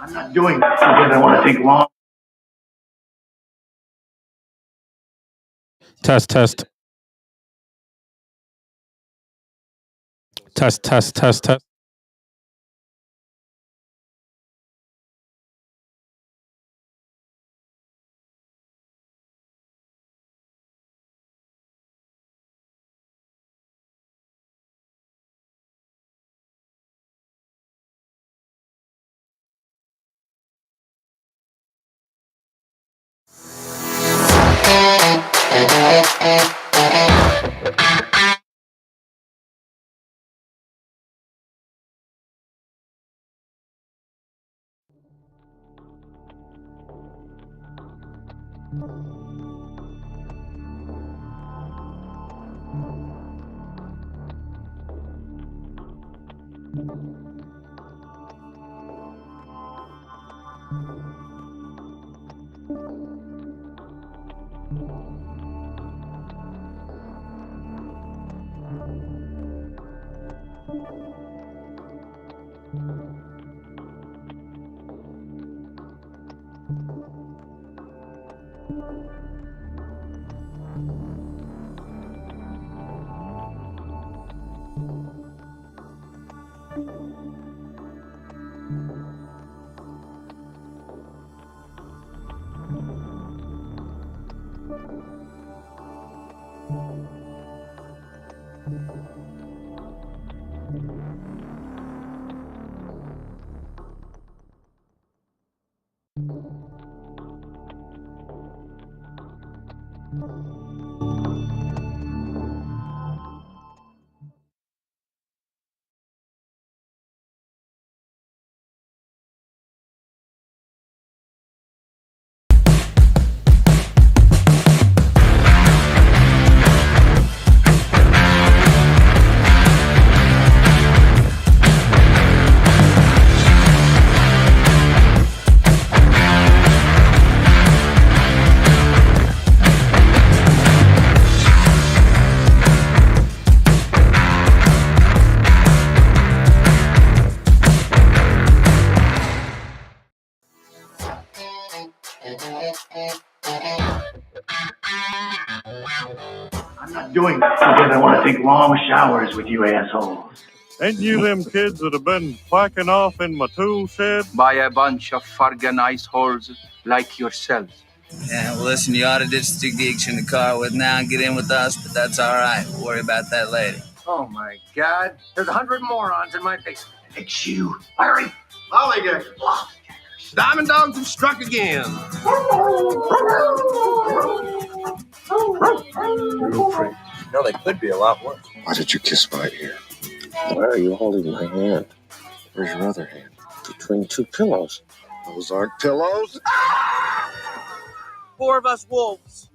I'm not doing this because I want to take long. Test, test. Test, test, test, test. I'm not doing this because I want to take long showers with you assholes. Ain't you them kids that have been whacking off in my tool shed? By a bunch of fargan ice holes like yourselves. Yeah, well, listen, you ought to ditch the geeks in the car with now and get in with us, but that's all right. We'll worry about that later. Oh, my God. There's 100 morons in my basement. It's you, Larry. Lollygaggers. Diamond dogs have struck again. Real pretty. No, they could be a lot worse. Why did you kiss my ear? Why are you holding my hand? Where's your other hand? Between two pillows. Those aren't pillows. 4 of us wolves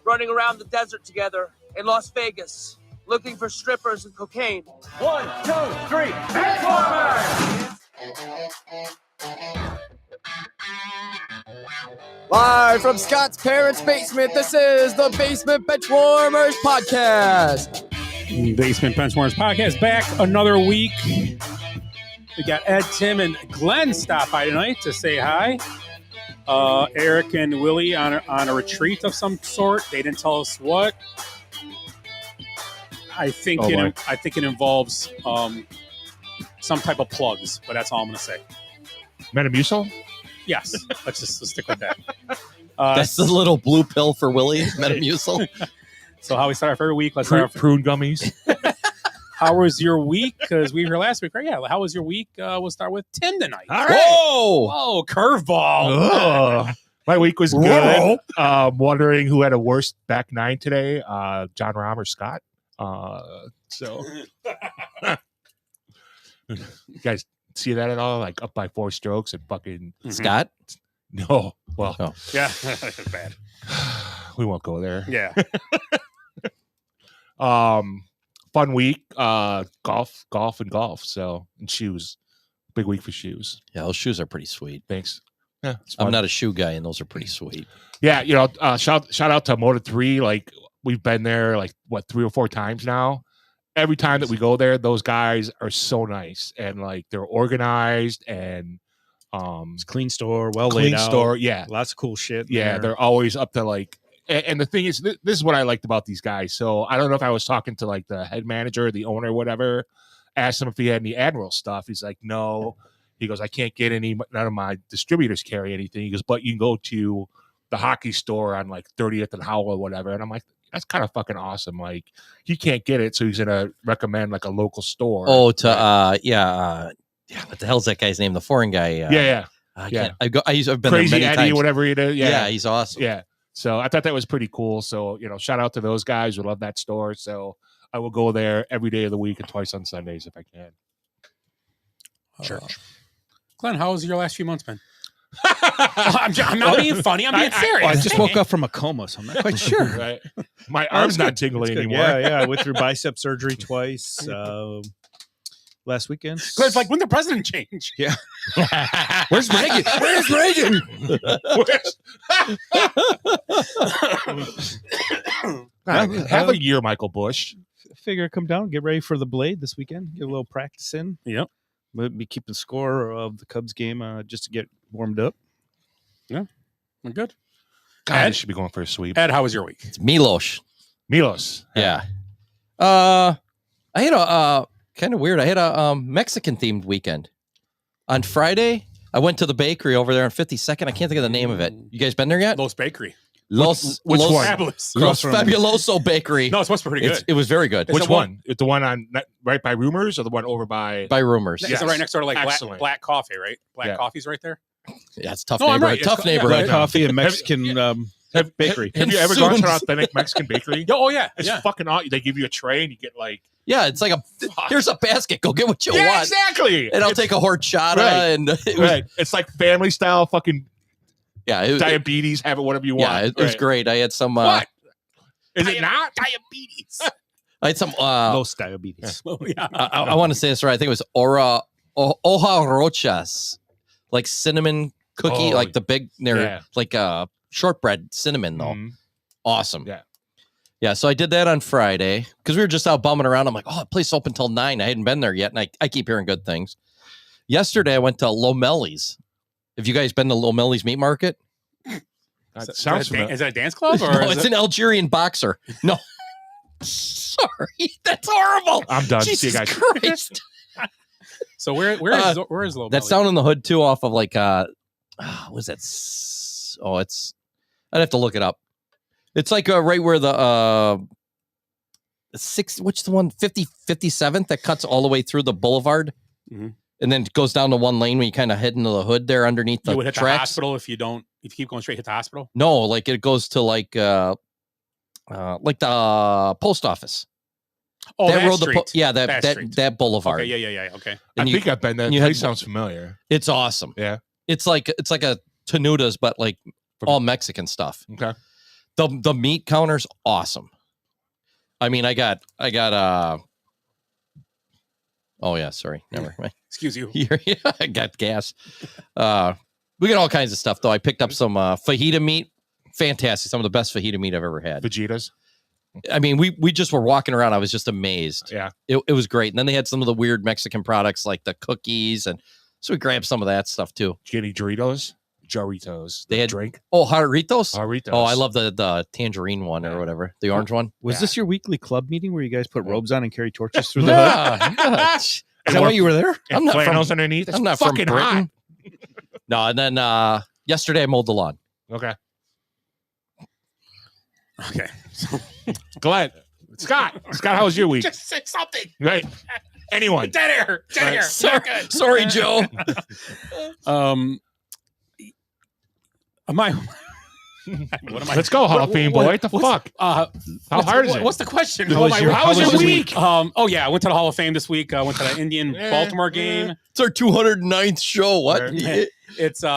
running around the desert together in Las Vegas, looking for strippers and cocaine. 1, 2, 3, Transformers! Live from Scott's parents' basement, this is the Basement Benchwarmers Podcast. Basement Benchwarmers Podcast back another week. We got Ed, Tim, and Glenn stop by tonight to say hi. Eric and Willie on a retreat of some sort. They didn't tell us what. I think it involves some type of plugs, but that's all I'm going to say. Metamucil? Yes, let's stick with that. That's the little blue pill for Willie, Metamucil. So how we start off every week? Let's start off. Prune gummies. How was your week? Because we were last week, right? Yeah. How was your week? We'll start with Tim tonight. All right. Whoa, curveball. My week was good. Wondering who had a worse back nine today, John Rahm or Scott. So, you guys see that at all? Like up by 4 strokes and fucking Scott? No. Well, yeah, bad. We won't go there. Yeah. Fun week. Golf. So, and shoes. Big week for shoes. Yeah, those shoes are pretty sweet. Thanks. Yeah, I'm not a shoe guy, and those are pretty sweet. Yeah, shout out to Moto3. Like, we've been there like 3 or 4 times now. Every time that we go there, those guys are so nice and like they're organized and it's a clean store, well laid out. Store, yeah, lots of cool shit. Yeah, they're always up to like. And the thing is, this is what I liked about these guys. So I don't know if I was talking to like the head manager, the owner, whatever. Asked him if he had any Admiral stuff. He's like, no. He goes, I can't get any. None of my distributors carry anything. He goes, but you can go to the hockey store on like 30th and Howell or whatever. And I'm like, that's kind of fucking awesome. Like, he can't get it, so he's gonna recommend like a local store. Oh, what the hell's that guy's name? The foreign guy. I've been Crazy there many Eddie, times. whatever it is. Yeah, he's awesome. Yeah. So I thought that was pretty cool. So, shout out to those guys. We love that store. So I will go there every day of the week and twice on Sundays if I can. Church. Glenn, how was your last few months, man? I'm not being funny. I'm being serious. I just woke up from a coma, so I'm not quite sure. Right. My arm's not tingling anymore. Yeah. I went through bicep surgery twice last weekend. Glenn's like, when the president changed? Yeah. Where's Reagan? Where's Reagan? Have a year, Michael Bush. Figure I'd come down, get ready for the Blade this weekend, get a little practice in. Yep. We'll be keeping score of the Cubs game just to get warmed up. Yeah, we're good. God, I should be going for a sweep. Ed, how was your week? It's Milos. Yeah. I had a kind of weird. I had a Mexican themed weekend. On Friday, I went to the bakery over there on 52nd. I can't think of the name of it. You guys been there yet? Los Bakery. Which one? Fabulous. Los Fabuloso Bakery. No, it's supposed to be pretty good. It was very good. Which one? The one on right by Rumors or the one over by Rumors? Is it right next door to like black coffee, right? Black coffee's right there. Yeah, it's tough No, I'm neighborhood. right. Tough It's- neighborhood. Black coffee and Mexican bakery. Have you ever gone to an authentic Mexican bakery? Oh yeah, It's yeah. fucking awesome. They give you a tray and you get like Yeah, it's like here's a basket. Go get what you want. exactly. And I'll take a horchata Right. and it was, Right. It's like family style fucking yeah, diabetes. Have it whatever you want. yeah, it was great. I had some. What? Is it not diabetes? I had some. Most diabetes. Oh, yeah. I want to say this right. I think it was hoja rochas, like cinnamon cookie, Oh, like the big, yeah. like shortbread cinnamon though. Mhm. Awesome. Yeah. Yeah. So I did that on Friday because we were just out bumming around. I'm like, oh, the place open till 9. I hadn't been there yet, and I keep hearing good things. Yesterday I went to Lomelli's. Have you guys been to Lomelli's Meat Market? That sounds familiar. Is that a dance club or No, is it's it? an Algerian boxer. No. Sorry, that's horrible. I'm done. Jesus See you guys. Christ. So where is Low That's Belly? down in the hood too, off of like what's that? I'd have to look it up. It's like right where the 57th that cuts all the way through the boulevard, Mhm. and then it goes down to one lane when you kind of head into the hood there underneath the You would hit the tracks. hospital if you keep going straight, hit the hospital. No, like it goes to like the post office. Oh, that road, street. that street. that boulevard. Okay, yeah. Okay. I And think I've been there. you That had- place sounds familiar. It's awesome. Yeah. It's like a Tenuda's, but like all Mexican stuff. Okay. The meat counter's awesome. I mean, I got oh yeah, sorry. Never mind. Excuse you. I got gas. We get all kinds of stuff though. I picked up some fajita meat. Fantastic. Some of the best fajita meat I've ever had. Vegetas. I mean, we just were walking around. I was just amazed. Yeah. It was great. And then they had some of the weird Mexican products like the cookies. And so we grabbed some of that stuff too. Did you get any Doritos? They had drink. Oh, Jarritos? Jarritos. Oh, I love the tangerine one or whatever. The orange one. Was this your weekly club meeting where you guys put robes on and carry torches through the Yeah. hood? Yeah. Is that why you were there? And flannels underneath. I'm not from fucking Britain. hot. No, and then yesterday I mowed the lawn. Okay. Okay. Scott, how was your week? Just say something. Right. Anyone. Dead air. Dead air. Sorry, Joe. Am I? What am I? Let's go, Hall of Fame boy. What the fuck? How hard is it? What's the question? How was your week? Oh yeah, I went to the Hall of Fame this week. I went to the Indian Baltimore game. It's our 209th show. What? It's it's a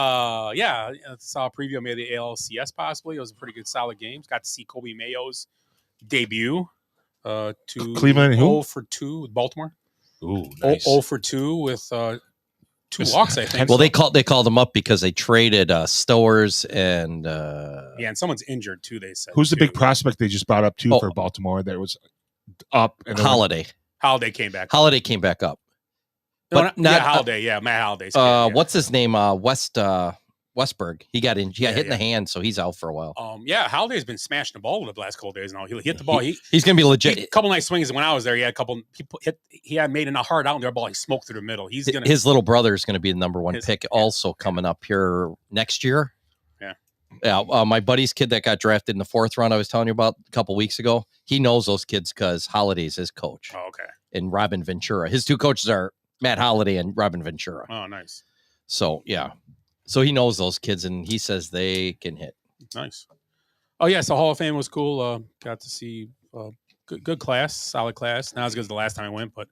preview of maybe the ALCS possibly. It was a pretty good solid game. Got to see Kobe Mayo's debut. To Cleveland and who? 0 for 2 with Baltimore. Ooh, nice. 0 for 2 with 2 walks, I think. Well, they called them up because they traded Stowers and and someone's injured too. They said. Who's the big prospect they just brought up too for Baltimore that was up? And Holiday. Holiday came back. Holiday came back up. But not Holiday. Matt Holiday. What's his name? Westberg. He got hit in the hand, so he's out for a while. Holiday's been smashing the ball the last couple of days now. He hit the ball. He's going to be legit. A couple nice swings. When I was there, he had a couple. He had made enough hard out in their ball. He smoked through the middle. He's gonna. His little brother is going to be the number 1 pick, also coming up here next year. Yeah. My buddy's kid that got drafted in the 4th round, I was telling you about a couple weeks ago. He knows those kids because Holiday's his coach. Oh, okay. And Robin Ventura. His 2 coaches are Matt Holiday and Robin Ventura. Oh, nice. So yeah. So he knows those kids, and he says they can hit. Nice. Oh yeah, so Hall of Fame was cool. Got to see good class, solid class. Not as good as the last time I went, but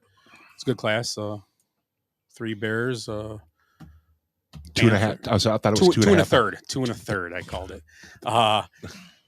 it's a good class. 3 Bears. 2.5. I thought it was 2 and a third. 2 and a third. I called it.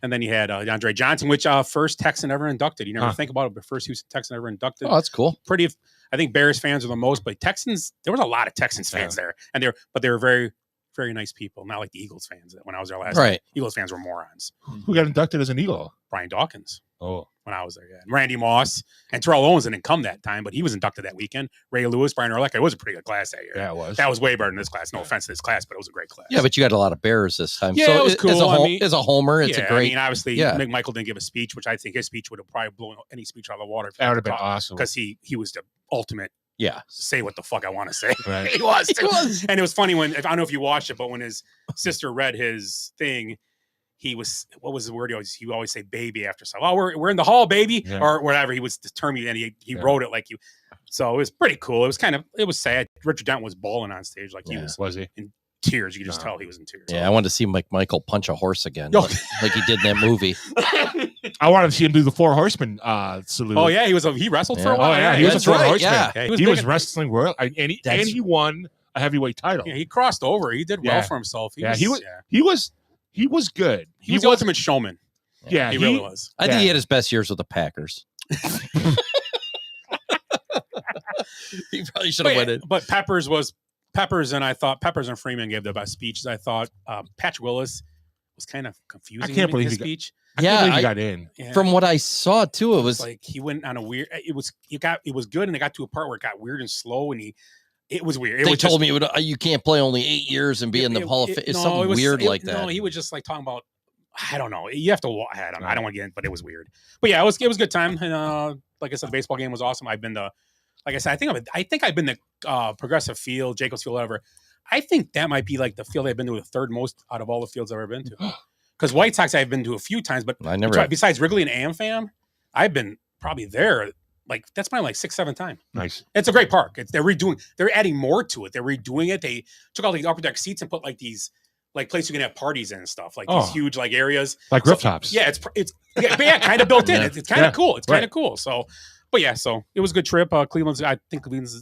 And then you had DeAndre Johnson, which first Texan ever inducted. You never think about it, but first Houston Texan ever inducted. Oh, that's cool. Pretty. I think Bears fans are the most, but Texans. There was a lot of Texans fans there, and they were very, very nice people. Not like the Eagles fans when I was there last time. Eagles fans were morons. Who got inducted as an Eagle? Brian Dawkins. Oh. When I was there, yeah. And Randy Moss and Terrell Owens didn't come that time, but he was inducted that weekend. Ray Lewis, Brian Urlacher. It was a pretty good class that year. Yeah, it was. That was way better than this class. No offense to this class, but it was a great class. Yeah, but you got a lot of Bears this time. Yeah, so it was cool. As a homer, it's a great. I mean, obviously, Michael didn't give a speech, which I think his speech would have probably blown any speech out of the water. That would have been awesome. Because he was the ultimate. Yeah. Say what the fuck I want to say. Right. He was. And it was funny when, I don't know if you watched it, but when his sister read his thing, he was, what was the word? He would always say baby after something. Oh, we're in the hall, baby. Yeah. Or whatever. He was determined and he wrote it like you. So it was pretty cool. It was sad. Richard Dent was bawling on stage. Like he was he? In tears. You could just tell he was in tears. Yeah. I wanted to see Mike Michael punch a horse again. like he did in that movie. I wanted to see him do the 4 Horsemen salute. Oh yeah, he wrestled for a while. Oh yeah, he was a 4 Horseman. Yeah. He was wrestling world, and he won a heavyweight title. Yeah, he crossed over. He did well for himself. He was good. He was the ultimate showman. Yeah, he really was. I think he had his best years with the Packers. He probably should have won it. But Peppers and I thought Peppers and Freeman gave the best speeches. I thought Patrick Willis was kind of confusing. I can't believe his speech. I can't believe he got in. Yeah. From what I saw too, it was like he went on a weird. It was good, and it got to a part where it got weird and slow, and it was weird. They told me you can't play only 8 years and be in the Hall of Fame. It's something weird like that. No, he was just like talking about. I don't know. You have to. I don't want to get in, but it was weird. But yeah, it was a good time. And like I said, the baseball game was awesome. I've been like I said, I think I've been to Progressive Field, Jacobs Field, whatever. I think that might be like the field I've been to the third most out of all the fields I've ever been to. Because White Sox I've been to a few times, but I never. Besides Wrigley and AmFam, I've been probably there. Like that's my 6th, 7th time. Nice. It's a great park. They're adding more to it. They're redoing it. They took all the upper deck seats and put like these places you can have parties in and stuff, like these huge areas. Like rooftops. Yeah, it's kind of built in. It's kind of cool. It's kind of cool. So but yeah, so it was a good trip. Cleveland's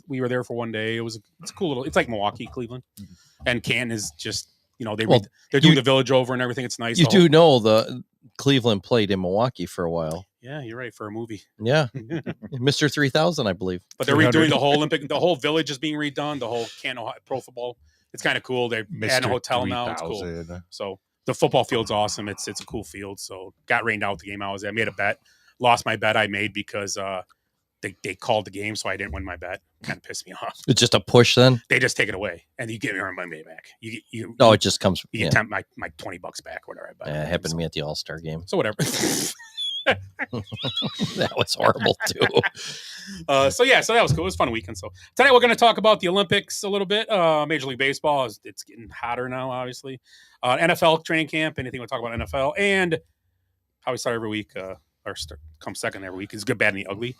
we were there for one day. It's a cool it's like Milwaukee, Cleveland. And Canton is just they're doing the Village over and everything. It's nice. You do know the Cleveland played in Milwaukee for a while. Yeah, you're right, for a movie. Yeah. Mr. 3000, I believe. But they're redoing the whole Village is being redone. The whole Canton Pro football It's kind of cool. They add a hotel now. It's cool. 3000. So the football field's awesome. It's a cool field. So got rained out the game I was at. I made a bet. Lost my bet I made because they called the game, so I didn't win my bet. Kind of pissed me off. It's just a push then? They just take it away, and you get your money back. No, it just comes. You get my $20 back, whatever I bet. Yeah, it happened to me at the All-Star game. So whatever. That was horrible too. So that was cool. It was a fun weekend. So tonight we're going to talk about the Olympics a little bit. Major League Baseball it's getting hotter now, obviously. NFL training camp. Anything we'll talk about NFL and how we start every week, come second every week is good, bad, and the ugly.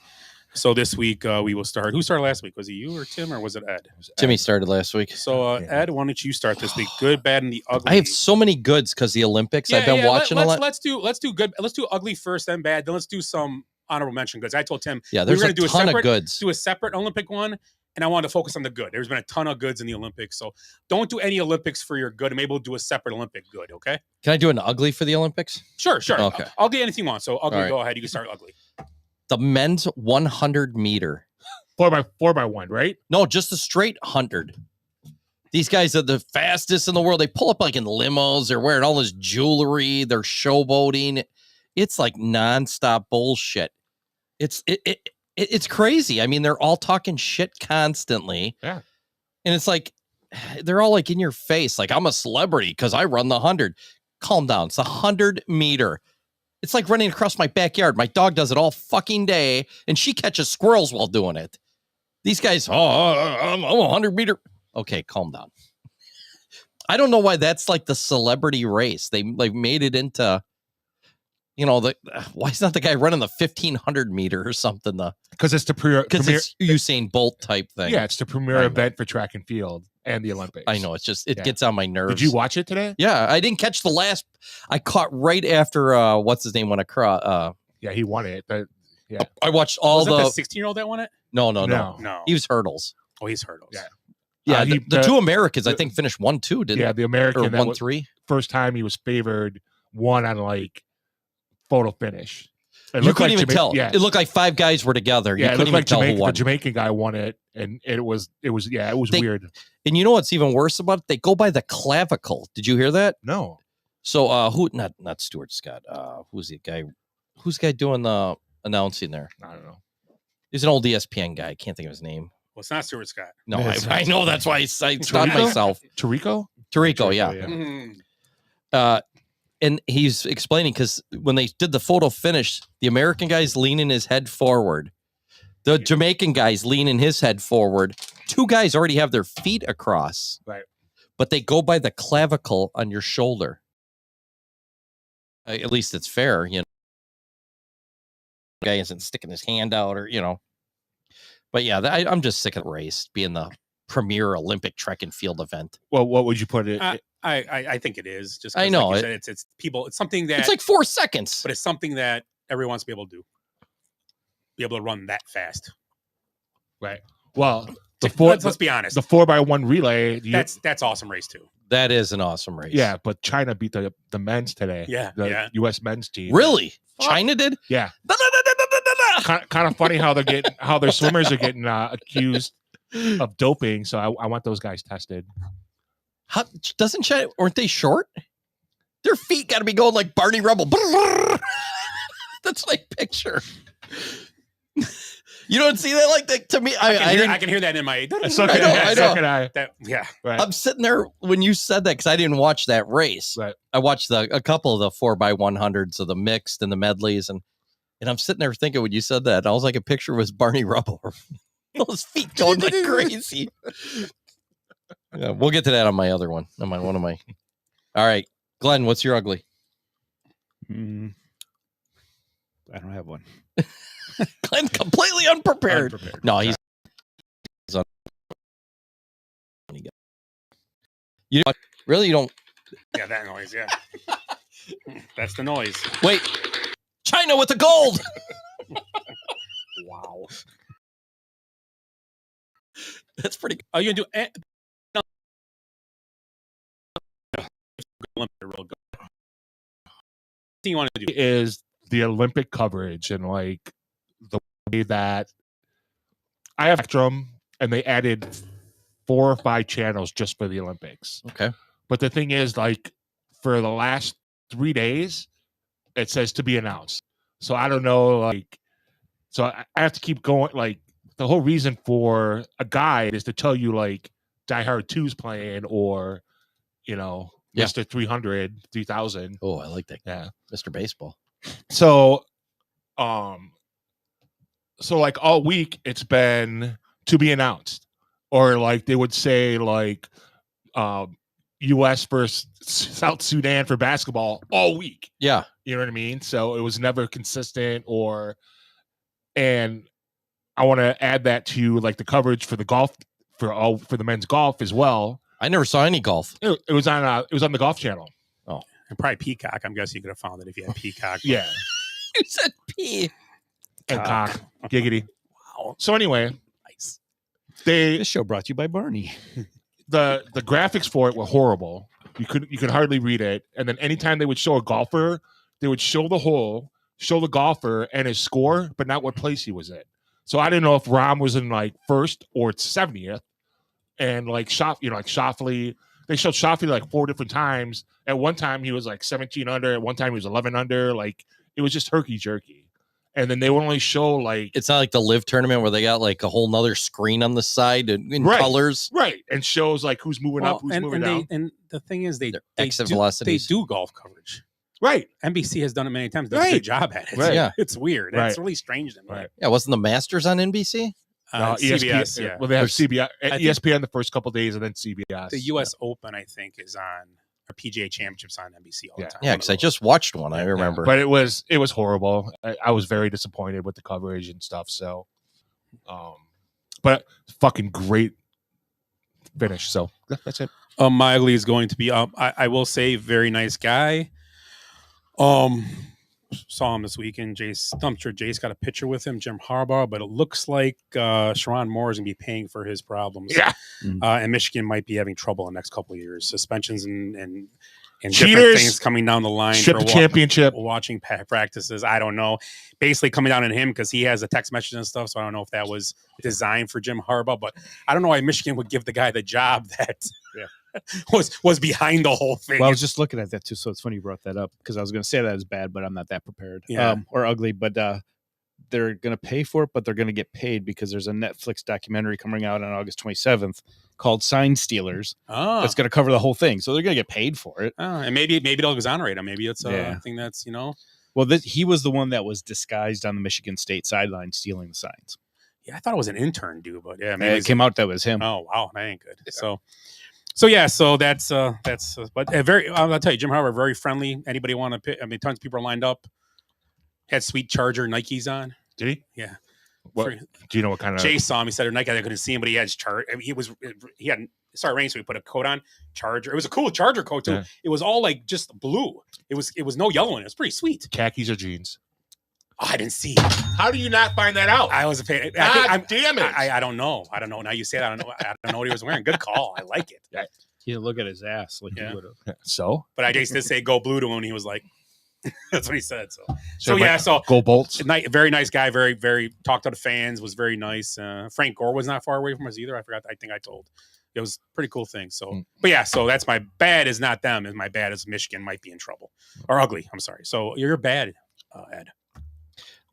So this week we will start. Who started last week? Was it you or Tim or was it Ed? Timmy started last week. So Ed, why don't you start this week? Good, bad, and the ugly. I have so many goods because the Olympics. I've been watching a lot. Let's do good. Let's do ugly first, then bad. Then let's do some honorable mention goods. I told Tim, yeah, there's we were a ton of goods. Do a separate Olympic one, and I wanted to focus on the good. There's been a ton of goods in the Olympics, so don't do any Olympics for your good. And maybe we'll do a separate Olympic good. Okay? Can I do an ugly for the Olympics? Sure. Okay. I'll do anything you want. So ugly, right. Go ahead. You can start ugly. The men's 100 meter. 4x1, right? No, just a straight 100. These guys are the fastest in the world. They pull up like in limos. They're wearing all this jewelry. They're showboating. It's like nonstop bullshit. It's crazy. I mean, they're all talking shit constantly. Yeah. And it's like, they're all like in your face. Like, I'm a celebrity because I run the 100. Calm down. It's a 100 meter. It's like running across my backyard. My dog does it all fucking day, and she catches squirrels while doing it. These guys, I'm a 100 meter. Okay, calm down. I don't know why that's like the celebrity race. They like made it into, why is not the guy running the 1500 meter or something? Because it's the because it's Usain Bolt type thing. Yeah, it's the premier event for track and field and the Olympics. I know. It's just, it gets on my nerves. Did you watch it today? Yeah, I didn't catch the last. I caught right after, what's his name went across. Yeah, he won it. Yeah. I watched all the 16-year-old that won it? No. He was hurdles. Oh, he's hurdles. Yeah. Yeah, the two Americans, I think, finished 1-2, didn't they? Yeah, the American. Or 1-3. First time he was favored, won on like photo finish. You couldn't even tell. Yeah. It looked like five guys were together. Yeah, you couldn't even tell who won. The Jamaican guy won it, and it was weird. And you know what's even worse about it? They go by the clavicle. Did you hear that? No. So who? Not Stuart Scott. Who's the guy? Who's the guy doing the announcing there? I don't know. He's an old ESPN guy. I can't think of his name. Well, it's not Stuart Scott. No, I know. That's why I stopped myself. Tirico, yeah. And he's explaining because when they did the photo finish, the American guy's leaning his head forward. The Jamaican guy's leaning his head forward. Two guys already have their feet across. Right. But they go by the clavicle on your shoulder. At least it's fair, The guy isn't sticking his hand out or, But yeah, I'm just sick of the race being the premier Olympic track and field event. Well, what would you put it? I think it is. Just I know like it's people. It's something that it's like 4 seconds, but it's something that everyone wants to be able to do. Be able to run that fast, right? Well, let's be honest. The 4x1 relay. That's awesome race too. That is an awesome race. Yeah, but China beat the men's today. The U.S. men's team. Really? China did? Yeah. Kind of funny how their swimmers are getting accused of doping. So I want those guys tested. How doesn't China? Aren't they short? Their feet got to be going like Barney Rubble. That's like picture. You don't see that like that to me. I can hear that in my. I know. Yeah. Right. I'm sitting there when you said that because I didn't watch that race. Right. I watched a couple of the 4x100s of the mixed and the medleys, and I'm sitting there thinking when you said that, I was like a picture was Barney Rubble. Those feet going like crazy. Yeah, we'll get to that on my other one. All right, Glenn, what's your ugly? I don't have one. Glenn's completely unprepared. No, he's you really you don't. Yeah, that noise. Yeah, that's the noise. Wait, China with the gold. Wow, that's pretty good. Are you gonna do? Real good. Thing you want to do is the Olympic coverage and like the way that I have Spectrum and they added 4 or 5 channels just for the Olympics. Okay. But the thing is, like, for the last 3 days, it says to be announced. So I don't know, like, so I have to keep going. Like, the whole reason for a guide is to tell you, like, Die Hard 2's playing, or, you know, Yeah. Mr. 300, 3000. Oh, I like that. Yeah. Mr. Baseball. So, so like all week it's been to be announced, or like they would say like, U.S. versus South Sudan for basketball all week. Yeah. You know what I mean? So it was never consistent, and I want to add that to like the coverage for the golf for the men's golf as well. I never saw any golf. It was on the Golf Channel. Oh, and probably Peacock. I'm guessing you could have found it if you had Peacock. Yeah. You said P. And cock. Giggity. Wow. So anyway, Nice. This show brought to you by Barney. the graphics for it were horrible. You could hardly read it. And then anytime they would show a golfer, they would show the hole, show the golfer and his score, but not what place he was in. So I didn't know if Rahm was in like first or 70th. And like Schauffele, they showed Schauffele like 4 different times. At one time he was like 17 under. At one time he was 11 under. Like it was just herky jerky. And then they would only show like, It's not like the live tournament where they got like a whole nother screen on the side in Right. colors. right, and shows like who's moving up, who's moving down. And the thing is, they exit do, velocities. they do golf coverage. Right. NBC has done it many times. Does a Right. good job at it. Right. Yeah. It's weird. Right. It's really strange to me. Right. Yeah, wasn't the Masters on NBC? CBS, yeah. Well, they have There's- CBS, I think- ESPN the first couple days, and then CBS. The U.S. Open, I think, is on, or PGA Championships on NBC all the Yeah. time. Yeah, One of because I those. just watched one. I Yeah, remember. but it was horrible. I was very disappointed with the coverage and stuff. So, but fucking great finish. So that's it. Miley is going to be I will say very nice guy. Saw him this weekend. I'm sure Jace got a picture with him, Jim Harbaugh, but it looks like Sharon Moore is going to be paying for his problems. Yeah. And Michigan might be having trouble in the next couple of years. Suspensions and different Cheaters. things coming down the line. Strip the championship. Watching practices. I don't know. Basically coming down on him because he has a text message and stuff. So I don't know if that was designed for Jim Harbaugh, but I don't know why Michigan would give the guy the job that was behind the whole thing. Well, I was just looking at that too, so it's funny you brought that up because I was going to say that is bad, but I'm not that prepared. Yeah. Or ugly, but they're going to pay for it, but they're going to get paid because there's a Netflix documentary coming out on August 27th called Sign Stealers. That's going to cover the whole thing, so they're going to get paid for it. And maybe they'll exonerate him. Maybe it's a Yeah. thing that's Well, he was the one that was disguised on the Michigan State sideline stealing the signs. Yeah, I thought it was an intern dude, but yeah, And maybe it came out that was him. Oh wow, that ain't good. So yeah, so that's but very. I'll tell you, Jim Harbaugh very friendly. Anybody want to pick? I mean, tons of people are lined up. Had sweet Charger Nikes on. Did he? Yeah. What? Do you know what kind of? Jay saw him. He said Nike. I couldn't see him, but he had his Charger. I mean, he had. It started raining, so he put a coat on. Charger. It was a cool Charger coat too. Yeah. It was all like just blue. It was no yellow in it. It was pretty sweet. Khakis or jeans? Oh, I didn't see. How do you not find that out? I was a fan. Damn it! I don't know. I don't know. Now you say that. I don't know what he was wearing. Good call. I like it. Yeah. He didn't look at his ass like Yeah. he would have. Yeah, so, But I just did say go blue to him. And he was like, that's what he said. So like, go Bolts. Very nice guy. Very, very talked to the fans. Was very nice. Frank Gore was not far away from us either. I forgot. I think I told. It was a pretty cool thing. So, but yeah. So that's my bad. Is not them. Is my bad. Is Michigan might be in trouble or ugly. I'm sorry. So you're bad, Ed.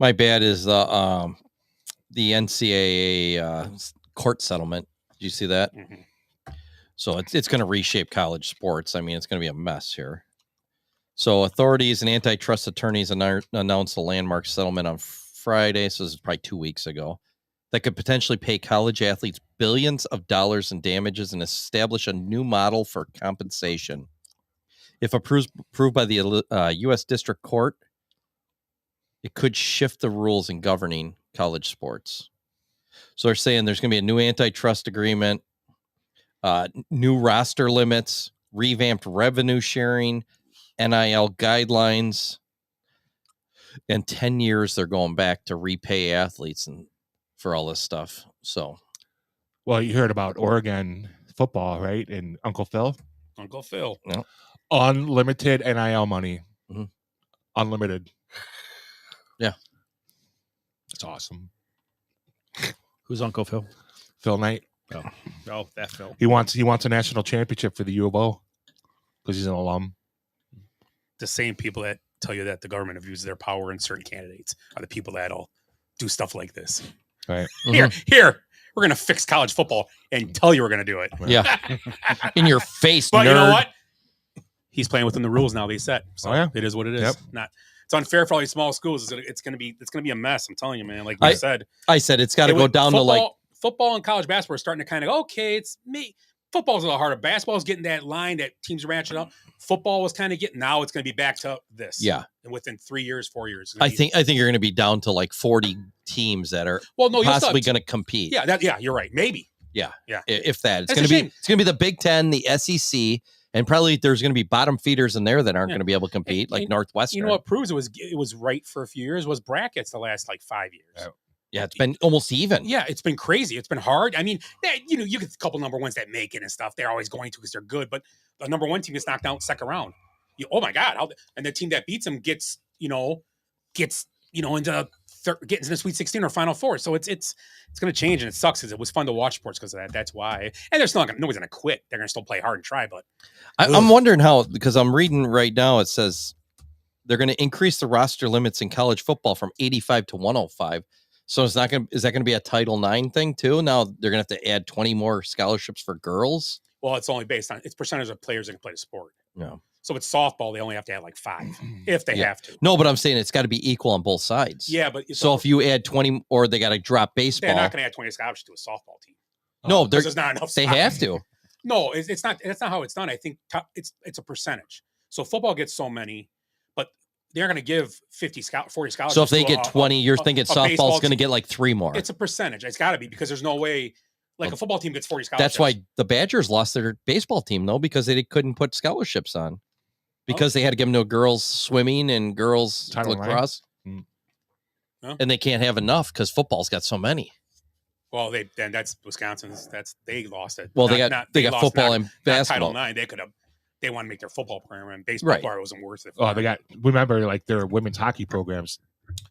My bad is the NCAA court settlement. Did you see that? Mm-hmm. So it's going to reshape college sports. I mean, it's going to be a mess here. So authorities and antitrust attorneys announced a landmark settlement on Friday. So this is probably 2 weeks ago. That could potentially pay college athletes billions of dollars in damages and establish a new model for compensation. If approved by the U.S. District Court, it could shift the rules in governing college sports. So they're saying there's going to be a new antitrust agreement, new roster limits, revamped revenue sharing, NIL guidelines, and 10 years they're going back to repay athletes and for all this stuff. So, well, you heard about Oregon football, right? And Uncle Phil. Uncle Phil. No. Unlimited NIL money. Mm-hmm. Unlimited. Yeah. That's awesome. Who's Uncle Phil? Phil Knight. Oh, that Phil. He wants a national championship for the U of O because he's an alum. The same people that tell you that the government abuses their power in certain candidates are the people that'll do stuff like this. Right. Here, we're gonna fix college football and tell you we're gonna do it. Yeah. In your face, But nerd. you know what? He's playing within the rules now they set. So yeah. it is what it is. Yep. It's unfair for all these small schools. It's gonna be a mess. I'm telling you, man. Like you said, I said it's got to go down to like football and college basketball are starting to kind of okay. It's me. Football's a little harder. Basketball's getting that line that teams are ratcheting up. Football was kind of getting. Now it's going to be back to this. Yeah. And within 3 years, 4 years. I think you're going to be down to like 40 teams that are possibly going to compete. Yeah, you're right. Maybe. Yeah. Yeah. If that, it's That's going to a be shame. it's going to be the Big Ten, the SEC, and probably there's going to be bottom feeders in there that aren't going to be able to compete, like Northwestern. You know what proves it was right for a few years was brackets the last like 5 years. Yeah, it's been almost even. Yeah, it's been crazy. It's been hard. I mean, you get a couple number ones that make it and stuff. They're always going to because they're good. But the number one team gets knocked out second round. Oh my God! And the team that beats them gets into getting to the Sweet 16 or Final Four. So it's going to change and it sucks because it was fun to watch sports because of that. That's why. And there's nobody's going to quit. They're going to still play hard and try. But I'm wondering how, because I'm reading right now, it says they're going to increase the roster limits in college football from 85 to 105. So is that going to be a Title IX thing too? Now they're going to have to add 20 more scholarships for girls. Well, it's only based on its percentage of players that can play the sport. Yeah. So it's softball. They only have to add like 5 if they have to. No, but I'm saying it's got to be equal on both sides. Yeah, but so if you add 20, or they got to drop baseball. They're not going to add 20 scholarships to a softball team. No, there's not enough. They have to. No, it's not. That's not how it's done. I think it's a percentage. So football gets so many, but they're going to give 40 scholarships. So if they get 20, you're thinking softball's going to get like 3 more. It's a percentage. It's got to be because there's no way. Like a football team gets 40 scholarships. That's why the Badgers lost their baseball team, though, because they couldn't put scholarships on. Because they had to give them to girls swimming and girls lacrosse. And they can't have enough because football's got so many. Well, then that's Wisconsin's. They lost it. Well, they got football and basketball. Title IX, they want to make their football program and baseball part wasn't worth it. Oh, remember like their women's hockey programs.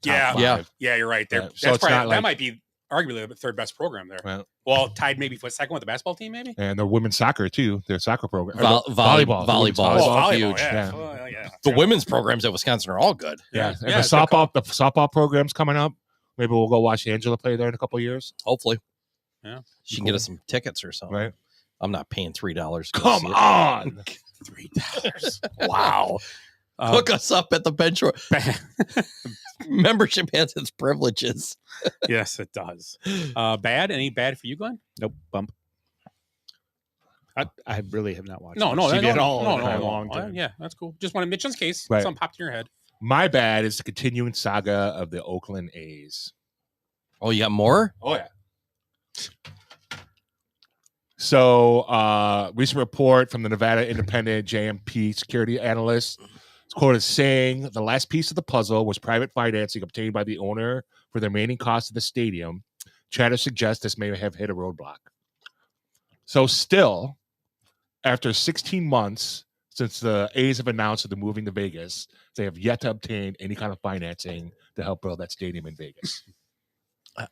Yeah, you're right. So That's it's probably, not like, that might be arguably the third best program there. Well, tied maybe for second with the basketball team, maybe. And their women's soccer too. Their soccer program. Volleyball. Volleyball. Huge. Yeah. The women's programs at Wisconsin are all good. Yeah. And the softball program's coming up. Maybe we'll go watch Angela play there in a couple of years. Hopefully. Yeah. She can get us some tickets or something. Right. I'm not paying $3. Come on. $3. Wow. Hook us up at the bench. Membership has its privileges. Yes, it does. Bad? Any bad for you, Glenn? Nope. Bump. I really have not watched No, TV at all in a no. long time. Yeah, that's cool. Just want to mention in case Right. something popped in your head. My bad is the continuing saga of the Oakland A's. Oh, you got more? Oh, yeah. So, recent report from the Nevada Independent JMP security analyst is quoted saying the last piece of the puzzle was private financing obtained by the owner for the remaining cost of the stadium. Chatter suggests this may have hit a roadblock. So still, after 16 months since the A's have announced that they're moving to Vegas, they have yet to obtain any kind of financing to help build that stadium in Vegas.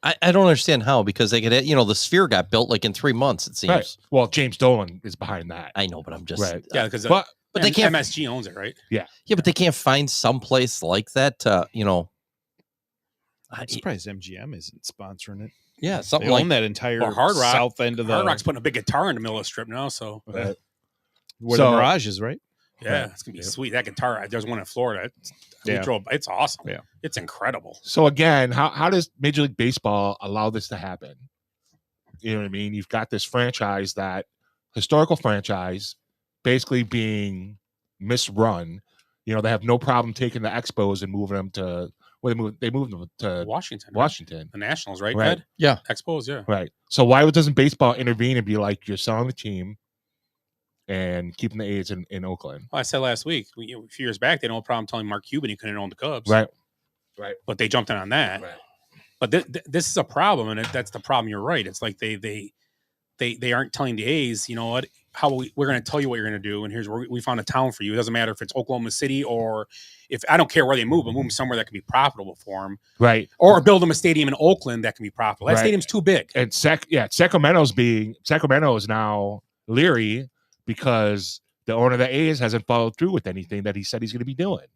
I don't understand how, because they could, the Sphere got built like in 3 months, it seems. Right. Well, James Dolan is behind that. I know, but I'm just right. Yeah, because but they can't. MSG owns it, right? Yeah. Yeah, but they can't find some place like that. I'm surprised MGM isn't sponsoring it. Yeah, something they like own that entire Hard Rock, south end of the Hard Rock's putting a big guitar in the middle of the strip now, so Right. where the Mirage is, right? Yeah, it's gonna be sweet. That guitar, there's one in Florida. It's awesome. Yeah, it's incredible. So again, how does Major League Baseball allow this to happen? You know what I mean? You've got this franchise, that historical franchise, basically being misrun. They have no problem taking the Expos and moving them to they moved them to Washington. Washington. The Nationals, right? Right. Ed? Yeah. Expos, yeah. Right. So why doesn't baseball intervene and be like, you're selling the team and keeping the A's in Oakland? Well, I said last week, a few years back, they had no problem telling Mark Cuban he couldn't own the Cubs. Right. Right. But they jumped in on that. Right. But this is a problem, and that's the problem. You're right. It's like they they aren't telling the A's, you know what, we're going to tell you what you're going to do, and here's where we found a town for you. It doesn't matter if it's Oklahoma City or if I don't care where they move, but move them somewhere that can be profitable for them, right? Or build them a stadium in Oakland that can be profitable. That stadium's too big. And Sacramento is now leery because the owner of the A's hasn't followed through with anything that he said he's going to be doing.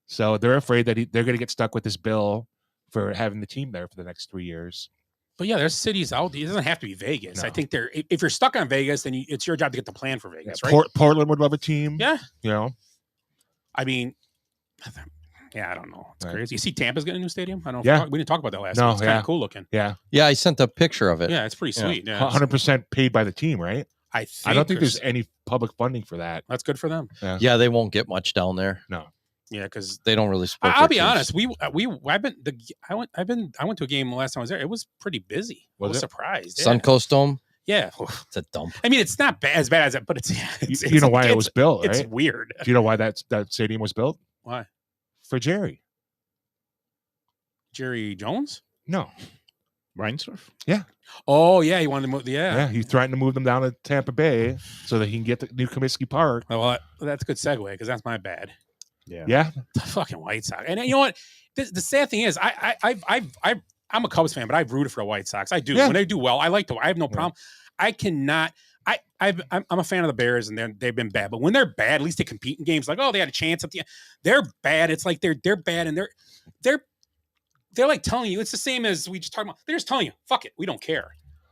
So they're afraid that they're going to get stuck with this bill for having the team there for the next 3 years. But yeah, there's cities out there. It doesn't have to be Vegas. No. I think if you're stuck on Vegas, then it's your job to get the plan for Vegas, right? Portland would love a team. Yeah. You know, I mean, yeah, I don't know. It's crazy. You see Tampa's getting a new stadium? I don't know. Yeah. We didn't talk about that last No, week. It's kind of cool looking. Yeah. Yeah, I sent a picture of it. Yeah, it's pretty sweet. Yeah. 100% paid by the team, right? I don't think there's any public funding for that. That's good for them. Yeah, they won't get much down there. No. Yeah, because they don't really support. I'll be honest. I went to a game last time I was there. It was pretty busy. I was surprised. Yeah. Suncoast Dome. Yeah, it's a dump. I mean, it's not as bad as that, but it's you know why it was built, right? It's weird. Do you know why that stadium was built? Why? For Jerry Jones? No. Reinsdorf? Yeah. Oh, yeah. He wanted to move. Yeah. He threatened to move them down to Tampa Bay so that he can get the new Comiskey Park. Well, that's a good segue because that's my bad. Yeah. The fucking White Sox. And you know what? The sad thing is, I'm a Cubs fan, but I've rooted for the White Sox. I do. Yeah. When they do well, I have no problem. I cannot. I'm a fan of the Bears, and they've been bad. But when they're bad, at least they compete in games. Like, oh, they had a chance at the end. They're bad. It's like they're bad, and they're like telling you. It's the same as we just talked about. They're just telling you, fuck it, we don't care.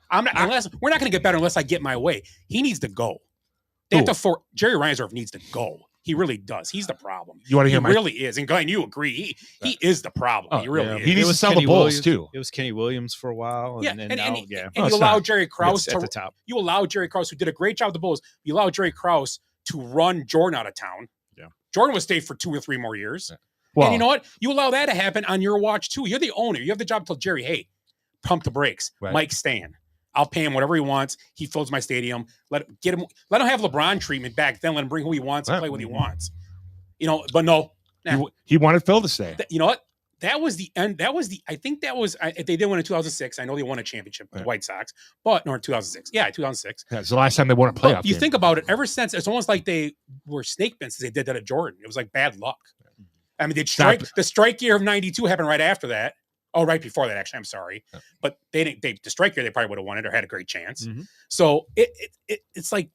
We're not going to get better unless I get my way. He needs to go. Jerry Reinsdorf needs to go. He really does. He's the problem. You want to hear he really is. And Glenn, you agree. He is the problem. He really is. He needs to sell the Bulls too. It was Kenny Williams for a while. And you allow Jerry Krause at the top. You allow Jerry Krause, who did a great job with the Bulls. You allow Jerry Krause to run Jordan out of town. Yeah. Jordan would stay for 2 or 3 more years. Yeah. Well, and you know what? You allow that to happen on your watch too. You're the owner. You have the job to tell Jerry, hey, pump the brakes. Right. Mike Stan. I'll pay him whatever he wants. He fills my stadium. Let him have LeBron treatment back then. Let him bring who he wants and play what he wants. You know, but no. Nah. He wanted Phil to stay. You know what? That was the end. I think they did win in 2006. I know they won a championship with the White Sox, but no, in 2006. Yeah, 2006. Yeah, it's the last time they won a playoff You game. think about it, ever since, it's almost like they were snake bitten since they did that at Jordan. It was like bad luck. I mean, the strike year of 92 happened right after that. Oh, right before that, actually. I'm sorry. Yeah. But the strike year, they probably would have won it or had a great chance. Mm-hmm. So it's like,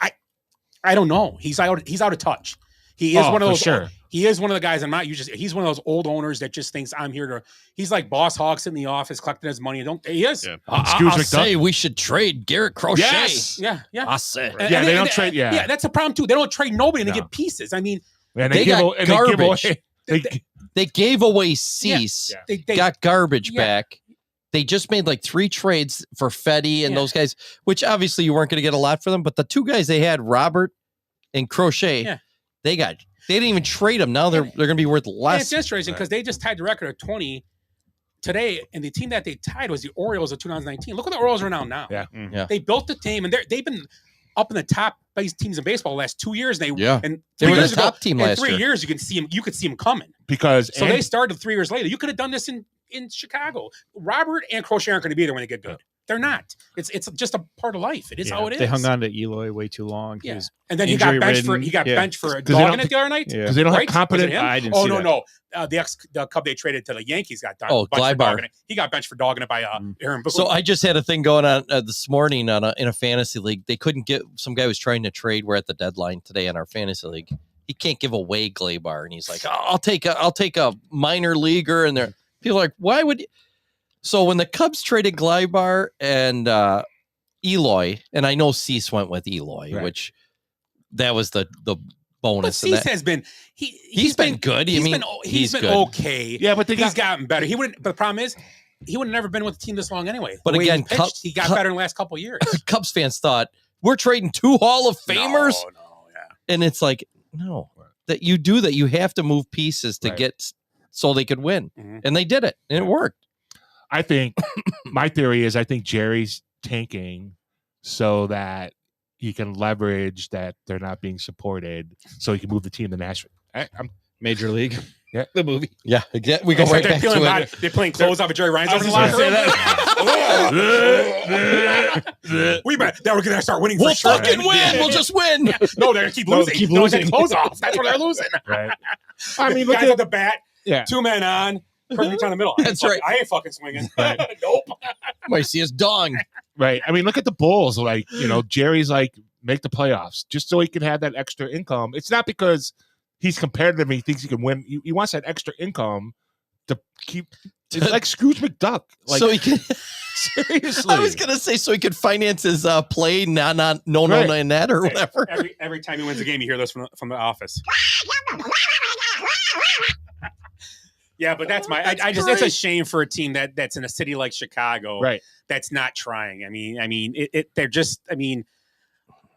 I don't know. He's out of touch. He is one of those. Sure. He is one of the guys. He's one of those old owners that just thinks I'm here to. He's like Boss Hawks in the office collecting his money. He is. Yeah. I say we should trade Garrett Crochet. Yes. Yeah. I say. Right. They don't trade. Yeah. Yeah, that's a problem too. They don't trade nobody and they get pieces. I mean, they got garbage. They gave away Cease. Yeah. They got garbage back. They just made like 3 trades for Fetty and those guys, which obviously you weren't going to get a lot for them. But the 2 guys they had, Robert and Crochet, they didn't even trade them. Now they're going to be worth less. It's interesting because they just tied the record of 20 today, and the team that they tied was the Orioles of 2019. Look what the Orioles are now. Yeah. Mm-hmm. Yeah. They built the team, and they've been up in the top base teams in baseball the last 2 years. And they were the top team last year. 3 years, you could see them coming because they started 3 years later. You could have done this in Chicago. Robert and Crochet aren't going to be there when they get good. They're not. It's just a part of life. It is how it is. They hung on to Eloy way too long. Yeah. And then he got benched for dogging it the other night. Because they don't have competent. I didn't see that. No. The Cub they traded to the Yankees got done. Oh, Gleibar. He got benched for dogging it by Aaron Boone. So I just had a thing going on this morning in a fantasy league. They couldn't get, some guy was trying to trade. We're at the deadline today in our fantasy league. He can't give away Gleibar, and he's like, I'll take a minor leaguer, and people are like, why would you? So when the Cubs traded Gleibar and Eloy, and I know Cease went with Eloy, which that was the bonus. But Cease has been he's been good. He's been okay. Yeah, but he's gotten better. But the problem is he would have never been with the team this long anyway. But again, he got better in the last couple of years. Cubs fans thought we're trading 2 Hall of Famers. And it's like, no, that you do that. You have to move pieces to get so they could win, and they did it, and it worked. I think my theory is I think Jerry's tanking so that he can leverage that they're not being supported, so he can move the team to Nashville. Major League. The movie. Yeah, we go right back to it. They're playing clothes off of Jerry Reinsdorf. We bet that we're gonna start winning. We'll for sure. fucking win. We'll just win. No, they're gonna keep losing. No, take clothes off. That's what they're losing. Right. I mean, look guys at at the bat. Yeah. 2 men on. Perfect on the middle. That's right. I ain't fucking swinging. Right. Nope. Might see us dong. Right. I mean, look at the Bulls. Like, Jerry's like, make the playoffs just so he can have that extra income. It's not because he's competitive and he thinks he can win. He wants that extra income to keep. It's like Scrooge McDuck. Like, So he can. seriously. I was gonna say so he could finance his play, no net or whatever. Every time he wins a game, you hear this from the office. Yeah, but that's it's a shame for a team that's in a city like Chicago, Right. That's not trying. I mean,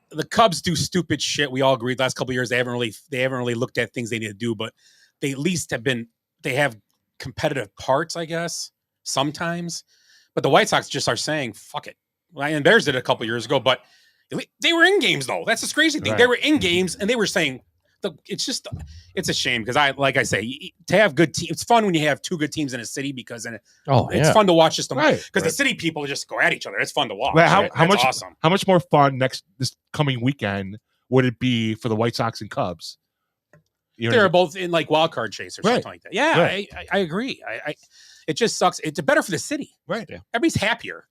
the Cubs do stupid shit. We all agree. The last couple of years, they haven't really looked at things they need to do, but they at least they have competitive parts, I guess, sometimes. But the White Sox just are saying, fuck it. Well, and Bears did it a couple of years ago, but they were in games though. That's the crazy thing. Right. They were in games and they were saying, it's a shame because like I say, to have good teams, it's fun when you have 2 good teams in a city because then it's fun to watch just because the city people just go at each other. It's fun to watch. Well, how much awesome. How much more fun this coming weekend would it be for the White Sox and Cubs? They're both in like wild card chase or something like that. Yeah, Right. I agree. It just sucks. It's better for the city. Right. Yeah. Everybody's happier.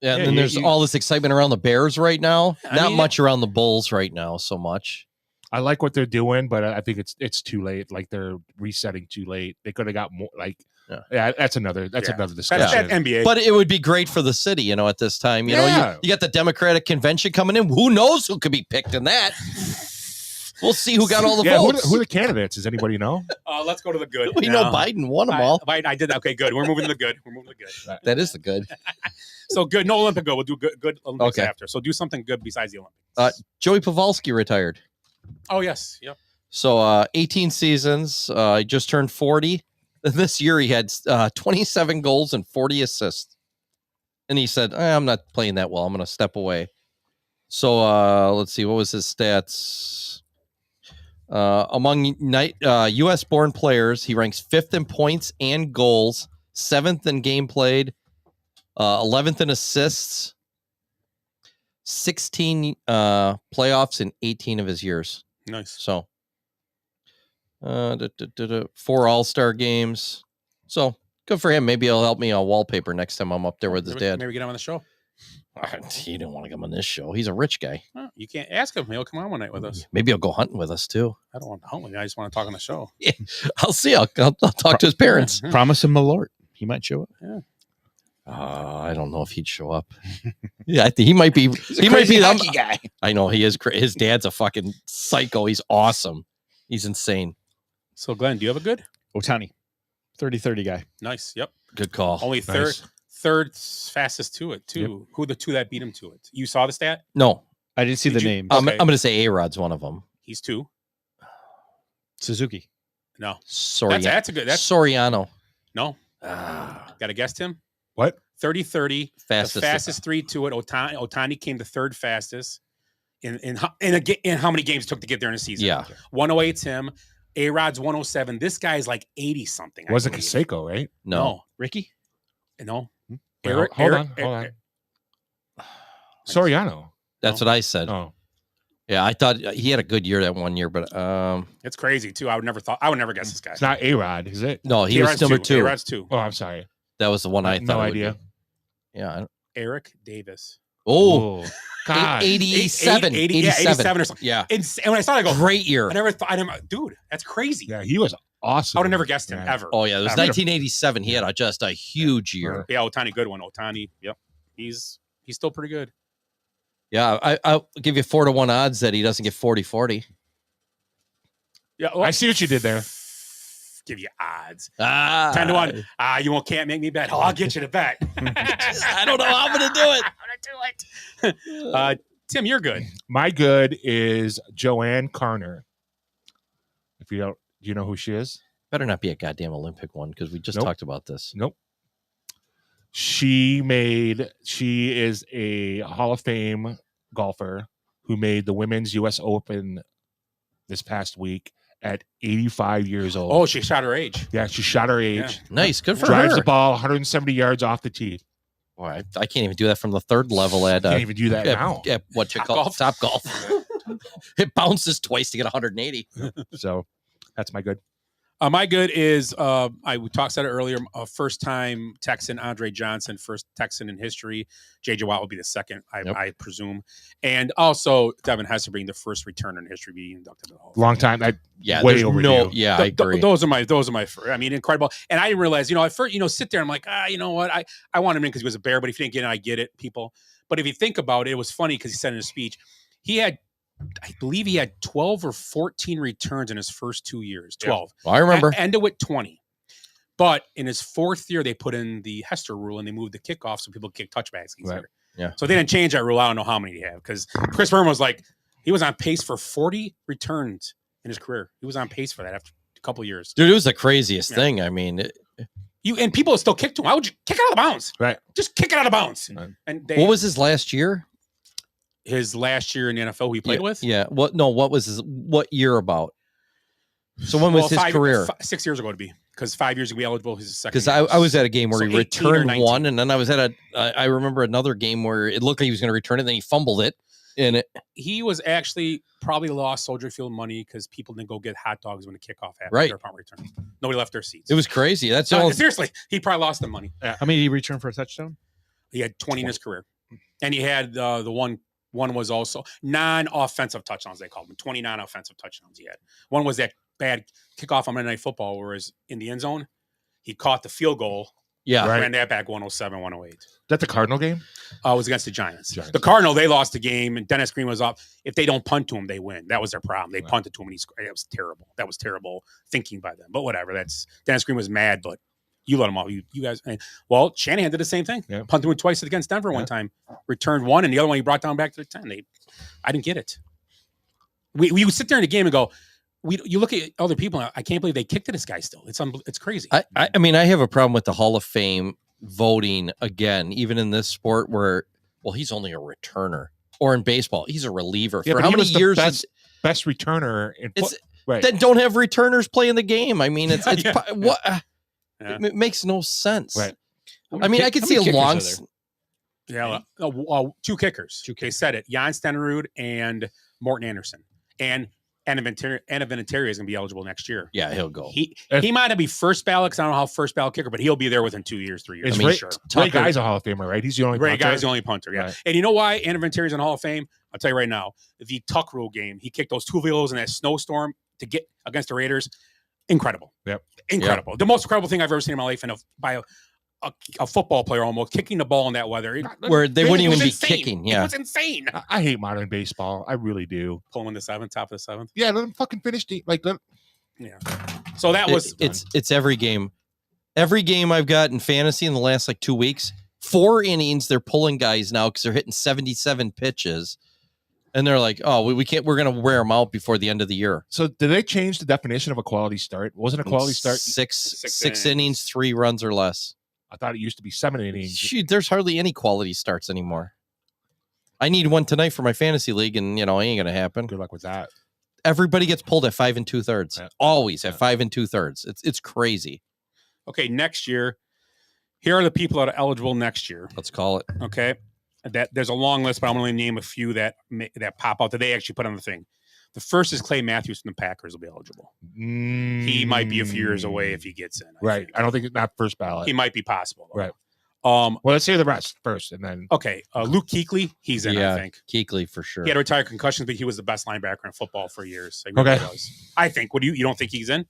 Yeah, and then there's all this excitement around the Bears right now. Not much around the Bulls right now, so much. I like what they're doing, but I think it's too late. Like they're resetting too late. They could have got more. Like, that's another discussion. That's NBA. But it would be great for the city, at this time. You got the Democratic convention coming in. Who knows who could be picked in that? We'll see who got all the votes. Who are the candidates? Does anybody know? Let's go to the good. We know Biden won them all. I did that. Okay, good. We're moving to the good. That is the good. So good. No Olympic good. We'll do good Olympics after. So do something good besides the Olympics. Joey Pavelski retired. Oh, yes. Yep. So 18 seasons. He just turned 40. This year he had 27 goals and 40 assists. And he said, I'm not playing that well. I'm going to step away. So let's see. What was his stats? Among U.S.-born players, he ranks 5th in points and goals, 7th in game played, 11th in assists, 16 playoffs in 18 of his years. Nice. So 4 All-Star games. So good for him. Maybe he'll help me on wallpaper next time I'm up there with his dad. Maybe get him on the show. He didn't want to come on this show. He's a rich guy. Well, you can't ask him. He'll come on one night with us. Maybe he'll go hunting with us too. I don't want to hunt with you. I just want to talk on the show. Yeah, I'll see. I'll talk to his parents. Promise him Malort. He might show up. Yeah. I don't know if he'd show up. Yeah, I think he might be. He might be the hockey guy. I know he is. His dad's a fucking psycho. He's awesome. He's insane. So, Glenn, do you have a good? Otani, 30-30 guy. Nice. Yep. Good call. Only Nice. third fastest to it, too. Yep. Who are the 2 that beat him to it? You saw the stat? No, I didn't see the names. I'm going to say A-Rod's one of them. He's 2. Suzuki. No. Soriano. That's a good. That's Soriano. No. Got to guess him? What? 30-30. Fastest. The fastest 3 to it. Otani came to 3rd fastest. In how many games it took to get there in a season? Yeah. 108's him. A-Rod's 107. This guy's like 80 something. Wasn't Canseco, right? No. Ricky? No. Hold on. Soriano. That's what I said. Oh. Yeah, I thought he had a good year that one year, but it's crazy too. I would never guess this guy. It's not A-Rod, is it? No, he was number 2. A-Rod's 2. Oh, I'm sorry. That was the one I thought. No idea. Yeah. Eric Davis. Oh, God. 87. 87 or something. Yeah. And when I saw it, I go, great year. I never thought, dude, that's crazy. Yeah, he was awesome. I would have never guessed him ever. Oh, yeah. It was 1987. He had just a huge year. Yeah, Otani, good one. Otani, yep. He's still pretty good. Yeah, I'll give you 4-1 odds that he doesn't get 40-40. Yeah, well, I see what you did there. Give you odds. 10-1. You can't make me bet. I'll get you to bet. I don't know how I'm going to do it. I'm going to do it. Tim, you're good. My good is Joanne Carner. If you don't, do you know who she is? Better not be a goddamn Olympic one because we just talked about this. Nope. She is a Hall of Fame golfer who made the Women's U.S. Open this past week at 85 years old. Oh, she shot her age. Yeah, she shot her age. Nice, good for Drives her. the ball 170 yards off the tee. Boy, I can't even do that from the third level at. Can't even do that now. At what you call Top Golf. It bounces twice to get 180. So that's my good. My good is we said it earlier. First time Texan Andre Johnson, first Texan in history. JJ Watt will be the second, I presume, and also Devin Hester being the first returner in history being inducted to the Hall of Fame. Long time. Way overdue. I agree. Those are my. I mean, incredible. And I didn't realize. At first, sit there. I'm like, you know what? I want him in because he was a Bear. But if you didn't get it, I get it, people. But if you think about it, it was funny because he said in his speech, I believe he had 12 or 14 returns in his first 2 years. 12. Well, I remember. Ended with 20. But in his fourth year, they put in the Hester rule and they moved the kickoff so people kick touchbacks easier. Right. Yeah. So they didn't change that rule. I don't know how many he had because Chris Berman was like, he was on pace for 40 returns in his career. He was on pace for that after a couple of years. Dude, it was the craziest thing. I mean, and people still kick to him. Why would you kick it out of bounds? Right. Just kick it out of bounds. Right. And what was his last year? His last year in the NFL who he played with? Yeah. What was what year about? So when was his career? 6 years ago to be, because 5 years ago be eligible. His second. Because I was at a game where he 18 or returned 19. one, and then I was at I remember another game where it looked like he was going to return it, and then he fumbled it. And he was actually probably lost Soldier Field money because people didn't go get hot dogs when the kickoff happened. Right. Their punt return. Nobody left their seats. It was crazy. That's seriously. He probably lost them money. How many did he return for a touchdown? He had 20 in his career, and he had the one. One was also non-offensive touchdowns, they called them. 20 non-offensive touchdowns he had. One was that bad kickoff on Monday Night Football, whereas in the end zone, he caught the field goal. Yeah. Ran that back 107, 108. That the Cardinal game? It was against the Giants. The Cardinal, they lost the game, and Dennis Green was up. If they don't punt to him, they win. That was their problem. They punted to him, and it was terrible. That was terrible thinking by them. But whatever. Dennis Green was mad, but you let him off. You guys. Well, Shanahan did the same thing. Yeah. Punted him twice against Denver one time. Returned one, and the other one he brought down back to the 10. I didn't get it. We sit there in the game and go, you look at other people. I can't believe they kicked to this guy still. It's crazy. I mean, I have a problem with the Hall of Fame voting again, even in this sport where, well, he's only a returner, or in baseball, he's a reliever. Yeah, for how many years? Best returner in right. Then don't have returners play in the game. I mean, it's what. It makes no sense. Right. I mean, I could see a long. Two kickers. They said it. Jan Stenerud and Morton Anderson. And Anna Vinatieri is going to be eligible next year. Yeah, he'll go. He might not be first ballot because I don't know how first ballot kicker, but he'll be there within 2 years, 3 years. Ray, sure. Ray Guy's a Hall of Famer, right? He's the only Ray punter. Guy's the only punter, yeah. Right. And you know why Anna Vinatieri's in the Hall of Fame? I'll tell you right now. The Tuck Rule game, he kicked those 2 velos in that snowstorm to get against the Raiders. Incredible. Yep. Incredible. Yep. The most incredible thing I've ever seen in my life, and by a football player almost kicking the ball in that weather. Where they wouldn't even be insane. kicking. Yeah. It was insane. I hate modern baseball. I really do. Pull him in the 7th, top of the 7th. Yeah, let him fucking finish yeah. So that was it's every game. Every game I've got in fantasy in the last 2 weeks, 4 innings, they're pulling guys now because they're hitting 77 pitches. And they're like, oh, we can't. We're going to wear them out before the end of the year. So did they change the definition of a quality start? Wasn't a quality start six innings, 3 runs or less? I thought it used to be 7 innings. Shoot, there's hardly any quality starts anymore. I need one tonight for my fantasy league, and it ain't going to happen. Good luck with that. Everybody gets pulled at 5 2/3. Yeah. Always at 5 2/3. It's crazy. Okay, next year, here are the people that are eligible next year. Let's call it. Okay. That there's a long list, but I'm going to name a few that pop out that they actually put on the thing. The first is Clay Matthews from the Packers will be eligible. He might be a few years away if he gets in. I don't think it's not first ballot. He might be possible. Though. Right. Well, let's say the rest first, and then okay. Luke Kuechly, he's in. I think Kuechly for sure. He had retired concussions, but he was the best linebacker in football for years. Okay. I think. What do you don't think he's in?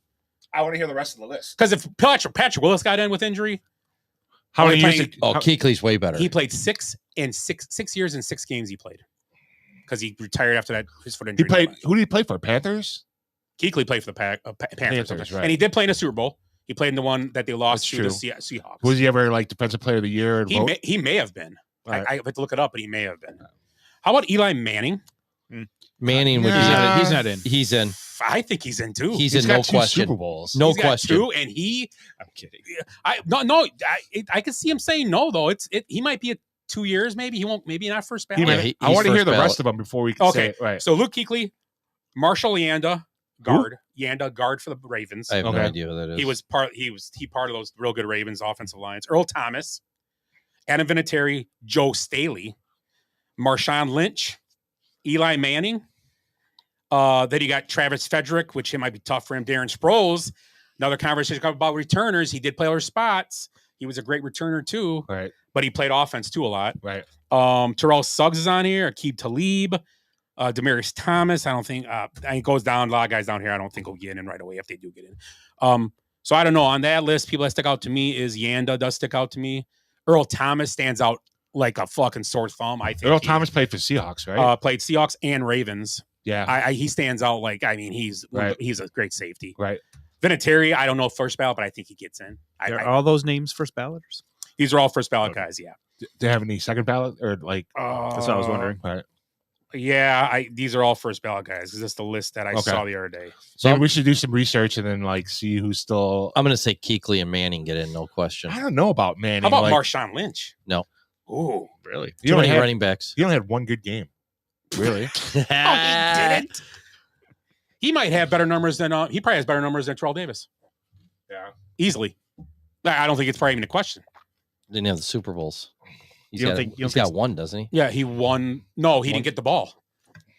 I want to hear the rest of the list. Because if Patrick Willis got in with injury. How many years? Kuechly's way better. He played 6 years and 6 games he played because he retired after that his foot injury. He played. Who did he play for? Panthers. Kuechly played for the Panthers, right. And he did play in a Super Bowl. He played in the one that they lost to the Seahawks. Was he ever Defensive Player of the Year? He may have been. Right. I have to look it up, but he may have been. How about Eli Manning? Manning would be. He's not in. He's in. I think he's in too. He's in, no question. Super Bowls. No question. 2, and I'm kidding. I can see him saying no though. He might be 2 years. Maybe he won't. Maybe not first ballot. I want to hear the rest of them before we can say it. Right. So Luke Kuechly, Marshall Leanda, guard. Yanda, guard for the Ravens. I have no idea who that is. He was part of those real good Ravens offensive lines. Earl Thomas, Adam Vinatieri, Joe Staley, Marshawn Lynch, Eli Manning. Then you got Travis Frederick, which it might be tough for him. Darren Sproles. Another conversation about returners. He did play other spots. He was a great returner too. Right. But he played offense too a lot. Right. Terrell Suggs is on here. Aqib Talib. Demaryius Thomas. I don't think it goes down. A lot of guys down here I don't think will get in right away if they do get in. So I don't know. On that list, people that stick out to me is Yanda does stick out to me. Earl Thomas stands out like a fucking sore thumb. I think Earl Thomas played for Seahawks, right? Played Seahawks and Ravens. Yeah. He stands out like, I mean, he's a great safety. Right. Vinatieri, I don't know first ballot, but I think he gets in. Are all those names first balloters? These are all first ballot guys, yeah. Do they have any second ballot or like? That's what I was wondering. Right. Yeah, these are all first ballot guys because that's the list that I saw the other day. So we should do some research and then like see who's still. I'm going to say Kuechly and Manning get in, no question. I don't know about Manning. How about like, Marshawn Lynch? No. Ooh, really? Too many running backs. He only had one good game. Really? Oh, he didn't. He might have better numbers than he probably has better numbers than Terrell Davis. Yeah, easily. I don't think it's probably even a question. Didn't have the Super Bowls. He's He's got one, doesn't he? Yeah, he won. No, he didn't get the ball.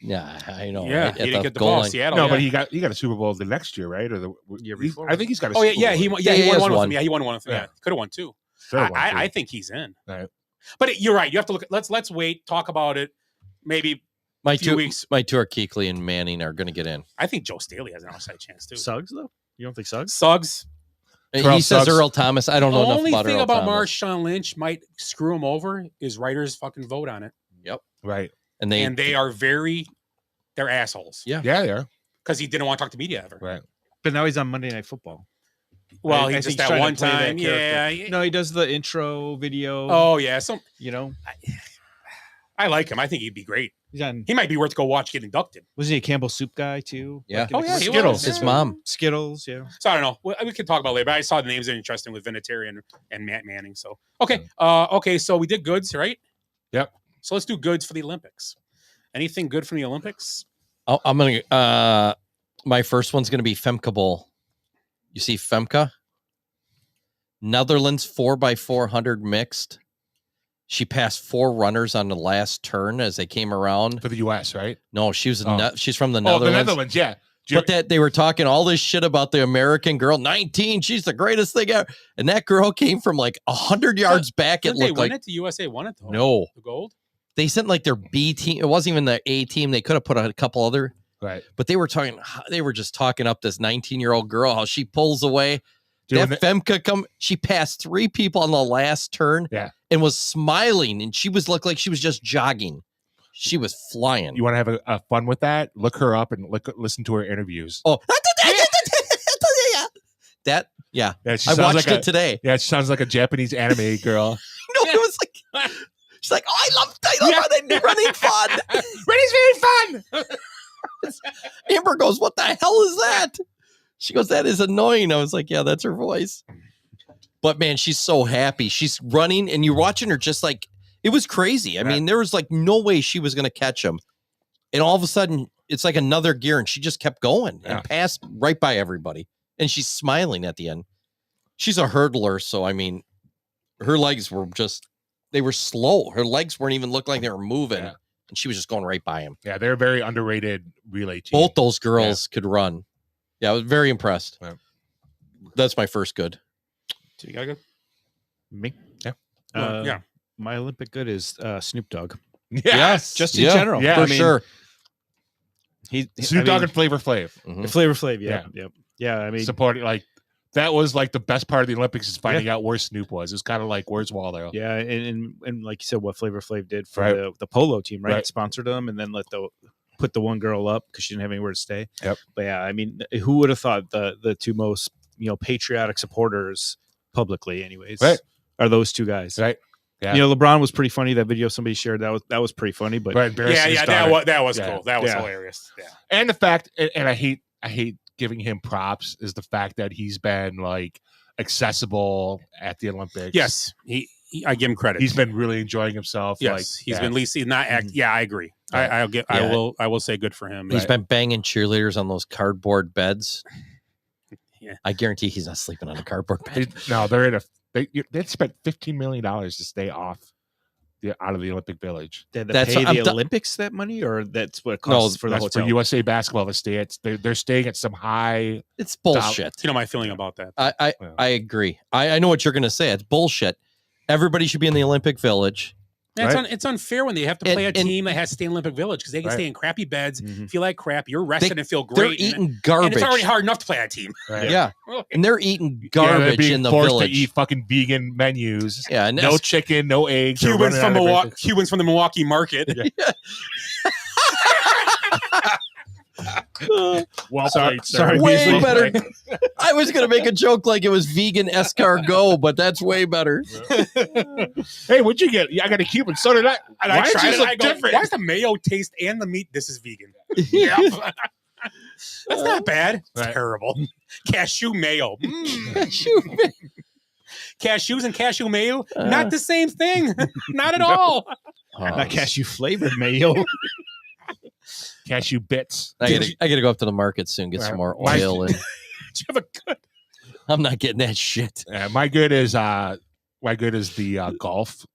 Yeah, I know. Yeah, right? he didn't get the goal ball. line. Seattle. No, yeah. but he got a Super Bowl the next year, right? Or the year before? I think he's got a. Oh Super yeah, Bowl. he has won one with one. them. Yeah, he won one with them. Yeah, could have won two. I think he's in. Right. But you're right. You have to look. Let's wait. Talk about it. Maybe My few two weeks. My two are Kuechly and Manning are going to get in. I think Joe Staley has an outside chance too. Suggs though? You don't think Suggs? Suggs. He says Earl Thomas. I don't know The enough only about thing Earl about Thomas. Marshawn Lynch might screw him over is writers fucking vote on it. Yep. Right. And they are they're assholes. Yeah. Yeah, they are. Because he didn't want to talk to media ever. Right. But now he's on Monday Night Football. Well, I he think just he's that trying to one play that time. character. Yeah. No, he does the intro video. Oh yeah. So I like him. I think he'd be great. He's on. He might be worth to go watch get inducted. Was he a Campbell Soup guy too? Yeah. Like, He Skittles. was. His Yeah. mom. Skittles. Yeah. So I don't know. We could talk about it later. But I saw the names that are interesting with Vinatieri and Matt Manning. So okay. So we did goods, right? Yep. So let's do goods for the Olympics. Anything good from the Olympics? Oh, I'm going to, my first one's going to be Femke Bowl. You see Femke? Netherlands 4x400 mixed. She passed 4 runners on the last turn as they came around. For the U.S., right? No, she's from the Oh, Netherlands. the Netherlands, yeah. But that they were talking all this shit about the American girl, 19. She's the greatest thing ever. And that girl came from like 100 yards back. It Didn't they looked win like it? The USA won it though. No. The gold? They sent like their B team. It wasn't even the A team. They could have put a couple other. Right. But they were just talking up this 19-year-old girl, how she pulls away. Dude, That Femke she passed 3 people on the last turn and was smiling, and she looked like she was just jogging. She was flying. You want to have a fun with that? Look her up and listen to her interviews. Oh, that yeah. She I sounds watched like it today. Yeah, she sounds like a Japanese anime girl. No, it was like she's like, oh, I love running fun. Running's very fun. Amber goes, what the hell is that? She goes, that is annoying. I was like, yeah, that's her voice. But man, she's so happy. She's running, and you're watching her just like, it was crazy. I mean, there was like no way she was going to catch him. And all of a sudden, it's like another gear, and she just kept going and passed right by everybody. And she's smiling at the end. She's a hurdler, so I mean, her legs were they were slow. Her legs weren't even look like they were moving. Yeah. And she was just going right by him. Yeah, they're a very underrated relay team. Both those girls could run. Yeah, I was very impressed. Yeah. That's my first good. So you got to go? Me? Yeah. Yeah. My Olympic good is Snoop Dogg. Yes. Just in general. Yeah, for I mean, sure. Snoop Dogg and Flavor Flav. Flavor Flav. Yeah. I mean, supporting like that was like the best part of the Olympics is finding out where Snoop was. It's kind of like where's Waldo. Yeah, and like you said, what Flavor Flav did for the polo team, right? Sponsored them and then put the one girl up because she didn't have anywhere to stay. Yep. But yeah, I mean, who would have thought the two most patriotic supporters publicly, anyways, are those two guys, right? Yeah. LeBron was pretty funny. That video somebody shared that was pretty funny. But that was cool. That was hilarious. Yeah. And the fact, and I hate giving him props, is the fact that he's been like accessible at the Olympics. Yes, I give him credit. He's been really enjoying himself. Yes, like, he's been at least he's not act. Yeah, I agree. Right. I will say good for him. He's been banging cheerleaders on those cardboard beds. Yeah. I guarantee he's not sleeping on a cardboard bed. No, they're in a. They spent $15 million to stay out of the Olympic Village. Did they That's pay what the I'm Olympics that money, or that's what it costs for the That's hotel? for USA Basketball to stay at. They're staying at some high. It's bullshit. You know my feeling about that. I agree. I know what you're going to say. It's bullshit. Everybody should be in the Olympic Village. Yeah, it's unfair when they have to play a team that has to stay in Olympic Village because they can stay in crappy beds, feel like crap. You're rested and feel great. They're eating garbage. And it's already hard enough to play a team. Right. Yeah. And they're eeting garbage being in the forced village. to eat fucking vegan menus. Yeah, and no chicken, no eggs. Cubans from the Milwaukee market. Well Sorry, played, sir. sorry, way Beasley. better. I was going to make a joke like it was vegan escargot, but that's way better. Hey, what'd you get? Yeah, I got a Cuban. So did I. And Why I does tried this it. look I go, different? why does the mayo taste and the meat? This is vegan. Yeah. That's not bad. It's Right. terrible. Cashew mayo. Cashews and cashew mayo, not the same thing. Not at all. Not cashew flavored mayo. Cashew bits. I gotta go up to the market soon, get some more oil. And You have a good. I'm not getting that shit. My good is the golf.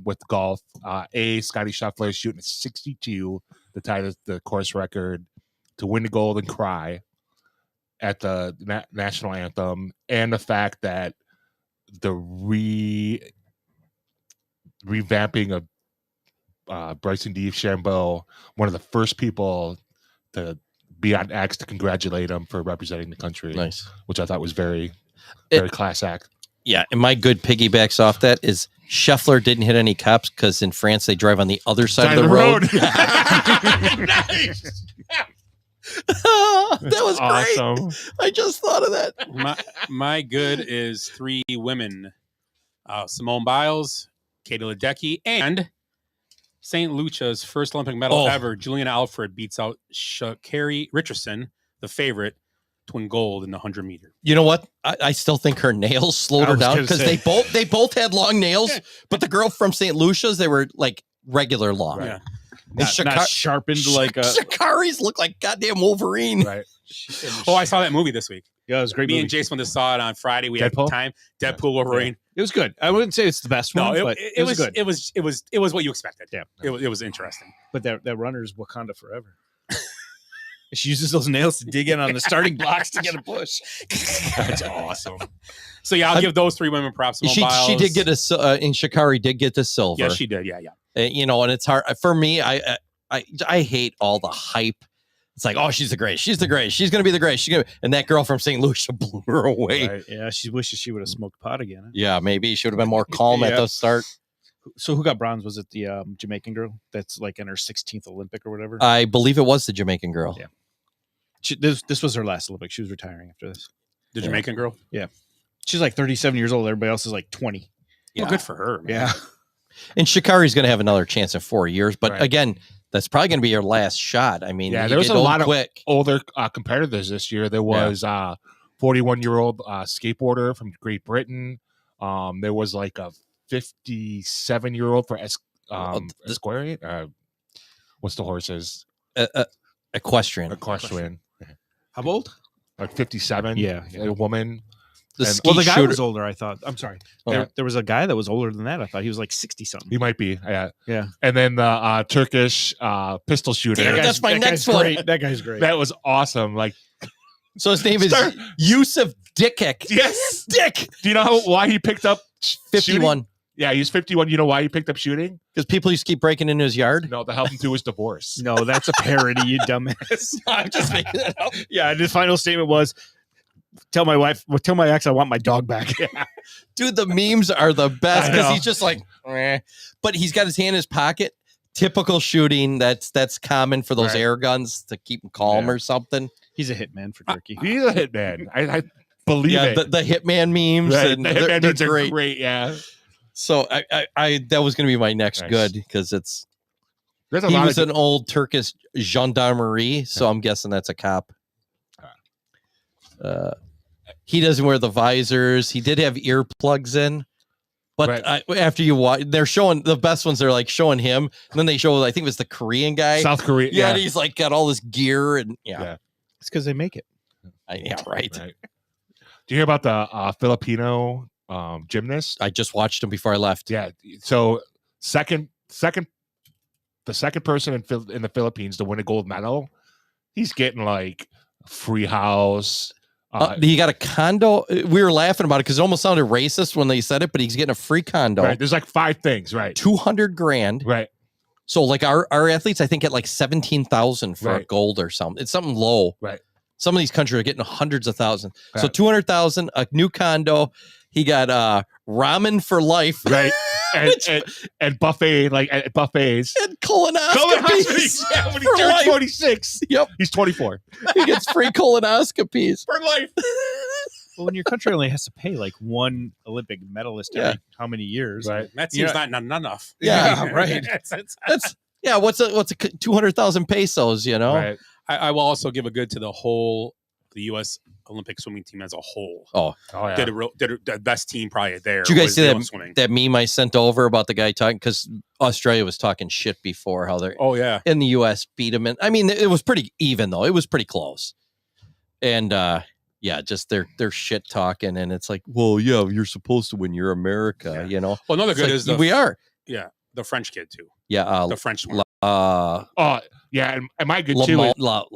With golf, Scotty Scheffler is shooting at 62 to tie the course record to win the Golden Cry at the national anthem, and the fact that the revamping of Bryson DeChambeau, one of the first people to be on X to congratulate him for representing the country. Nice. Which I thought was very class act. Yeah, and my good piggybacks off that is Scheffler didn't hit any cops because in France they drive on the other side of the road. Nice. That was awesome. great. I just thought of that. My good is 3 women: Simone Biles, Katie Ledecky, and St. Lucia's first Olympic medal ever. Juliana Alfred beats out Sha'Carri Richardson, the favorite, to win gold in the 100-meter. You know what? I still think her nails slowed her down because they both had long nails, but the girl from St. Lucia's, they were like regular long. Yeah. Not sharpened like a. Sha'Carri's look like goddamn Wolverine. Right. Oh, I saw that movie this week. Yeah, it was a great Me movie. and Jason went to saw it on Friday. We Deadpool? had time. Deadpool, Wolverine. It was good. I wouldn't say it's the best No, one, but it was good. It was what you expected. Yeah. It was interesting. But that runner is Wakanda forever. She uses those nails to dig in on the starting blocks to get a push. That's awesome. So yeah, I'll give those 3 women props. Simone Biles. She did get and Sha'Carri did get the silver. Yeah, she did. Yeah. And it's hard for me. I hate all the hype. It's like, oh, she's the greatest. She's the greatest. She's gonna be the greatest. And that girl from St. Lucia blew her away. Right. Yeah, she wishes she would have smoked pot again. Huh? Yeah, maybe she would have been more calm at Yeah. the start. So who got bronze? Was it the Jamaican girl that's like in her 16th Olympic or whatever? I believe it was the Jamaican girl. Yeah. This was her last Olympic. She was retiring after this. The Jamaican girl. Yeah. She's like 37 years old. Everybody else is like 20. Yeah. Well, good for her. Man. Yeah. And Sha'Carri's going to have another chance in 4 years. But Right. again, that's probably going to be your last shot. I mean, Yeah, he there was did a old lot quick. of older competitors this year. There was 41-year-old skateboarder from Great Britain. There was like a 57-year-old for Esquire. What's the horses? Equestrian. Equestrian. How old? Like 57. Yeah. A woman. The Well, the skeet guy shooter- was older, I thought. I'm sorry. There was a guy that was older than that. I thought he was like 60 something. He might be. Yeah. Yeah. And then the Turkish pistol shooter. Damn it, that's my next one. Great. That guy's great. That was awesome. Like, So his name is Yusuf Dikik. yes. Dick. Do you know why he picked up 51. Yeah, he's 51. You know why he picked up shooting? Because people used to keep breaking into his yard. No, to help him through his divorce. No, that's a parody, you dumbass. I'm just making that up. Yeah, and his final statement was, tell my ex I want my dog back. Dude, the memes are the best I because know. he's just like, eh. But he's got his hand in his pocket. Typical shooting. That's common for those Right. air guns to keep him calm Yeah. or something. He's a hitman for Turkey. He's a hitman. I believe Yeah, it. the Hitman memes. Right, And the they're hitman memes are great. great. Yeah. So I that was going to be my next Nice. good because it's There's a he lot was of an old Turkish gendarmerie, so I'm guessing that's a cop. He doesn't wear the visors. He did have earplugs in. But after you watch, they're showing the best ones. They're like showing him, and then they show, I think it was the Korean guy, South Korea. Yeah, and he's like got all this gear, and it's because they make it. Right. Do you hear about the Filipino gymnast? I just watched him before I left. Yeah. So the second person in the Philippines to win a gold medal, he's getting like a free house. He got a condo. We were laughing about it because it almost sounded racist when they said it, but he's getting a free condo. Right. There's like 5 things, right? $200,000. Right. So like our athletes, I think get like 17,000 for a gold or something. It's something low. Right. Some of these countries are getting hundreds of thousands. Right. So 200,000, a new condo. He got ramen for life. Right. And buffet, like at buffets. And colonoscopies. Yeah, when he turns 26. Yep. He's 24. He gets free colonoscopies. For life. Well, when your country only has to pay like one Olympic medalist every how many years? Right. That seems not enough. Yeah, right. That's what's a 200,000 pesos, you know? Right. I will also give a good to the U.S. Olympic swimming team as a whole. Oh yeah. Did the best team probably there. Did you guys see swimming. that meme I sent over about the guy talking? Because Australia was talking shit before how they're in the U.S. beat them. I mean, it was pretty even though. It was pretty close. And just they're shit talking, and it's like, well, yeah, you're supposed to win. You're America, you know. Well, another It's good like, is we are. Yeah, the French kid too. Yeah, the French one. Yeah, and my good too. I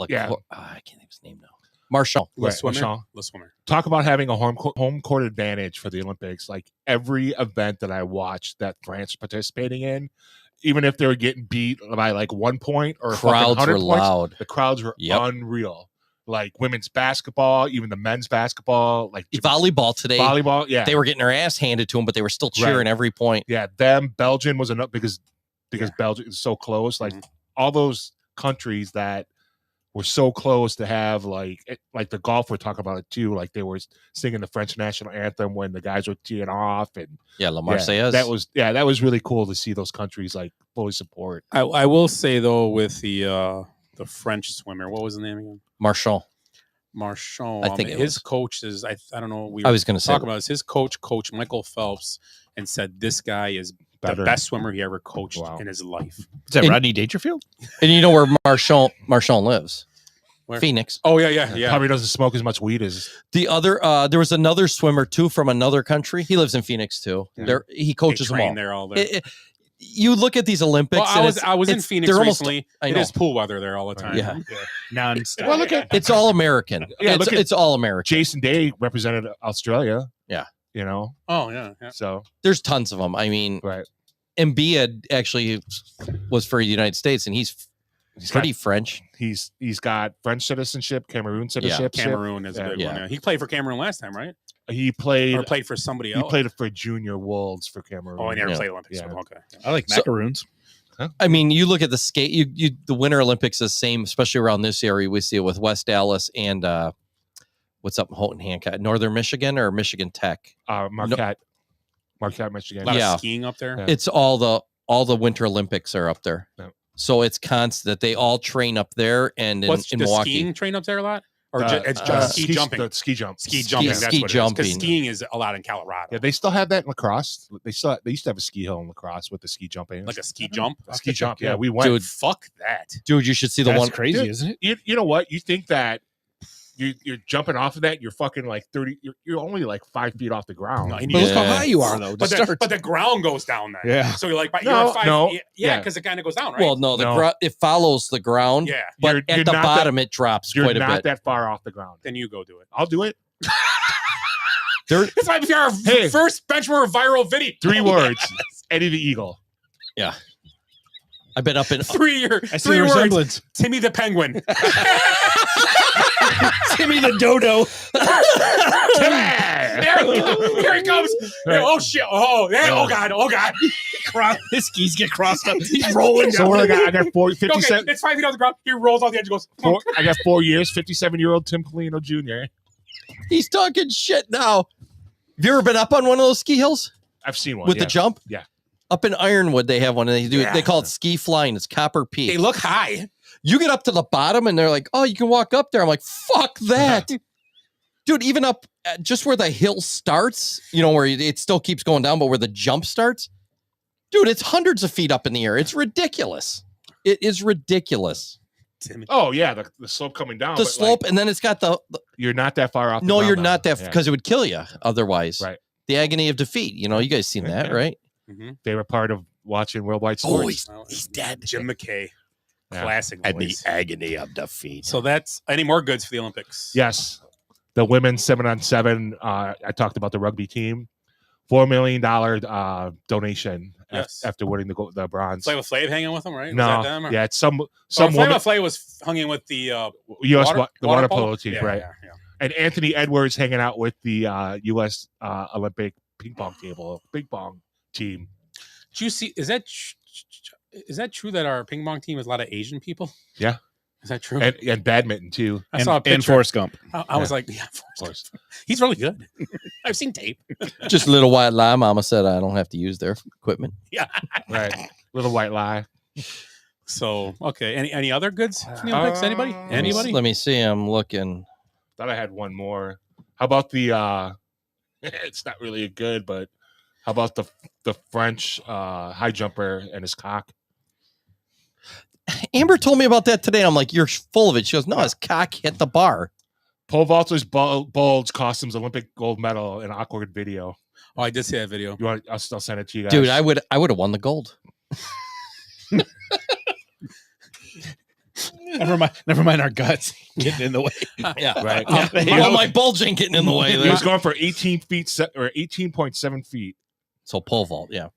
Yeah, can't think of his name now. Marchand. Le swimmer. Talk about having a home court advantage for the Olympics. Like every event that I watched that France participating in, even if they were getting beat by like 1 point or crowds were points, loud. the crowds were unreal. Like women's basketball, even the men's basketball, like volleyball today. Volleyball, yeah, they were getting their ass handed to them, but they were still cheering every point. Yeah, Belgium was enough because Belgium is so close. Like all those countries that were so close to have like the golf we're talking about it too. Like they were singing the French national anthem when the guys were teeing off, and La Marseillaise. That was really cool to see those countries like fully support. I will say though, with the French swimmer, what was the name again? Marchand. I think his coach is I don't know. I was going to talk about this. His coach Michael Phelps, and said this guy is the best swimmer he ever coached in his life. Is that Rodney Dangerfield? And you know where Marchand lives? Where? Phoenix. Oh yeah. Probably doesn't smoke as much weed as the other. There was another swimmer too from another country. He lives in Phoenix too. Yeah. He coaches them all. There all day. You look at these Olympics. Well, I was in Phoenix recently. It is pool weather there all the time. Yeah. Non-stop. Well, look at it's all American. Yeah, it's all American. Jason Day represented Australia. Yeah, you know. Oh yeah. So there's tons of them. I mean, right. Embiid actually was for the United States, and he's pretty French. He's got French citizenship, Cameroon citizenship. Cameroon is a big one. Yeah. He played for Cameroon last time, right? He played for somebody else. He played for Junior Worlds for Cameroon. Oh, he never played Olympics. Yeah. Okay. I like macaroons. I mean, you look at the skate. You the Winter Olympics is the same, especially around this area. We see it with West Dallas and what's up in Houghton Hancock, Northern Michigan or Michigan Tech. Marquette, Michigan. A lot of skiing up there. Yeah. It's all the Winter Olympics are up there. Yeah. So it's constant that they all train up there and in Milwaukee. Skiing train up there a lot? Or it's just ski jumping? Ski jump. Ski jumping. That's what it is. Because skiing is a lot in Colorado. Yeah, they still have that in lacrosse. They used to have a ski hill in lacrosse with the ski jumping. Like a ski jump? A ski jump. Yeah, we went. Dude, fuck that. Dude, you should see the That's one. Crazy, dude, isn't it? You know what? You think that you're jumping off of that, you're fucking like 30, you're only like 5 feet off the ground. No, look how high you are, though. But the ground goes down then. Yeah. So you're like, you're at 5 no. Yeah, because it kind of goes down, right? Well, no, it follows the ground. Yeah. But You're at the not bottom, it drops You're quite a not bit. that far off the ground. Then you go do it. I'll do it. This might be our first Benchmark viral video. 3 words. Eddie the Eagle. Yeah. I've been up in 3 I see three the words. resemblance. Timmy the Penguin. Timmy the Dodo. Here he comes. Oh shit. Oh god. Oh god. His skis get crossed up. He's rolling down. So I got 57. Okay, it's 5 feet off the ground. He rolls off the edge and goes. I got 4 years. 57-year-old Tim Polino Jr. He's talking shit now. Have you ever been up on one of those ski hills I've seen one with the jump? Yeah. Up in Ironwood, they have one. And they call it ski flying. It's Copper Peak. They look high. You get up to the bottom, and they're like, "Oh, you can walk up there." I'm like, "Fuck that." Dude, even up just where the hill starts, where it still keeps going down, but where the jump starts, dude, it's hundreds of feet up in the air. It's ridiculous. It is ridiculous. Oh yeah, the slope coming down. The slope, and then it's got the you're not that far off. No, you're not that because it would kill you otherwise. Right. The agony of defeat. You guys seen that, right? Mm-hmm. Favorite part of watching Worldwide Sports. Oh, he's dead. Jim McKay, Yeah. classic And the voice. agony of defeat. So that's any more goods for the Olympics? Yes, the women's 7-on-7. I talked about the rugby team. $4 million donation after winning the bronze. Flavor Flav hanging with them, right? Was No, that them, or? yeah, it's some Flavor woman. Flav was hanging with the U.S. water polo team, Yeah, right? yeah. And Anthony Edwards hanging out with the U.S. Olympic ping pong team. Did you see? Is that true that our ping pong team has a lot of Asian people? Yeah, is that true? And badminton too. I saw a picture. And Forrest Gump. I was like, yeah, Forrest. He's really good. I've seen tape. Just a little white lie. Mama said I don't have to use their equipment. Yeah, right. Little white lie. So okay, any other goods from the Olympics? Anybody? Let me see. I'm looking. Thought I had one more. How about the? It's not really a good, but how about the French high jumper and his cock? Amber told me about that today. I'm like, you're full of it. She goes, no, his cock hit the bar. Pole vaulter's bulge cost him Olympic gold medal in an awkward video. Oh, I did see that video. You want? I'll send it to you guys. Dude, I would have won the gold. Never mind our guts getting in the way. Yeah, right. Well, my bulge ain't getting in the way. He was going for 18 feet or 18.7 feet. So pole vault, yeah.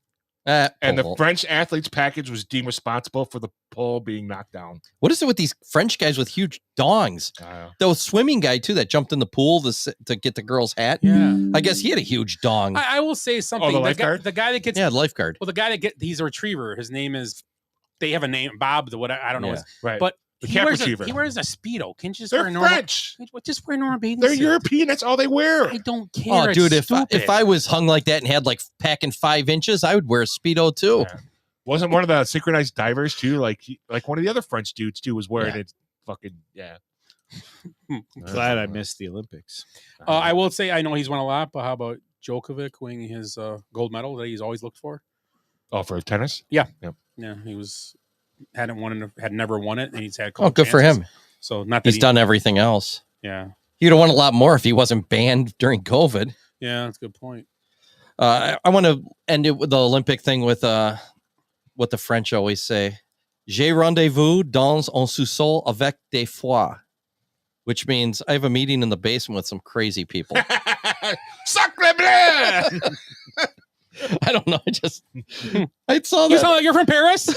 And the French athletes package was deemed responsible for the pole being knocked down. What is it with these French guys with huge dongs? The swimming guy too that jumped in the pool to get the girl's hat. Yeah, I guess he had a huge dong. I will say something. the lifeguard? The guy that gets lifeguard. Well, the guy that he's a retriever. His name is. They have a name, Bob. I don't know. Yeah. Right. But The he cat wears retriever. he wears a Speedo. Can you just They're wear a normal? French. Just wear a normal bathing They're suit. European. That's all they wear. I don't care. Oh, dude, It's if I was hung like that and had like packing 5 inches, I would wear a Speedo too. Yeah. Wasn't one of the synchronized divers too? Like one of the other French dudes too was wearing it. Fucking yeah. Glad I missed the Olympics. I will say I know he's won a lot, but how about Djokovic winning his gold medal that he's always looked for? Oh, for tennis? Yeah, Yep. yeah. He had never won it, and he's had. Oh, good for him. So not that He's done everything else. Yeah, He'd have won a lot more if he wasn't banned during COVID. yeah, that's a good point. I want to end it with the Olympic thing with what the French always say. J'ai rendez-vous dans un sous-sol avec des fois, which means I have a meeting in the basement with some crazy people. Sacre bleu! I don't know. I saw that. You sound like you're from Paris.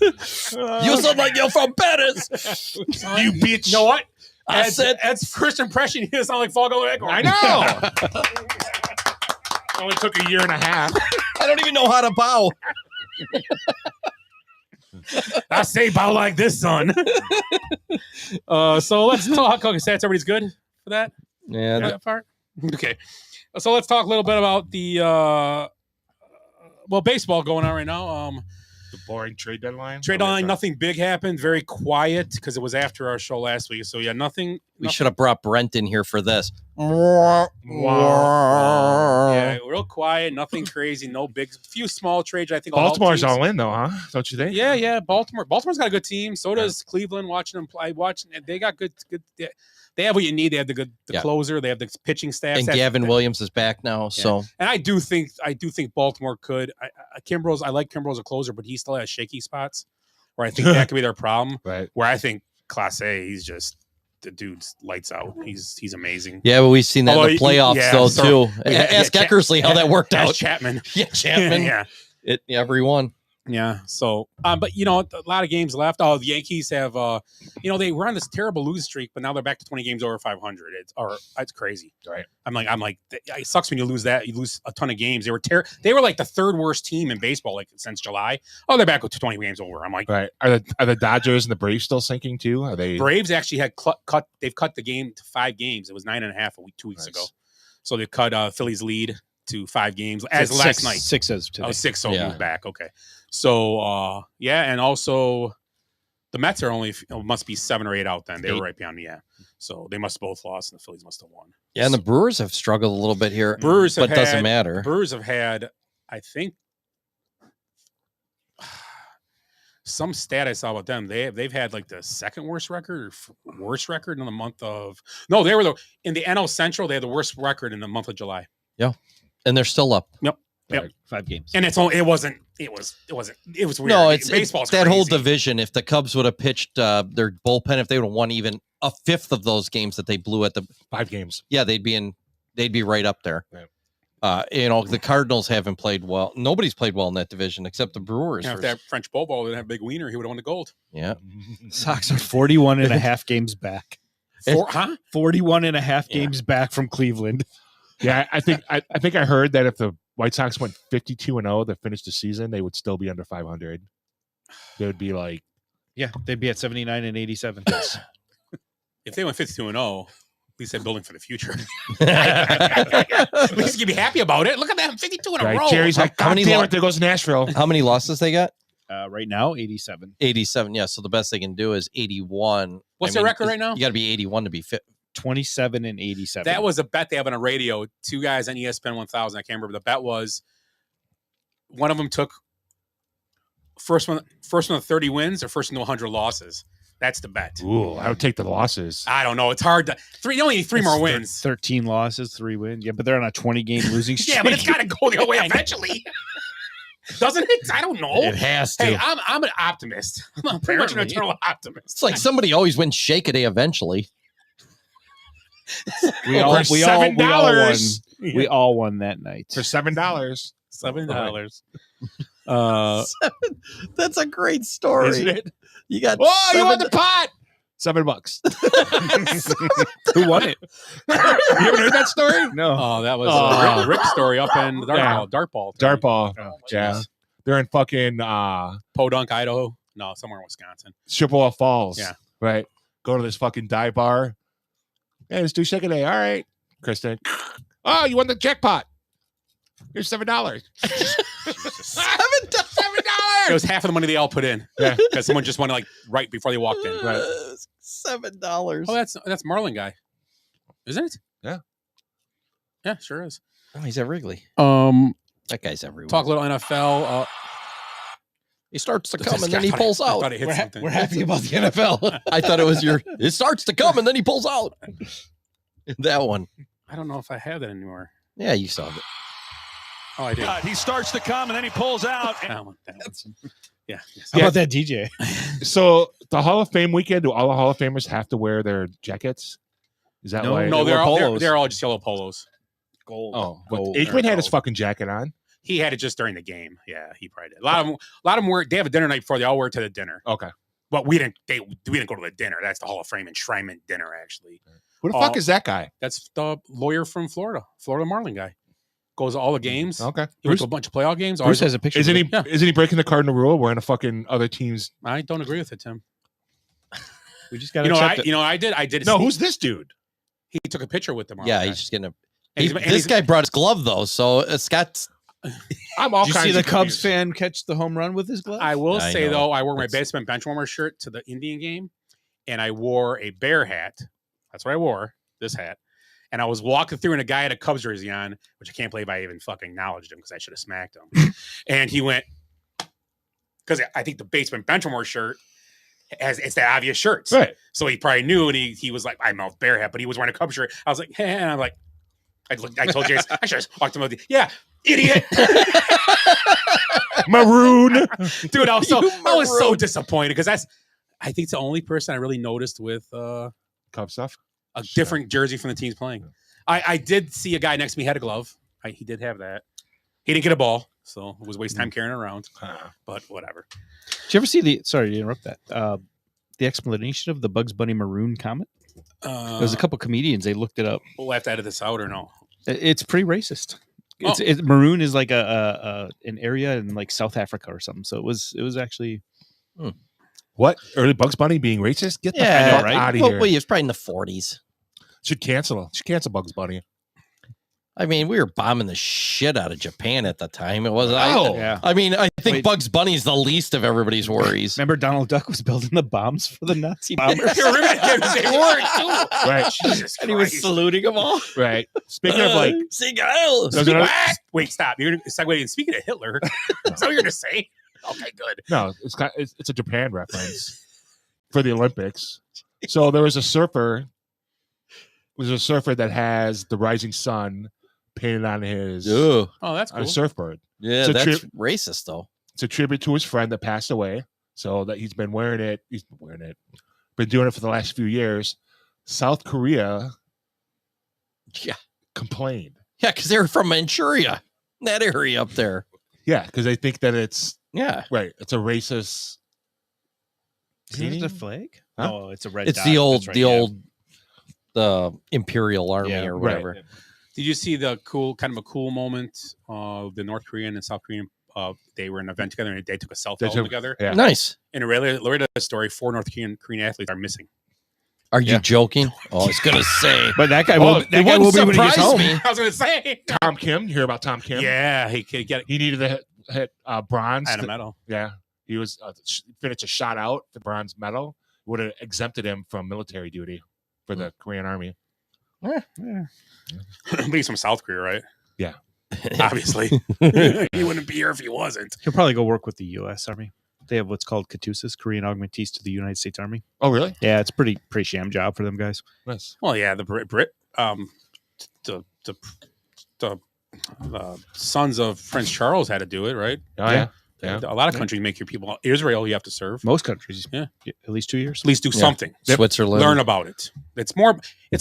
You sound like you're from Paris. You bitch. You know what? I said Ed's first impression. You sound like Fogo Echo. I know. Only took a year and a half. I don't even know how to bow. I say bow like this, son. So let's talk. Okay, so that's everybody's good for that. Yeah. That part. Okay. So let's talk a little bit about the baseball going on right now. The boring trade deadline. Trade deadline, nothing big happened. Very quiet because it was after our show last week. So yeah, nothing. We should have brought Brent in here for this. Yeah, real quiet. Nothing crazy. No big. Few small trades. I think Baltimore's all in though, huh? Don't you think? Yeah. Baltimore's got a good team. So does Cleveland. Watching them play, they got good. They have what you need. They have the closer. They have the pitching staff. And Gavin Williams is back now. Yeah. So and I do think Baltimore could. Kimbrel's. I like Kimbrel as a closer, but he still has shaky spots where I think that could be their problem. Right. Where I think Class A, he's just the dude's lights out. He's amazing. yeah, but we've seen that in the playoffs too. Ask Eckersley how that worked out. Chapman. Yeah, Chapman. Yeah. Everyone. Yeah. So, but a lot of games left. Oh, the Yankees have, they were on this terrible lose streak, but now they're back to 20 games over 500. It's crazy. Right. I'm like, it sucks when you lose that. You lose a ton of games. They were like the third worst team in baseball, since July. Oh, they're back with 20 games over. I'm like, right. Are the Dodgers and the Braves still sinking too? Are they? Braves actually had cut. They've cut the game to 5 games. It was 9.5 2 weeks ago. So they cut Philly's lead to 5 games as last night. 6 as today. Oh, 6. So moved back. Okay. So, and also The Mets are only must be 7 or 8 out. Then they were 8. right behind me. Yeah, so they must have both lost, and the Phillies must have won. Yeah, and the Brewers have struggled a little bit here. Brewers, but have doesn't had, matter. Brewers have had, I think, some stat I saw about them. They've had like the second worst record or worst record in the month of. No, they were in the NL Central. They had the worst record in the month of July. Yeah, and they're still up. Yep. Yep. 5 games. And it was weird. No, it's baseball's that whole crazy. division. If the Cubs would have pitched their bullpen, if they would have won even a fifth of those games that they blew at the 5 games, yeah, they'd be right up there. Right. The Cardinals haven't played well. Nobody's played well in that division except the Brewers. If that French Bobo didn't have Big Wiener, he would have won the gold. Yeah. Sox are 41 and a half games back. 41 and a half games back from Cleveland. Yeah, I think I heard that if the White Sox went 52-0 to finish the season, they would still be under 500. They would be like, yeah, they'd be at 79 and 87. If they went 52-0, at least they're building for the future. At least you can be happy about it. Look at them, 52 in a row. Jerry's like, How God many damn lo- it, there goes Nashville. How many losses they got? Right now, 87. 87. Yeah, so the best they can do is 81. What's their record right now? You got to be 81 to be fit. 27 and 87. That was a bet they have on a radio. 2 guys on ESPN 1000. I can't remember. The bet was one of them took first one to 30 wins or first one to 100 losses. That's the bet. Ooh, I would take the losses. I don't know. It's hard to you only need 3 more wins. 13 losses, 3 wins. Yeah, but they're on a 20-game losing streak. Yeah, but it's got to go the other way eventually. Doesn't it? I don't know. It has to. Hey, I'm an optimist. I'm pretty much an eternal optimist. It's like somebody always wins Shake-A-Day eventually. We all won that night For $7. $7. That's a great story. Isn't it? You got you won the pot. $7. Who won it? You haven't heard that story? No. Oh, that was Rick's story up in Dartball. Dartball. Oh, Yeah. They're in fucking Podunk, Idaho. No, somewhere in Wisconsin. Chippewa Falls. Yeah. Right. Go to this fucking dive bar. Hey, let's do Shake-A-Day. All right. Kristen. Oh, you won the jackpot. Here's $7. It was half of the money they all put in. Yeah. Because someone just won it like right before they walked in. Right. $7. Oh, that's Marlin guy. Isn't it? Yeah. Yeah, sure is. Oh, he's at Wrigley. That guy's everywhere. Talk a little NFL. He starts to come and then he pulls out. I thought it hit something. We're happy about the NFL. I thought it was it starts to come and then he pulls out. That one. I don't know if I have that anymore. Yeah, you saw it. Oh, I did. He starts to come and then he pulls out. That one. Yeah. How about that DJ? So the Hall of Fame weekend, do all the Hall of Famers have to wear their jackets? Is that why? No, They wore polos. they're all just yellow polos. Gold. Oh, but Gold. Aikman had his fucking jacket on. He had it just during the game. Yeah, he probably did. A lot of them wear. They have a dinner night before. They all wear it to the dinner. Okay. But we didn't go to the dinner. That's the Hall of Fame enshrinement dinner, actually. Who the fuck is that guy? That's the lawyer from Florida Marlin guy. Goes to all the games. Okay. He went to a bunch of playoff games. Bruce has a picture. Isn't he? Yeah. Isn't he breaking the cardinal rule wearing a fucking other team's? I don't agree with it, Tim. We just got to I did. No, who's this dude? He took a picture with them. Yeah, he's just gonna. And This guy brought his glove though, so Scott's. I'm all Did you kinds see the of Cubs confused. fan catch the home run with his glove? I will I say know. though, I wore my That's- basement bench warmer shirt to the Indian game, and I wore a bear hat. That's what I wore. This hat. And I was walking through, and a guy had a Cubs jersey on, which I can't believe I even fucking acknowledged him because I should have smacked him. And he went, because I think the basement bench warmer shirt it's the obvious shirts. Right. So he probably knew, and he was like, I'm a bear hat, but he was wearing a Cubs shirt. I was like, hey, and I'm like, I told Jason, I should have walked him with yeah, idiot. Maroon. Dude, I was so disappointed because I think it's the only person I really noticed with Cub stuff. a different jersey from the teams playing. I did see a guy next to me had a glove. He did have that. He didn't get a ball, so it was waste time carrying it around. But whatever. Did you ever see sorry to interrupt that, the explanation of the Bugs Bunny maroon comment? There's a couple comedians, they looked it up. We'll have to edit this out or no? It's pretty racist. Maroon is like an area in like South Africa or something. So it was actually What? Early Bugs Bunny being racist? Get the Yeah, fuck right. out of Well, here. wait, it's probably in the 40s. Should cancel Bugs Bunny. I mean, we were bombing the shit out of Japan at the time. It was. Yeah. I mean, I think Wait. Bugs Bunny's the least of everybody's worries. Remember Donald Duck was building the bombs for the Nazi bombers? They were too. Right. Jesus And he was Christ. saluting them all. Right. Speaking of like, Seagull. there's another- Wait, stop. You're gonna segue. And speaking of Hitler, is that what you're gonna say? Okay, good. no, it's a Japan reference for the Olympics. So there was a surfer. There's a surfer that has the rising sun painted on his Ugh. Oh, that's on cool. a surfboard. Yeah, It's a that's trip- racist, though. It's a tribute to his friend that passed away. So that he's been wearing it. Been doing it for the last few years. South Korea, Yeah. complained. Yeah, because they were from Manchuria, that area up there. Yeah, because they think that it's Yeah. right. It's a racist. Isn't it the thing. flag? Huh? Oh, it's a red. It's dot. the old, That's right, the yeah. old, the Imperial Army Yeah, or right. whatever. Did you see the kind of a cool moment of the North Korean and South Korean? They were in an event together and they took a selfie They took- together. Yeah. Nice. In a Loretta story, 4 North Korean athletes are missing. Are you Yeah. joking? Oh, I was gonna say. But that guy Oh, will. it That guy wouldn't will be when he gets surprise home. me. I was gonna say. Tom Kim. You hear about Tom Kim? Yeah, he could get He needed to hit bronze. a medal. Yeah, he was finished a shot out the bronze medal. Would have exempted him from military duty for the Korean Army. But he's from South Korea, right? Yeah. Obviously. He wouldn't be here if he wasn't. He'll probably go work with the U.S. Army. They have what's called KATUSAs, Korean augmentees to the United States Army. Oh, really? Yeah, it's pretty sham job for them guys. Nice. Well, yeah, the Brit the sons of Prince Charles had to do it, right? Oh, yeah. Yeah. A lot of countries make your people. Israel, you have to serve. Most countries, Yeah. at least 2 years. At least do something. Switzerland. Learn about it. It's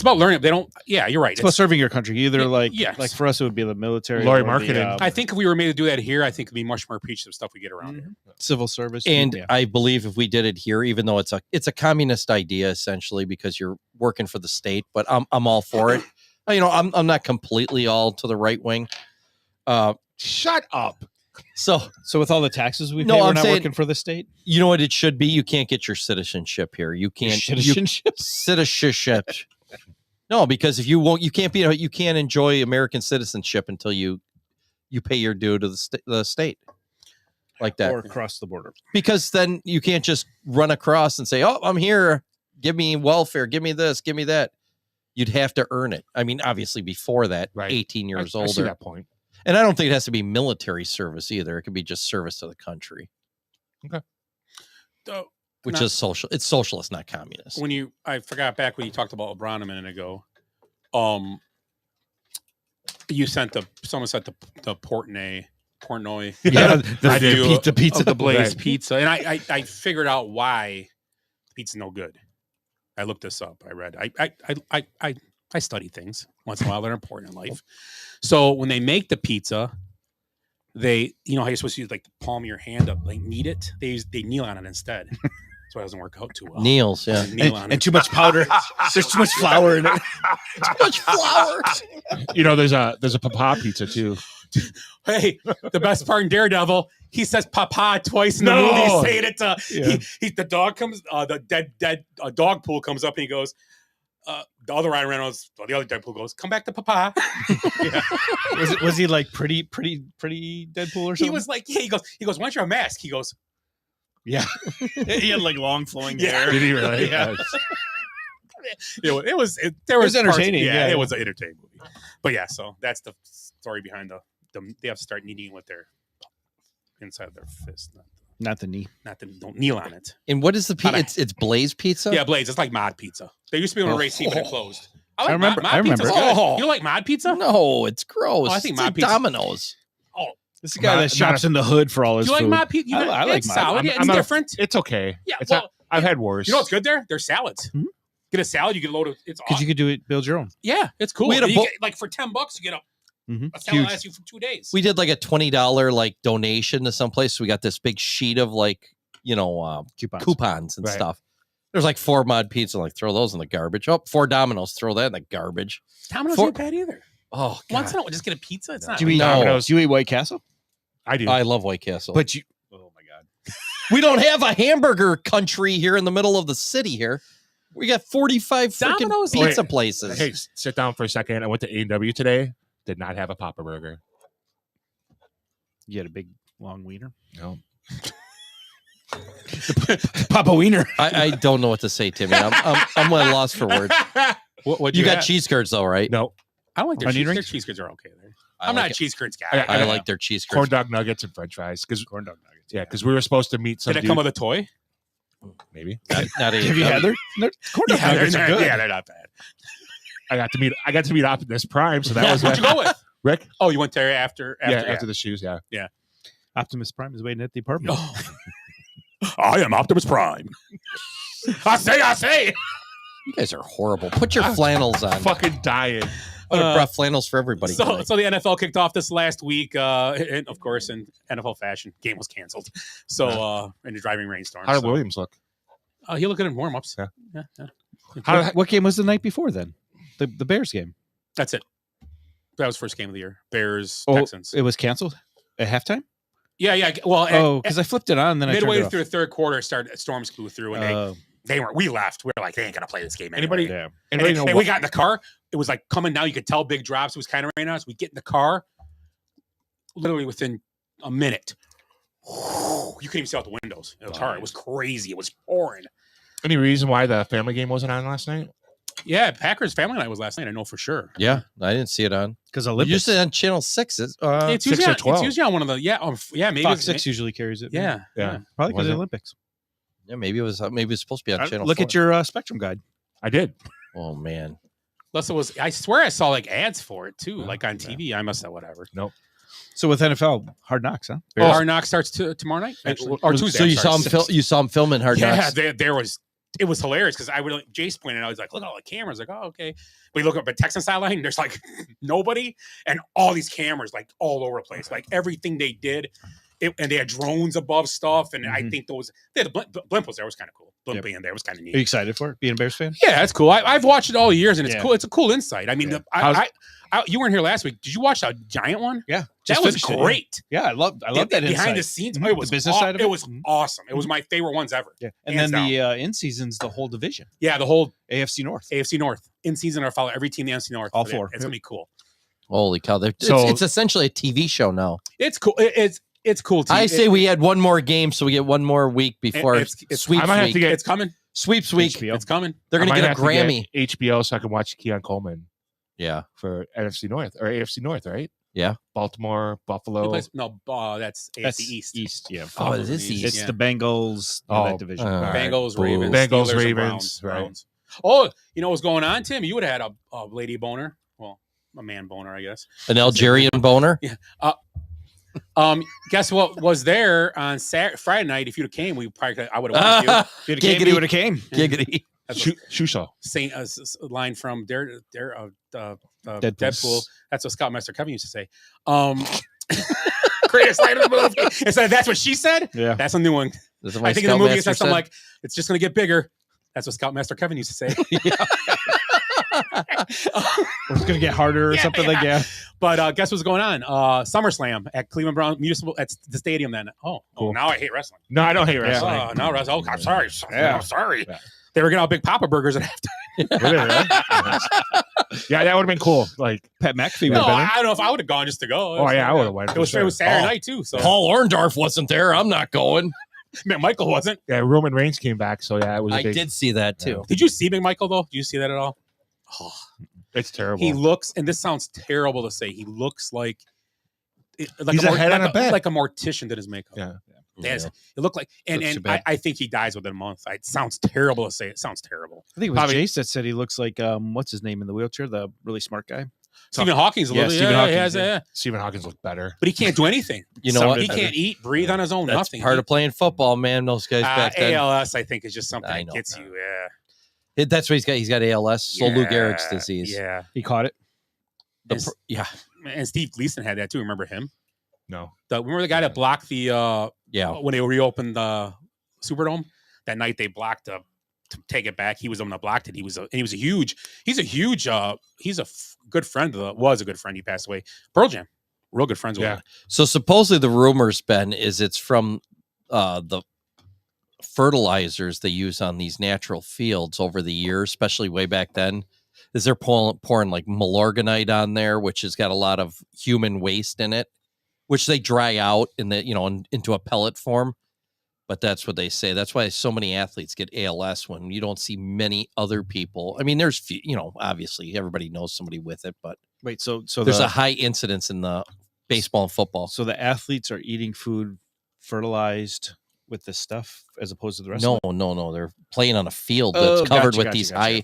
about learning. They don't. Yeah, you're right. It's about serving your country. Either yes. like for us, it would be the military, Lori or the, Markkinen. I think if we were made to do that here, I think it'd be much more appreciative stuff we get around here. civil service. And yeah. I believe if we did it here, even though it's a communist idea essentially because you're working for the state, but I'm all for it. You know, I'm not completely all to the right wing. Shut up. So with all the taxes we pay, No, we're I'm not saying- working for the state. you know what it should be? You can't get your citizenship here. You can't Citizenship? citizenship. No, because if you won't, you can't enjoy American citizenship until you pay your due to the state like that. Or across the border. Because then you can't just run across and say, "Oh, I'm here. Give me welfare. Give me this. Give me that." You'd have to earn it. I mean, obviously before that, Right. 18 years I older. see that point. And I don't think it has to be military service either. It could be just service to the country, which Now- is social. It's socialist, not communist. When I forgot back when you talked about LeBron a minute ago. Someone sent the Portnoy. Yeah, review the pizza, of the Blaze Right. pizza, and I figured out why the pizza's no good. I looked this up. I read. I study things once in a while. They're important in life. So when they make the pizza, they how you're supposed to use like the palm of your hand up, like knead it. They kneel on it instead. So it doesn't work out too well. Kneels, yeah. Kneel on and it. too much powder. There's too much flour in it. Too much flour. You know, there's a Papa pizza too. Hey, the best part in Daredevil, he says "papa" twice in the No! movie. Saying it to Yeah. the dog comes, the dead dog pool comes up and he goes. The other Ryan Reynolds, the other Deadpool goes, "Come back to Papa." Yeah. Was he like pretty Deadpool or something? He was like, yeah. He goes. Why don't you have a mask? He goes, yeah. He had like long flowing Yeah. hair. Did he really? Yeah. it was was entertaining, yeah. It was an entertaining movie. But yeah, so that's the story behind the they have to start kneading with their inside of their fist, Not the knee. don't kneel on it. And what is the pizza? It's Blaze Pizza? Yeah, Blaze. It's like Mod Pizza. They used to be on a race team, but it closed. I remember- Mod I remember. Pizza's good. Oh. You don't like Mod Pizza? No, it's gross. Oh, I think it's Mod like Pizza- Domino's. Oh, This is a guy that Not shops in the hood for all do his you like food. Mod Pizza? I like it's Mod. solid. Yeah, I'm it's not a- different. It's okay. Yeah, It's well, not, I've had worse. You know what's good there? They're salads. Mhm. Get a salad, you get a load of it's Because you could do it, build your own. yeah, it's cool. We had a You bo- get, like for $10, you get a Mm-hmm. salad Huge. lasts you for 2 days. We did like a $20 like donation to someplace. So we got this big sheet of like, coupons and Right. stuff. There's like 4 Mod Pizza, like throw those in the garbage. Oh, 4 Domino's, throw that in the garbage. Domino's For- ain't bad either. Oh, Once in God. a while, just get a pizza. It's not. Do you eat No. Domino's? Do you eat White Castle? I do. I love White Castle. But you. Oh my god. we don't have a hamburger country here in the middle of the city here. We got 45 freaking Domino's? pizza Wait. places. Hey, sit down for a second. I went to A&W today. Did not have a Papa Burger. You had a big long wiener. No. Papa Wiener. I don't know what to say, Timmy. I'm at a loss for words. What You got cheese curds though, right? No. I don't like their Onion cheese. Their rings? cheese curds are okay. There. I I'm like not a it. cheese curds guy. I like their cheese curds. Corn dog nuggets and French fries. Because Corn dog nuggets. yeah, because we were supposed to meet some. Did it dude- come with a toy? Maybe. Not a, Have you had their corn dog nuggets? Are good. Yeah, they're not bad. I got to meet Optimus Prime, so that was What'd you go with? Rick. Oh, you went there after After the shoes. Yeah. Optimus Prime is waiting at the apartment. Oh. I am Optimus Prime. I say. You guys are horrible. Put your flannels on. Fucking dying. I would have brought flannels for everybody. So tonight. the NFL kicked off this last week, and of course, in NFL fashion, game was canceled. So in the driving rainstorm. How did so, Williams look? he looked good in warm-ups. Yeah. What game was the night before then? The Bears game. That's it. That was first game of the year. Bears, Oh, Texans. it was canceled at halftime. Yeah. Well, because I flipped it on, and then midway I turned through it the third quarter, storms blew through, and they weren't. We left. We were like, they ain't gonna play this game. Anyway. Anybody? Yeah. Anybody And we got in the car. It was like coming down. You could tell big drops. It was kind of raining on us. We get in the car. Literally within a minute, you couldn't even see out the windows in the car. It was crazy. It was pouring. Any reason why the family game wasn't on last night? Yeah, Packers family night was last night. I know for sure. Yeah, I didn't see it on because you Olympics. used to on Channel 6. It's 6 usually or on, 12. it's usually on one of the maybe Fox it's- 6 usually carries it. Yeah. Probably because Was of it? the Olympics. Yeah, maybe it was supposed to be on Channel. Look 4. at your Spectrum guide. I did. Oh man. Plus, it was. I swear I saw like ads for it too, like on TV. I must have whatever. Nope. So with NFL, Hard Knocks, huh? Oh, Hard Knocks starts tomorrow night, actually, or Tuesday. So I'm you sorry. saw him you saw him filming Hard Yeah, Knocks. there was. It was hilarious because I would like Jace pointed out. He's like, "Look at all the cameras." Like, oh, okay. We look up at Texan sideline. There's like nobody, and all these cameras like all over the place. Like everything they did, and they had drones above stuff. And I think the blimp was there. It was kind of cool. Blimp being there was kind of neat. Are you excited for it? Being a Bears fan? Yeah, that's cool. I've watched it all years, and it's Yeah. cool. It's a cool insight. I mean, Yeah. you weren't here last week. Did you watch that giant one? Yeah, that just was finished it, yeah. great. Yeah, I love that behind insight. the scenes. Mhm. It was the business side of it. It was awesome. It was my favorite ones ever. Yeah, and Hands then down. the in season's the whole division. Yeah, the whole AFC North. AFC North in season. Or follow every team in the AFC North. All for that. four. It's gonna be cool. Holy cow! So- it's essentially a TV show now. It's cool. It's cool. I say we had one more game, so we get one more week before it's sweeps I might have week. to get It's coming. Sweeps week. HBO. It's coming. They're I gonna might get a have to Grammy. HBO so I can watch Keon Coleman Yeah, for NFC North or AFC North, right? yeah. Baltimore, Who Buffalo. plays- No, that's AFC That's East. East, yeah. Oh, it is East. It's Yeah. the Bengals. Oh, that division. all right. Bengals, Boo. Ravens, Bengals, Steelers, and Ravens, right. Browns. Oh, you know what's going on, Tim? You would have had a lady boner. Well, a man boner, I guess. An Algerian boner. Yeah. Guess what was there on Friday night? If you'd have came, I would have wanted you. If you'd have came, you would have came. Giggity. That's a Shusha. line from Deadpool. Deadpool. That's what Scoutmaster Kevin used to say. Greatest line of the movie. Instead, that's what she said. Yeah. That's a new one. This is what I think in the movie it Scoutmaster says something said. like, "It's just going to get bigger." That's what Scoutmaster Kevin used to say. Or it's gonna get harder or Yeah, something like yeah. that. But guess what's going on? SummerSlam at Cleveland Brown Municipal. At the stadium. Then. Oh, now I hate wrestling. No, I don't hate wrestling. Oh, now wrestling. Oh, I'm sorry. Yeah. I'm sorry. Yeah. They were getting out big Papa burgers at halftime. Really? Yeah, that would have been cool. Like, Pat McAfee would No, have been. I don't know if I would have gone just to go. oh yeah, I would have went. It was for sure. Saturday night too. So Paul Orndorff wasn't there. I'm not going. Michael wasn't. Yeah, Roman Reigns came back, so yeah, it was. I did see that too. Did you see McMichael though? Did you see that at all? Oh, It's terrible. he looks, and this sounds terrible to say, he looks like He's a head on a bed. like a mortician did his makeup. Yeah. Yes. It looked like, and Looks too and bad. I think he dies within a month. It sounds terrible to say. It sounds terrible. I think it was Probably- Jace that said he looks like what's his name in the wheelchair, the really smart guy. Stephen Hawking's a Yeah, little, Stephen yeah, Hawking, he has yeah. a, Stephen Hawkins looked better. but he can't do anything. You know what? He can't eat, breathe on his own. That's nothing. part of playing football, man. Those guys back then. ALS, I think, is just something I that know. gets you. Yeah. That's what he's got. He's got ALS, so Lou Gehrig's disease. Yeah. He caught it. Yeah. And Steve Gleason had that too. Remember him? No. Remember the guy that blocked the Yeah. when they reopened the Superdome that night? They blocked to take it back. He was the one that blocked it. He's a huge good friend was a good friend. He passed away. Pearl Jam, real good friends with him. So supposedly the rumors, Ben, is it's from the fertilizers they use on these natural fields over the years, especially way back then. is they're pouring like Milorganite on there, which has got a lot of human waste in it, which they dry out into a pellet form. But that's what they say. That's why so many athletes get ALS when you don't see many other people. I mean, there's, obviously everybody knows somebody with it, but wait, so there's a high incidence in the baseball and football. So the athletes are eating food fertilized with this stuff as opposed to the rest of it? No. They're playing on a field that's covered with these high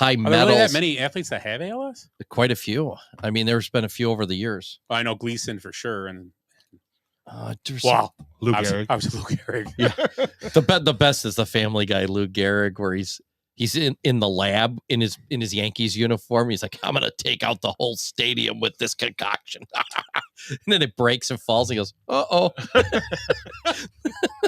Are there metals. really that many athletes that have ALS? Quite a few. I mean, there's been a few over the years. Well, I know Gleason for sure. And wow, Lou Gehrig. Gehrig. Obviously Lou Gehrig. Yeah. The best is the Family Guy Lou Gehrig, where he's in the lab in his Yankees uniform. He's like, I'm gonna take out the whole stadium with this concoction. And then it breaks and falls. He goes, uh-oh.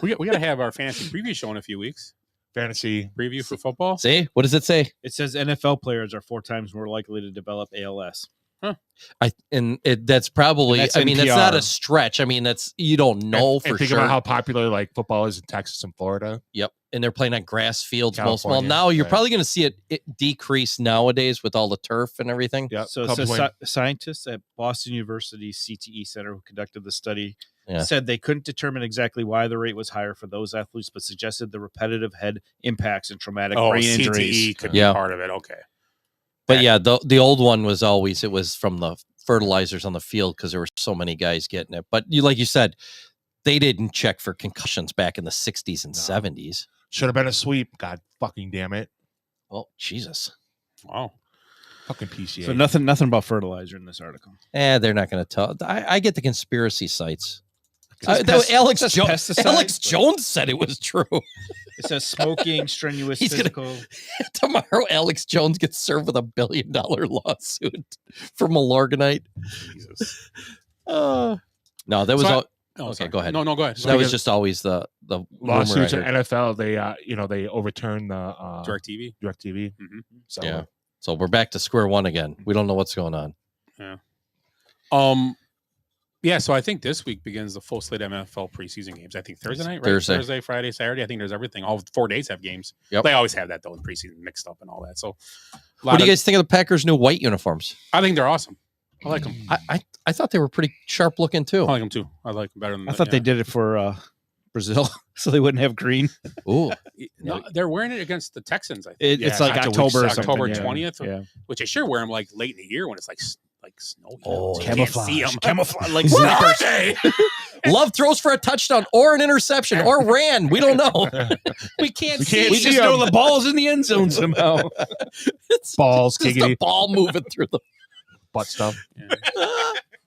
we got to have our fantasy preview show in a few weeks. Fantasy preview for football. See, what does it say? It says NFL players are 4 times more likely to develop ALS. Huh. That's probably. And that's that's NPR. not a stretch. I mean, that's you don't know for and think sure. about how popular like football is in Texas and Florida. Yep, and they're playing on grass fields most. Well, California, now you're right. probably going to see it decrease nowadays with all the turf and everything. Yep. So it says scientists at Boston University's CTE Center who conducted the study said they couldn't determine exactly why the rate was higher for those athletes, but suggested the repetitive head impacts and traumatic brain injuries CTE could be part of it. Okay. But yeah, the old one was always it was from the fertilizers on the field because there were so many guys getting it. But like you said, they didn't check for concussions back in the 60s and 70s. Should have been a sweep. God fucking damn it. Oh, Jesus. Wow. Fucking PCA. So nothing about fertilizer in this article. They're not going to tell. I get the conspiracy sites. Says Alex pesticides, Jones said it was true. It says smoking, strenuous He's physical. Tomorrow, Alex Jones gets served with $1 billion lawsuit for Milorganite. Jesus. No, that was all. Oh, okay, sorry. go ahead. No, go ahead. That was just always the lawsuits rumor I in heard. NFL. They overturned the DirecTV. Mm-hmm. So Yeah. So we're back to square one again. We don't know what's going on. Yeah. Yeah, so I think this week begins the full slate of NFL preseason games. I think Thursday night, right? Thursday, Friday, Saturday. I think there's everything. All 4 days have games. Yep. They always have that though in preseason mixed up and all that. So, What do you guys think of the Packers' new white uniforms? I think they're awesome. I like them. I thought they were pretty sharp looking too. I like them too. I like them better than I thought they did it for Brazil so they wouldn't have green. Ooh. No, they're wearing it against the Texans. I think It's like October or something. October yeah. 20th. Yeah. Which they sure wear them like late in the year when it's like snowy. Oh, you can't see them. Camouflage like Where are snipers. they? Love throws for a touchdown or an interception or ran. We don't know. We can't see. We just know the ball's in the end zone somehow. balls, Just a giggity, ball moving through the butt stuff.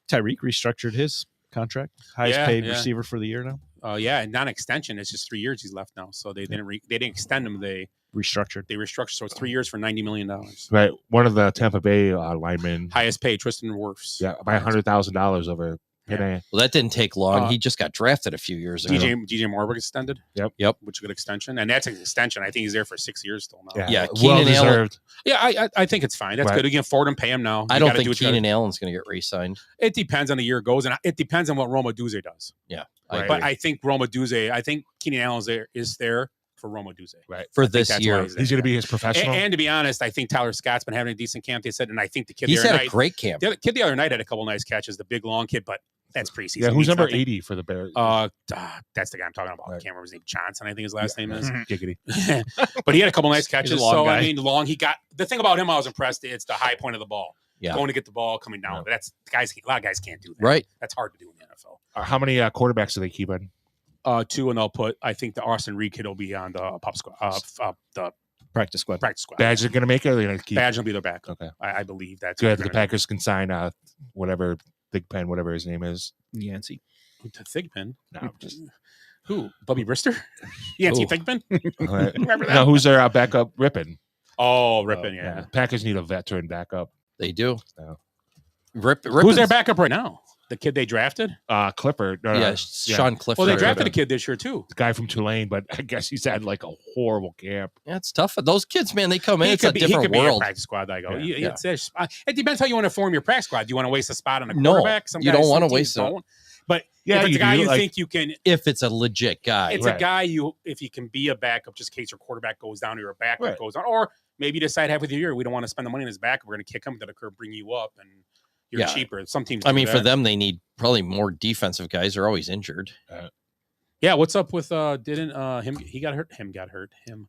Tyreek restructured his contract. Highest paid receiver for the year now. Yeah, and non-extension. It's just 3 years he's left now. So they didn't extend him. They restructured. So it's 3 years for $90 million. Right. One of the Tampa Bay linemen. Highest paid, Tristan Wirfs. Yeah, by $100,000 over. Yeah. Well, that didn't take long. He just got drafted a few years ago. DJ Moore extended. Yep. Which is a good extension. And that's an extension. I think he's there for 6 years still now. Yeah, well Keenan Allen. deserved. Yeah, I think it's fine. That's Right. good. You can afford him, pay him now. I You don't gotta think do what you Keenan gotta- Allen's going to get re-signed. It depends on the year it goes, and it depends on what Roma Duze does. Yeah, But I think I think Keenan Allen is there for Roma Duze. Right. For I think this that's year. why He's going to be his professional. And to be honest, I think Tyler Scott's been having a decent camp. They said, and I think the kid He's the other had a night, great camp. the kid the other night had a couple nice catches. The big long kid, but that's preseason. yeah, who's Means number nothing. 80 for the Bears? That's the guy I'm talking about. I can't remember his name. Johnson, I think his last name is. Giggity. But he had a couple nice catches. long So guy. I mean, he got the thing about him. I was impressed. It's the high point of the ball. Yeah. Going to get the ball coming down. But that's a lot of guys can't do that. Right. That's hard to do in the NFL. How many quarterbacks do they keep in? 2, and they'll put. I think the Austin Reed kid will be on the pop squad. The Practice squad. practice squad. Badge are going to make it? Or are they going to keep? Badge will be their backup. Okay. I believe that's Good. what The they're gonna Packers can sign whatever Big Pen, whatever his name is. Yancey. do. To Thigpen. No, just Who? Bubby Brister? Yancey Thigpen? Remember that? No, who's their backup? Rippin. Oh, Rippin. Yeah. Packers need a veteran backup. They do. No. Who's their backup right now? The kid they drafted? Clifford. Yeah, Sean Clifford. Well, they drafted a kid this year too. The guy from Tulane, but I guess he's had like a horrible camp. Yeah, it's tough. Those kids, man, they come in. It's a He different could be a world. practice squad. I go. Yeah. It depends how you want to form your practice squad. Do you want to waste a spot on a No, quarterback? you don't want to some waste teams it. don't. But Yeah, if it's you a guy do, you like- think you can, If it's a legit guy. it's a guy if you can be a backup just in case your quarterback goes down or your backup Right. goes down, or maybe decide halfway through the year we don't want to spend the money in his back. We're going to kick him to the curb, bring you up, and you're cheaper. Some teams. I mean, for them, they need probably more defensive guys. They're always injured. Yeah, what's up with didn't him? He got hurt. Him got hurt. Him.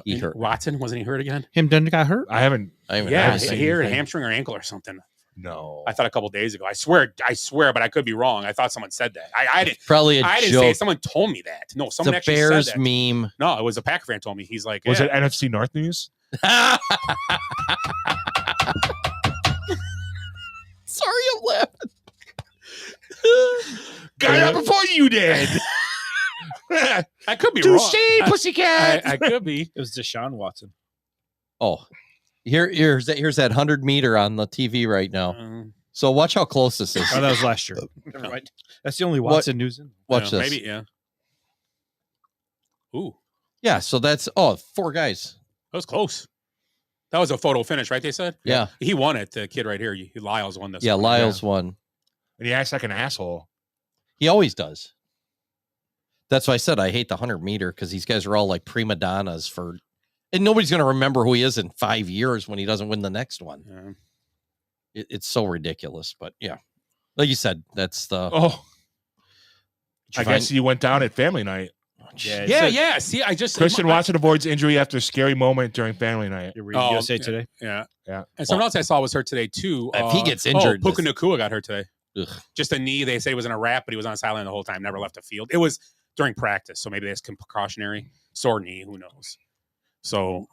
He hurt. Watson, wasn't he hurt again? Him done got hurt. I haven't. Yeah, he hurt a hamstring or ankle or something. No, I thought a couple days ago. I swear, but I could be wrong. I thought someone said that. I didn't. Probably I didn't joke. say it. Someone told me that. No, someone The actually Bears said that. meme. No, it was a Packer fan told me. He's like, was it NFC North news? Sorry, I'm laughing. Got out before you did. I could be Touche, wrong. pussycat. I could be. It was Deshaun Watson. Oh, here's that 100-meter on the TV right now. So watch how close this is. Oh, that was last year. Never mind. That's the only Watson news in. Watch this. Maybe, yeah. Ooh. Yeah, so that's 4 guys. That was close. That was a photo finish, right? They said. Yeah. He won it. The kid right here, Lyles won this. Yeah, one. Lyles won. And he acts like an asshole. He always does. That's why I said I hate the 100-meter because these guys are all like prima donnas for, and nobody's going to remember who he is in 5 years when he doesn't win the next one. Yeah. It's so ridiculous, but yeah, like you said, that's the. Oh, I guess you went down at family night. Yeah. See, I just Christian Watson avoids injury after scary moment during family night. You're reading USA Today. Yeah. Yeah. And someone else I saw was hurt today too. If he gets injured, Puka Nacua got hurt today. Ugh. Just a knee. They say it was in a wrap, but he was on the sideline the whole time. Never left the field. It was during practice, so maybe that's precautionary. Sore knee. Who knows? So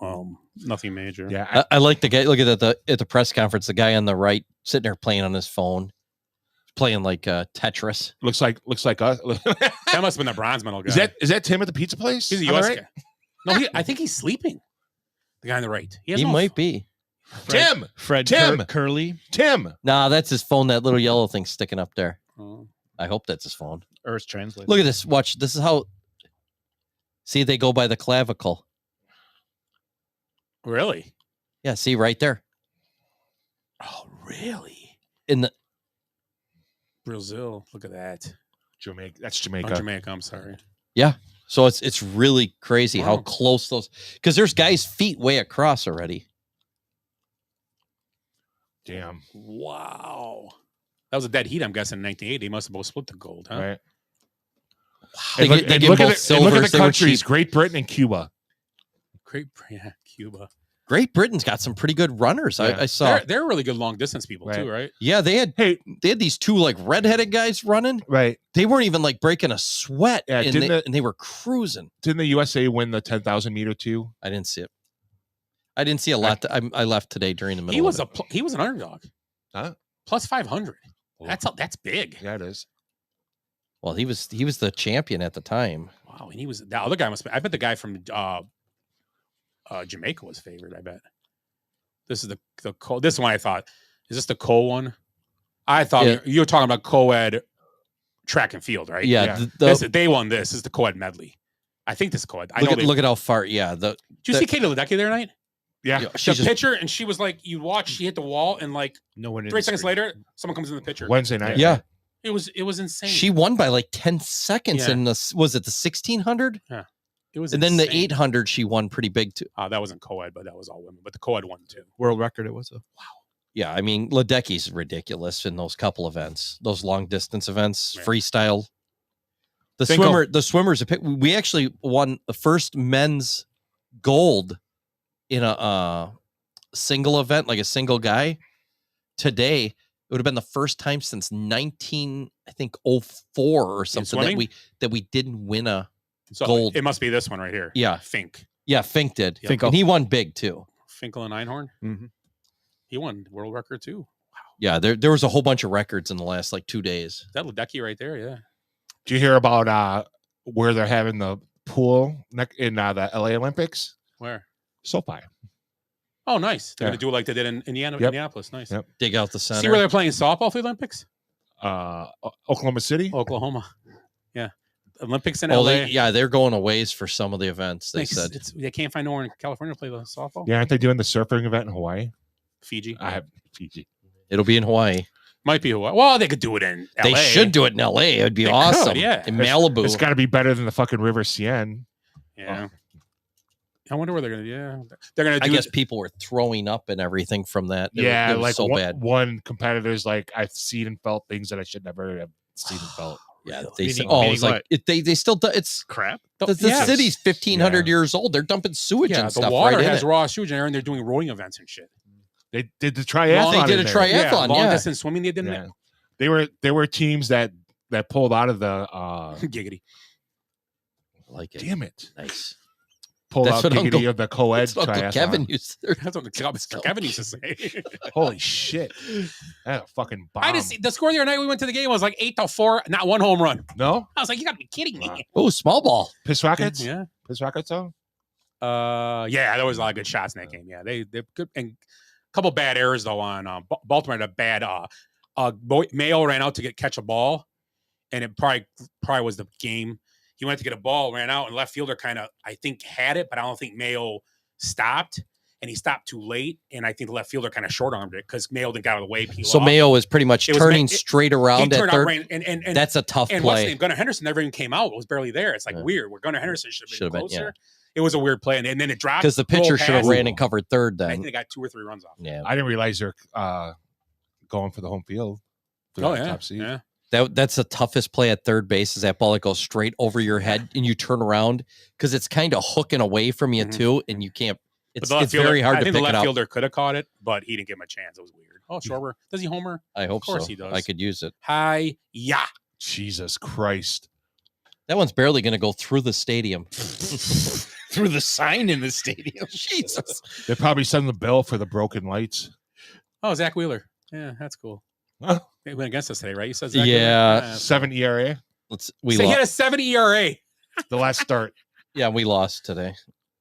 nothing major. Yeah. I like the guy. Look at the press conference. The guy on the right sitting there playing on his phone, playing like Tetris. Looks like us. That must have been the bronze medal guy. Is that Tim at the pizza place? He's a U.S. guy. No, I think he's sleeping. The guy on the right. He might be. Tim. Curly. Tim. Nah, that's his phone. That little yellow thing sticking up there. I hope that's his phone. Or his translator. Look at this. Watch. This is how. See, they go by the clavicle. Really? Yeah. See right there. Oh, really? In the Brazil. Look at that. Jamaica. That's Jamaica. Oh, Jamaica. I'm sorry. Yeah. So it's really crazy how close those, because there's guys' feet way across already. Damn. Wow. That was a dead heat, I'm guessing, in 1980. They must have both split the gold, huh? Right. They Look get at both the silvers. They were countries: cheap. Great Britain and Cuba. Cuba. Great Britain's got some pretty good runners. Yeah. I saw. They're really good long distance people too, right? Yeah, they had these 2 like redheaded guys running. Right. They weren't even like breaking a sweat. Yeah, and they were cruising. Didn't the USA win the 10,000 meter too? I didn't see it. I didn't see a lot. I left today during the middle. He was of it. he was an underdog. Huh? Plus 500. That's big. Yeah, it is. Well, he was the champion at the time. Wow, and he was the other guy must be. I bet the guy from Jamaica was favored. I bet. This is the co. This one I thought, is this the co one? I thought you were talking about co-ed track and field, right? Yeah. They won this. This is the co-ed medley. I think this is co-ed. Look at how far. Yeah. Did you see Katie Ledecky the other night? Yeah. The pitcher, and she was like, you watch, she hit the wall, and like no one 3 seconds later, someone comes in the picture. Wednesday night. Yeah. It was insane. She won by like 10 seconds Yeah. in the, was it the 1600? Yeah. It was And then the insane. 800 she won pretty big too. That wasn't co-ed, but that was all women. But the co-ed won too. World record it was. Yeah, I mean, Ledecky's ridiculous in those couple events, those long distance events, Yeah. freestyle. The Finkel. swimmers. We actually won the first men's gold in a single event, like a single guy. Today, it would have been the first time since 1904 or something that we didn't win a gold. It must be this one right here. Yeah. Fink. Yeah, Fink did. Yep. Finkel. And he won big too. Finkel and Einhorn. Mm-hmm. He won world record too. Yeah, there was a whole bunch of records in the last like 2 days. That Ledecky right there, yeah. Do you hear about where they're having the pool in the LA Olympics? Where? SoFi. Oh, nice. They're Yeah. gonna do it like they did in Indiana, Yep. Indianapolis. Nice. Yep. Dig out the center. See where they're playing softball for the Olympics? Oklahoma City. Oklahoma. Yeah. Olympics in Oh, LA. they're going a ways for some of the events. They said they can't find nowhere in California to play the softball. Yeah, aren't they doing the surfing event in Hawaii? Fiji. I have Fiji. it'll be in Hawaii. Might be Hawaii. Well, they could do it in LA. They should do it in LA. It'd be They awesome. could, yeah. In Malibu. It's got to be better than the fucking River Seine. Yeah. I wonder what they're gonna do. Yeah, they're gonna. I Do guess people were throwing up and everything from that. Yeah, it was like so one, bad. one competitor's like, I've seen and felt things that I should never have seen and felt. Yeah, they said, Meaning it's like what? they still do, it's crap. The city's 1,500 years old. They're dumping sewage Yeah, and the stuff. water right in has it. raw sewage in there, and they're doing rowing events and shit. They did the triathlon. They did a in there. triathlon. long Yeah, distance swimming. They didn't. Yeah. There were teams that pulled out of the Giggity. Like it. Damn it. Nice. Pulled That's out what giggity of the co-ed That's what Uncle triathlon. Kevin used to. That's what Mr. Kevin used to say. Holy shit. That a fucking bomb. I just see the score the other night we went to the game was like 8-4, not one home run. No? I was like, you gotta be kidding me. Oh, small ball. Piss Rockets? Yeah. Piss Rockets though? Yeah, there was a lot of good shots in that game. Yeah, they're good, and a couple bad errors though on Baltimore had a bad Mayo ran out to catch a ball, and it probably was the game. He went to get a ball, ran out, and left fielder kind of I think had it, but I don't think Mayo stopped, and he stopped too late, and I think the left fielder kind of short armed it because Mayo didn't get out of the way. So Mayo was pretty much turning straight around at third. And that's a tough and what's his play. name? Gunnar Henderson never even came out. It was barely there. It's like weird. Where Gunnar Henderson should have been closer. Yeah. It was a weird play, and then it dropped Because the pitcher should have ran and covered third I then. think they got 2 or 3 runs off. Yeah. I didn't realize they're going for the home field. For Oh that yeah, top seed. yeah. That's the toughest play at third base is that ball that goes straight over your head and you turn around because it's kind of hooking away from you too, and you can't. But It's the left fielder- very hard I to think pick the it left up. fielder could have caught it, but he didn't give him a chance. It was weird. Oh, Schwarber. Does he homer? I hope Of course so. he does. I could use it. Hi, yeah. Jesus Christ. That one's barely going to go through the stadium. Through the sign in the stadium. Jesus. They probably send the bill for the broken lights. Oh, Zach Wheeler. Yeah, that's cool. Huh? He went against us today, right? You said Zach Yeah. Wheeler? 7 ERA. We So he had a lost. 70 ERA. The last start. Yeah, we lost today.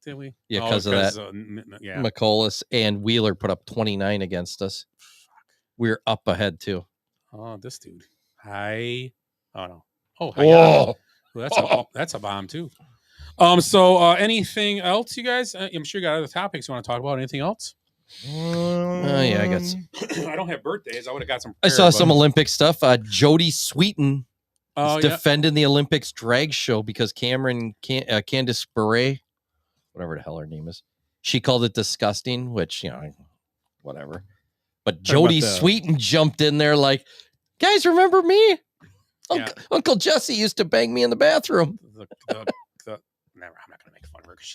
Did we? Yeah, Oh, because of that. Yeah. McCollus and Wheeler put up 29 against us. We're up ahead too. Oh, this dude. Hi. Oh no. Oh, hi. Whoa. Well, that's a bomb too. So anything else, you guys? I'm sure you got other topics you want to talk about. Anything else? Oh yeah, I got. I don't have birthdays. I would have got some. I saw some Olympic stuff. Jody Sweeten Oh, is yeah. defending the Olympics drag show because Candice Bure, whatever the hell her name is, she called it disgusting, which, whatever. But Jody Sweeten jumped in there like, guys, remember me? Uncle Jesse used to bang me in the bathroom. Never. I'm not gonna make fun of her because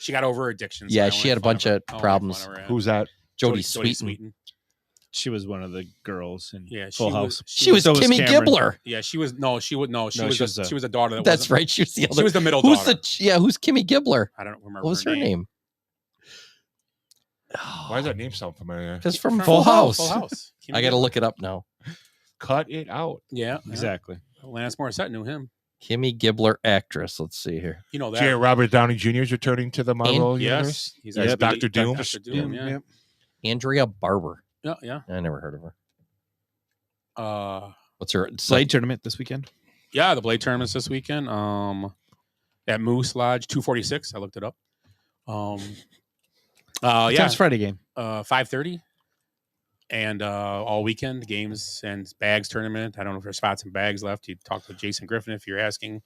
she got over her addiction. So Yeah, I she won't had a make fun bunch her. of I won't make problems. fun of her, yeah. Who's that? Jody Jody Sweeten. She was one of the girls in Yeah, Full House. She was So Kimmy Cameron. Gibbler. Yeah, she was. No, she would. No, she was. she was She was a daughter. That That's wasn't- right. She was the other. She was the middle Who's daughter. who's Kimmy Gibbler? I don't remember. What was her name? Why does that name sound familiar? Because from From Full House. Full House. I got to look it up now. Cut it out. Yeah, Exactly. Lance Morissette knew him. Kimmy Gibbler, actress. Let's see here. You know that. J. Robert Downey Jr. is returning to the Marvel universe. Yes, he's as actually Dr. Doom. Dr. Doom. Yeah. Andrea Barber. Yeah. Yeah. I never heard of her. What's her Blade tournament this weekend? Yeah, the Blade tournament's this weekend. At Moose Lodge 246. I looked it up. Yeah. Time's Friday game. 5:30. And all weekend games and bags tournament. I don't know if there's spots and bags left. You talk to Jason Griffin if you're asking.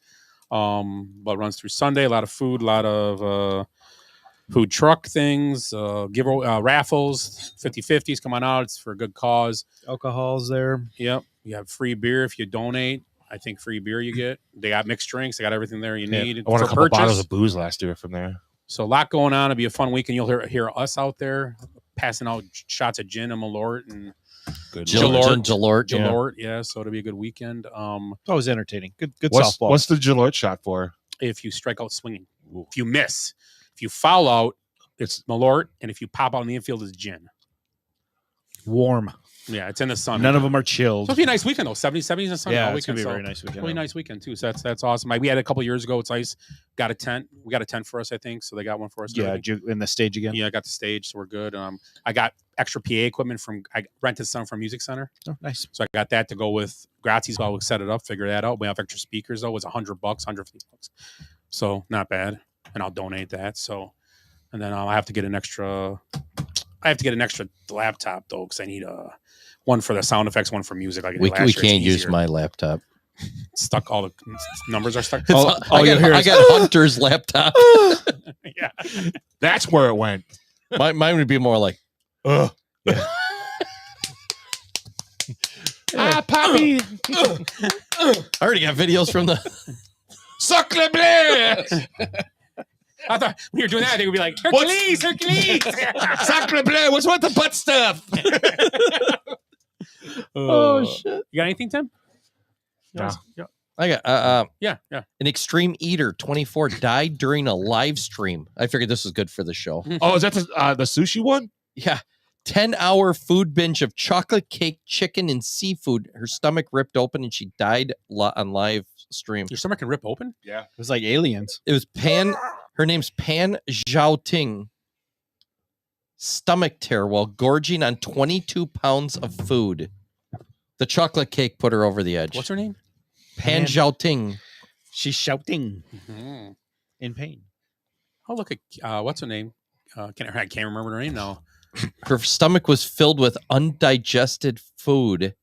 But runs through Sunday. A lot of food, a lot of food truck things, raffles, 50/50s. Come on out. It's for a good cause. Alcohol's there. Yep. You have free beer if you donate. I think free beer you get. They got mixed drinks. They got everything there you need. I won a for couple purchase. bottles of booze last year from there. So a lot going on. It'll be a fun weekend. You'll hear us out there passing out shots of gin and Malort and Jalort. Yeah. So it'll be a good weekend. Always entertaining. Good What's softball. the Jalort shot for? If you strike out swinging, if you miss, if you foul out, it's Malort, and if you pop out in the infield, it's gin. Warm. Yeah, it's in the sun. None of them are chilled. So it'll be a nice weekend though. 70s in the sun Yeah, all it's weekend. gonna be a so very nice weekend. Really nice weekend too. So that's awesome. We had a couple years ago. It's nice. Got a tent. We got a tent for us, I think. So they got one for us. Yeah, in the stage again. Yeah, I got the stage, so we're good. I got extra PA equipment I rented some from Music Center. Oh, nice. So I got that to go with Grazie's while we set it up, figure that out. We have extra speakers though. It was $100, $150. So not bad. And I'll donate that. So, and then I have to get an extra laptop though, because I need one for the sound effects, one for music. Like We can't use my laptop. Stuck. All the numbers are stuck. I got Hunter's laptop. Yeah, that's where it went. Mine would be more like, yeah. Poppy. I already got videos from the Sacre bleu. I thought when you were doing that, they would be like, Hercules, Hercules. Sacre bleu. What's with the butt stuff? oh shit! You got anything, Tim? No. Yeah. I got Yeah. An extreme eater, 24, died during a live stream. I figured this was good for the show. Oh, is that the sushi one? Yeah. 10-hour food binge of chocolate cake, chicken, and seafood. Her stomach ripped open and she died on live stream. Your stomach can rip open? Yeah. It was like aliens. It was her name's Pan Zhaoting. Stomach tear while gorging on 22 pounds of food. The chocolate cake put her over the edge. What's her name? Pan Zhaoting. She's shouting Mm-hmm. in pain. Oh, look at what's her name? I can't remember her name now. Her stomach was filled with undigested food.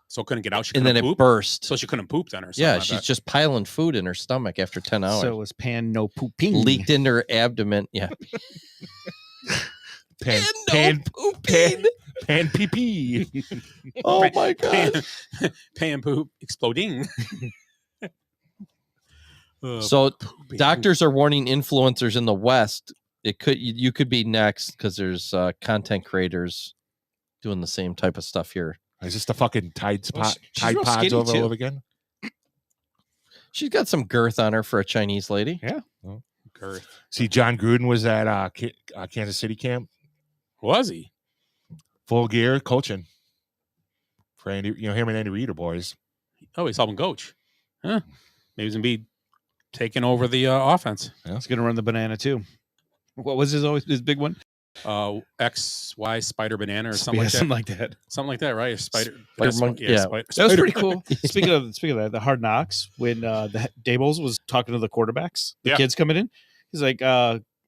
So couldn't get out. She And then couldn't it poop? burst. So she couldn't poop then, or something. Yeah, I she's bet. just piling food in her stomach after 10 hours. So it was pan no pooping. Leaked into her abdomen. Yeah. Pan pee pee. Oh my god. Pan poop exploding. So doctors are warning influencers in the West. You could be next because there's content creators doing the same type of stuff here. Is this the fucking Tide Well, she's Tide real Pods skinny, over too. over again? She's got some girth on her for a Chinese lady. Yeah. Girth. See, John Gruden was at Kansas City camp. Was he? Full gear coaching. For Andy, him and Andy Reid are boys. Oh, he's helping coach. Huh? Maybe he's gonna be taking over the offense. He's gonna run the banana too. What was his big one? XY Spider Banana or something like that. Something like that. Something like that, right? A spider monkey, yeah. yeah. That was pretty cool. Speaking of that, the Hard Knocks, when the Dabols was talking to the quarterbacks, the kids coming in, he's like,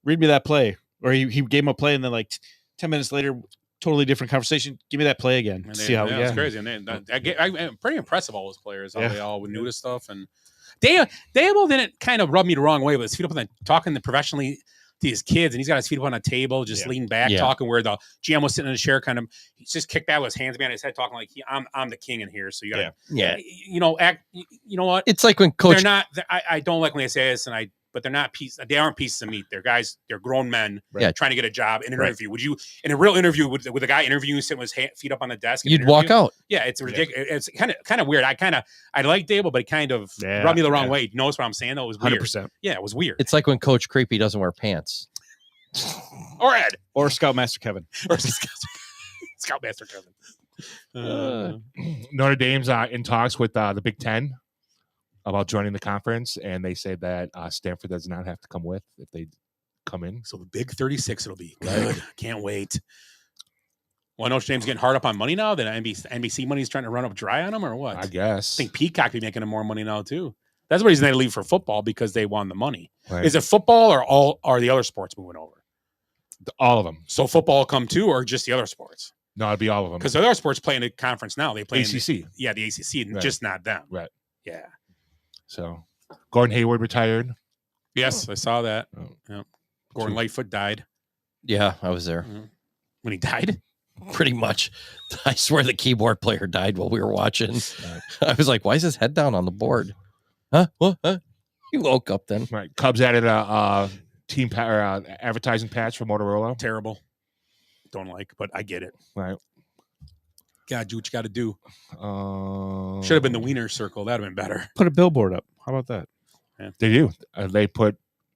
read me that play. Or he gave him a play and then like 10 minutes later, totally different conversation. Give me that play again. And See how it's crazy. And I'm pretty impressed with all those players, how they all knew this stuff. And Dable didn't kind of rub me the wrong way with his feet up on talking professionally to his kids, and he's got his feet up on a table, just leaning back, talking where the GM was sitting in a chair, kind of he's just kicked back with his hands behind his head, talking like I'm the king in here. So you got to act. You know what? It's like when coach. They're not. I don't like when they say this, but they're not pieces. They aren't pieces of meat. They're guys. They're grown men trying to get a job in an interview. Would you, in a real interview, with a guy interviewing, sitting with his feet up on the desk? You'd walk out. Yeah, it's ridiculous. It's kind of weird. I like Dable, but it kind of rubbed me the wrong way. You notice what I'm saying? Though it was weird. 100%. Yeah, it was weird. It's like when Coach Creepy doesn't wear pants. Or Ed. Or Scoutmaster Kevin. Or Scoutmaster Kevin. Notre Dame's in talks with the Big Ten about joining the conference, and they say that Stanford does not have to come with if they come in. So the Big 36 it'll be good. Can't wait. Well, Notre Dame's getting hard up on money now. That NBC money's trying to run up dry on them, or what? I guess. I think Peacock be making them more money now too. That's the reason they leave for football, because they won the money. Right. Is it football or are the other sports moving over? All of them. So football come too, or just the other sports? No, it'd be all of them. Because the other sports play in the conference now. They play ACC. the ACC, just not them. Right. Yeah. So Gordon Hayward retired. Yes, I saw that. Yeah. Gordon Lightfoot died. Yeah, I was there. When he died? Pretty much. I swear the keyboard player died while we were watching. I was like, why is his head down on the board? Huh? What? Huh? He woke up then. Right. Cubs added a team advertising patch for Motorola. Terrible. Don't like, but I get it. Right. Gotta do what you got to do. Should have been the Wiener Circle. That'd have been better. Put a billboard up. How about that? Yeah. They do.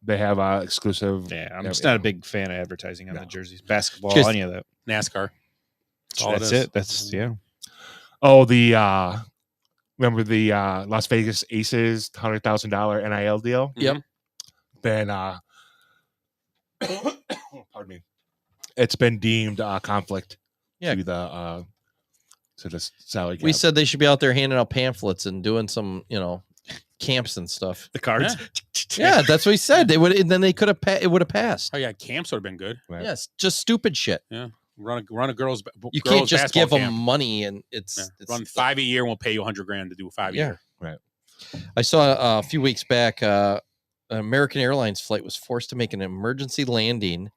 They have exclusive. Yeah, I'm just not a big fan of advertising on the jerseys, basketball, Just any of that. NASCAR. That's it. That's Oh, remember the Las Vegas Aces $100,000 NIL deal? Yep. Then, pardon me. It's been deemed conflict to the salary cap. We said they should be out there handing out pamphlets and doing some, camps and stuff. The cards. Yeah, that's what he said. They would, and then they could have. It would have passed. Oh yeah, camps would have been good. Right. Yes, just stupid shit. Yeah. Run a girls. You girls can't just basketball give them camp. money and it's Run 5 a year and we'll pay you $100,000 to do a 5 year. Right. I saw a few weeks back, an American Airlines flight was forced to make an emergency landing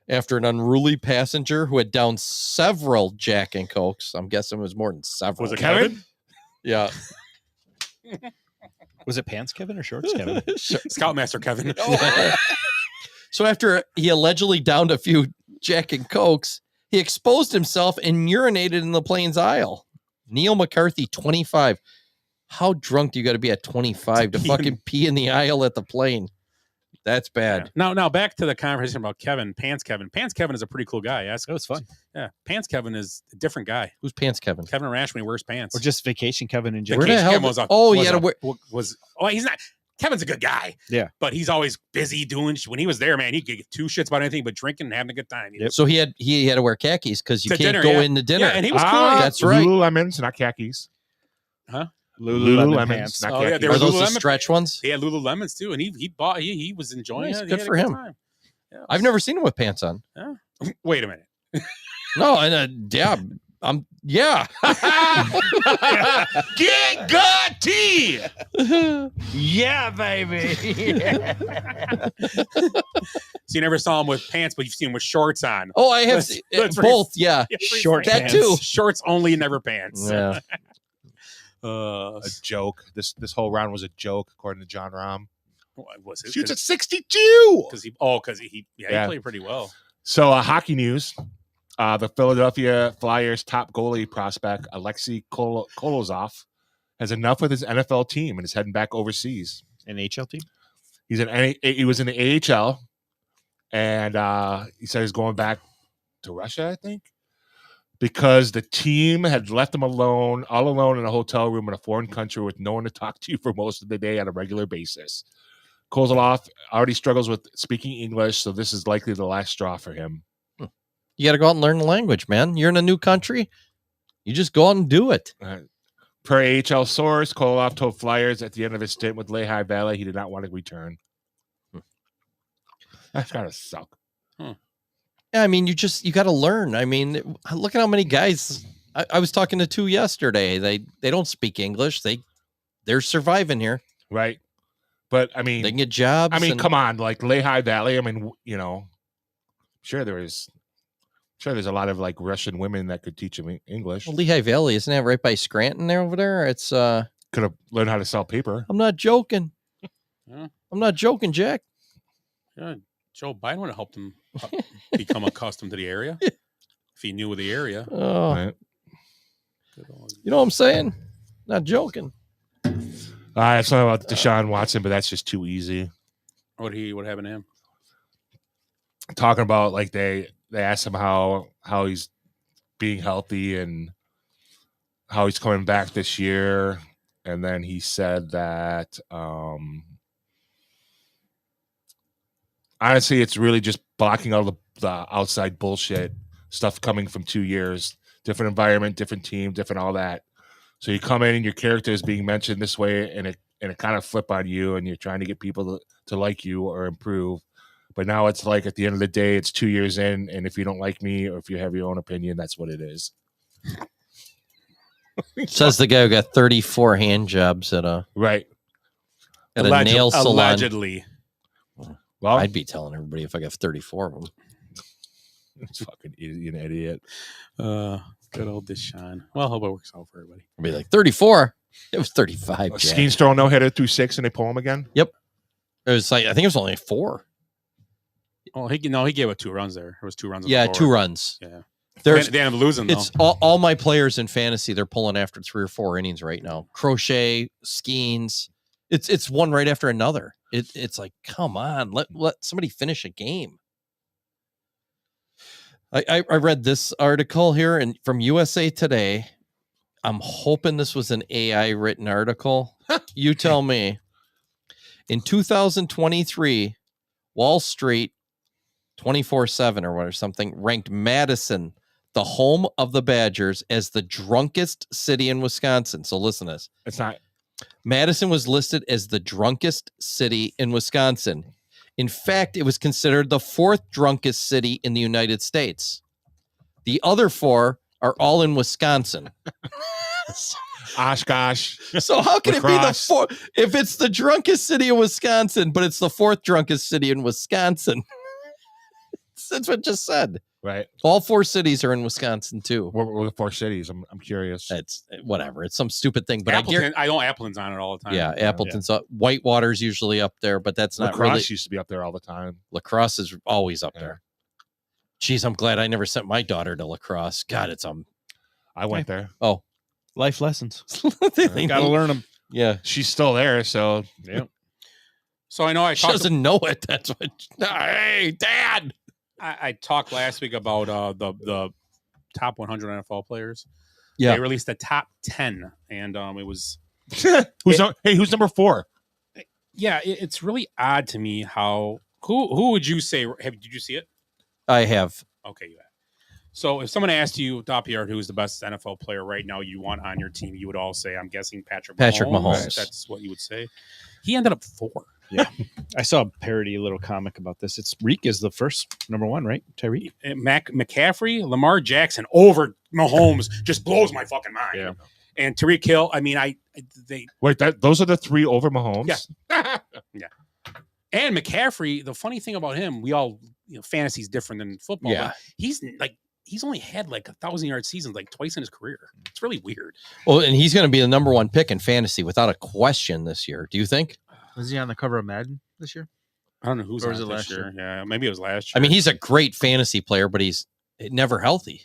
after an unruly passenger who had downed several Jack and Cokes. I'm guessing it was more than several. Was it Kevin? Yeah. Was it Pants Kevin or Shorts Kevin? Scoutmaster Kevin. So after he allegedly downed a few Jack and Cokes, he exposed himself and urinated in the plane's aisle. Neil McCarthy, 25. How drunk do you got to be at 25 to fucking pee in the aisle at the plane? That's bad. Yeah. Now back to the conversation about Kevin. Pants Kevin is a pretty cool guy. That was fun. Yeah, Pants Kevin is a different guy. Who's Pants Kevin? Kevin Rash when he wears pants. Or just Vacation Kevin in general. Where the hell? He's not. Kevin's a good guy. Yeah, but he's always busy doing. When he was there, man, he could give two shits about anything but drinking and having a good time. Yep. So he had to wear khakis because you To can't dinner, go yeah. in to dinner. Yeah, and he was cool. That's right. Lululemons, not khakis. Huh? Lululemons, pants. not Oh, yeah, khakis. they were Are those the Lululemon stretch ones? He had Lululemons too, and he was enjoying Nice, it. He good had a for him. time. Yeah, I've never seen him with pants on. Yeah. Wait a minute. No, and yeah. Get God tea. Yeah, baby. So you never saw him with pants, but you've seen him with shorts on. Oh, I have That's both. Yeah, Short that pants. too. Shorts only, never pants. Yeah. A joke. This whole round was a joke, according to John Rahm. What was it? Shoots at 62. Because he Yeah. played pretty well. So, hockey news. The Philadelphia Flyers top goalie prospect, Alexei Kolozov, has enough with his NFL team and is heading back overseas. An HL team? He was in the AHL, and he said he's going back to Russia, I think, because the team had left him all alone in a hotel room in a foreign country with no one to talk to for most of the day on a regular basis. Kolozov already struggles with speaking English, so this is likely the last straw for him. You got to go out and learn the language, man. You're in a new country. You just go out and do it. Per AHL source, Kolozov told Flyers at the end of his stint with Lehigh Valley he did not want to return. That's gotta suck. Yeah, I mean, you got to learn. I mean, look at how many guys. I was talking to two yesterday. They don't speak English. They're surviving here, right? But I mean, they can get jobs. I mean, come on, like Lehigh Valley. I mean, sure there's a lot of like Russian women that could teach him English. Well, Lehigh Valley, isn't that right by Scranton there over there? It's could have learned how to sell paper. I'm not joking. Yeah. I'm not joking, Jack. Yeah, Joe Biden would have helped him become accustomed to the area if he knew the area. Oh, Right. you know what I'm saying? Not joking. It's not about Deshaun Watson, but that's just too easy. What happened to him? Talking about like they asked him how he's being healthy and how he's coming back this year, and then he said that honestly, it's really just blocking all the outside bullshit stuff coming from 2 years, different environment, different team, different all that. So you come in and your character is being mentioned this way, and it kind of flip on you, and you're trying to get people to like you or improve. But now it's like at the end of the day, it's 2 years in, and if you don't like me or if you have your own opinion, that's what it is. Says the guy who got 34 hand jobs at a nail salon. Allegedly. Well, I'd be telling everybody if I got 34 of them. It's fucking an idiot. Good old Deshaun. Well, I hope it works out for everybody. I'd be like 34. It was 35. Skeens throw no hitter through 6 and they pull him again. Yep. It was like I think it was only 4. Oh, he gave it 2 runs there. It was 2 runs. Yeah, 2 runs. Yeah. They ended up losing, though. It's all my players in fantasy. They're pulling after 3 or 4 innings right now. Crochet, Skeens. It's one right after another. It's like, come on, let somebody finish a game. I read this article here and from USA Today. I'm hoping this was an AI written article. You tell me. In 2023, Wall Street 24/7 or something ranked Madison, the home of the Badgers, as the drunkest city in Wisconsin. So listen to this. It's not. Madison was listed as the drunkest city in Wisconsin. In fact, it was considered the 4th drunkest city in the United States. The other 4 are all in Wisconsin. Oshkosh. So how can it be the Lacrosse. 4th if it's the drunkest city in Wisconsin, but it's the 4th drunkest city in Wisconsin? That's what I just said. Right. All 4 cities are in Wisconsin too. We're the 4 cities. I'm curious. It's whatever. It's some stupid thing, but I know Appleton's on it all the time. Yeah, Appleton's up. Whitewater's usually up there, but that's not Lacrosse really. used to be up there all the time. Lacrosse is always up there. Jeez, I'm glad I never sent my daughter to Lacrosse. God, it's I went there. Oh, life lessons. They Gotta learn them. Yeah, she's still there. So yeah. So I know she doesn't know it. That's what. Hey, Dad. I talked last week about the top 100 NFL players. Yeah, they released the top 10, and it was who's number 4? Yeah, it's really odd to me how who would you say? Did you see it? I have. Okay, you have. So if someone asked you, Doppler, who's the best NFL player right now you want on your team, you would all say, I'm guessing Patrick Mahomes. That's what you would say. He ended up 4. Yeah. I saw a parody little comic about this. It's Reek is the first number 1, right? Tyreek. McCaffrey, Lamar Jackson over Mahomes just blows my fucking mind. Yeah. And Tyreek Hill, I mean, those are the 3 over Mahomes. Yeah. Yeah. And McCaffrey, the funny thing about him, we all, fantasy's different than football. Yeah. But he's only had 1,000-yard seasons twice in his career. It's really weird. Well, and he's going to be the number 1 pick in fantasy without a question this year. Do you think? Was he on the cover of Madden this year? I don't know who's or on was it this last year. year? Yeah, maybe it was last year. I mean, he's a great fantasy player, but he's never healthy.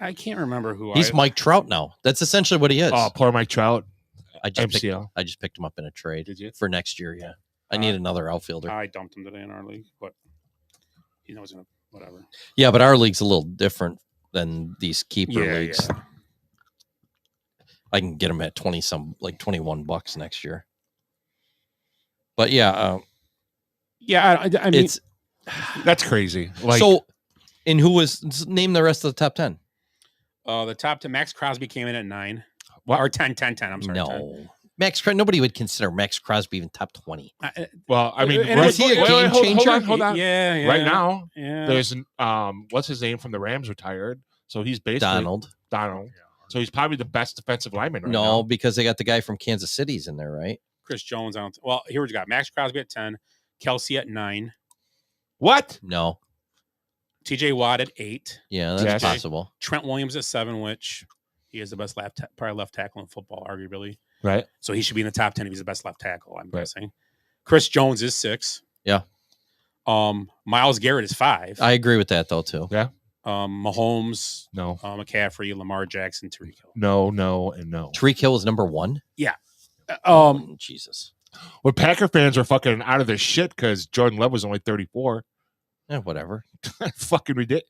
I can't remember who. He's Mike Trout now. That's essentially what he is. Oh, poor Mike Trout. I just MCL. picked him up in a trade. Did you? For next year? Yeah, I need another outfielder. I dumped him today in our league, but he knows whatever. Yeah, but our league's a little different than these keeper leagues. Yeah. I can get him at $21 next year. But yeah, I mean, that's crazy. So, and who was name the rest of the top 10? The top 10, Max Crosby came in at 9. Or 10. I'm sorry. No. 10. Max, nobody would consider Max Crosby even top 20. Well, I mean, was he a game changer? Hold on. Yeah. Right now, yeah. there's what's his name from the Rams retired, so he's basically Donald. So he's probably the best defensive lineman right now. No, because they got the guy from Kansas City's in there, right? Chris Jones. Here we got Max Crosby at 10, Kelsey at 9. What? No. TJ Watt at 8. Yeah, that's possible. Trent Williams at 7, which he is the best probably left tackle in football, arguably. Right. So he should be in the top 10 if he's the best left tackle, I'm guessing. Chris Jones is 6. Yeah. Miles Garrett is 5. I agree with that, though, too. Yeah. Mahomes. No. McCaffrey, Lamar Jackson, Tyreek Hill. No, and no. Tyreek Hill is number 1? Yeah. Jesus. Well, Packer fans are fucking out of their shit because Jordan Love was only 34. Yeah, whatever. Fucking ridiculous.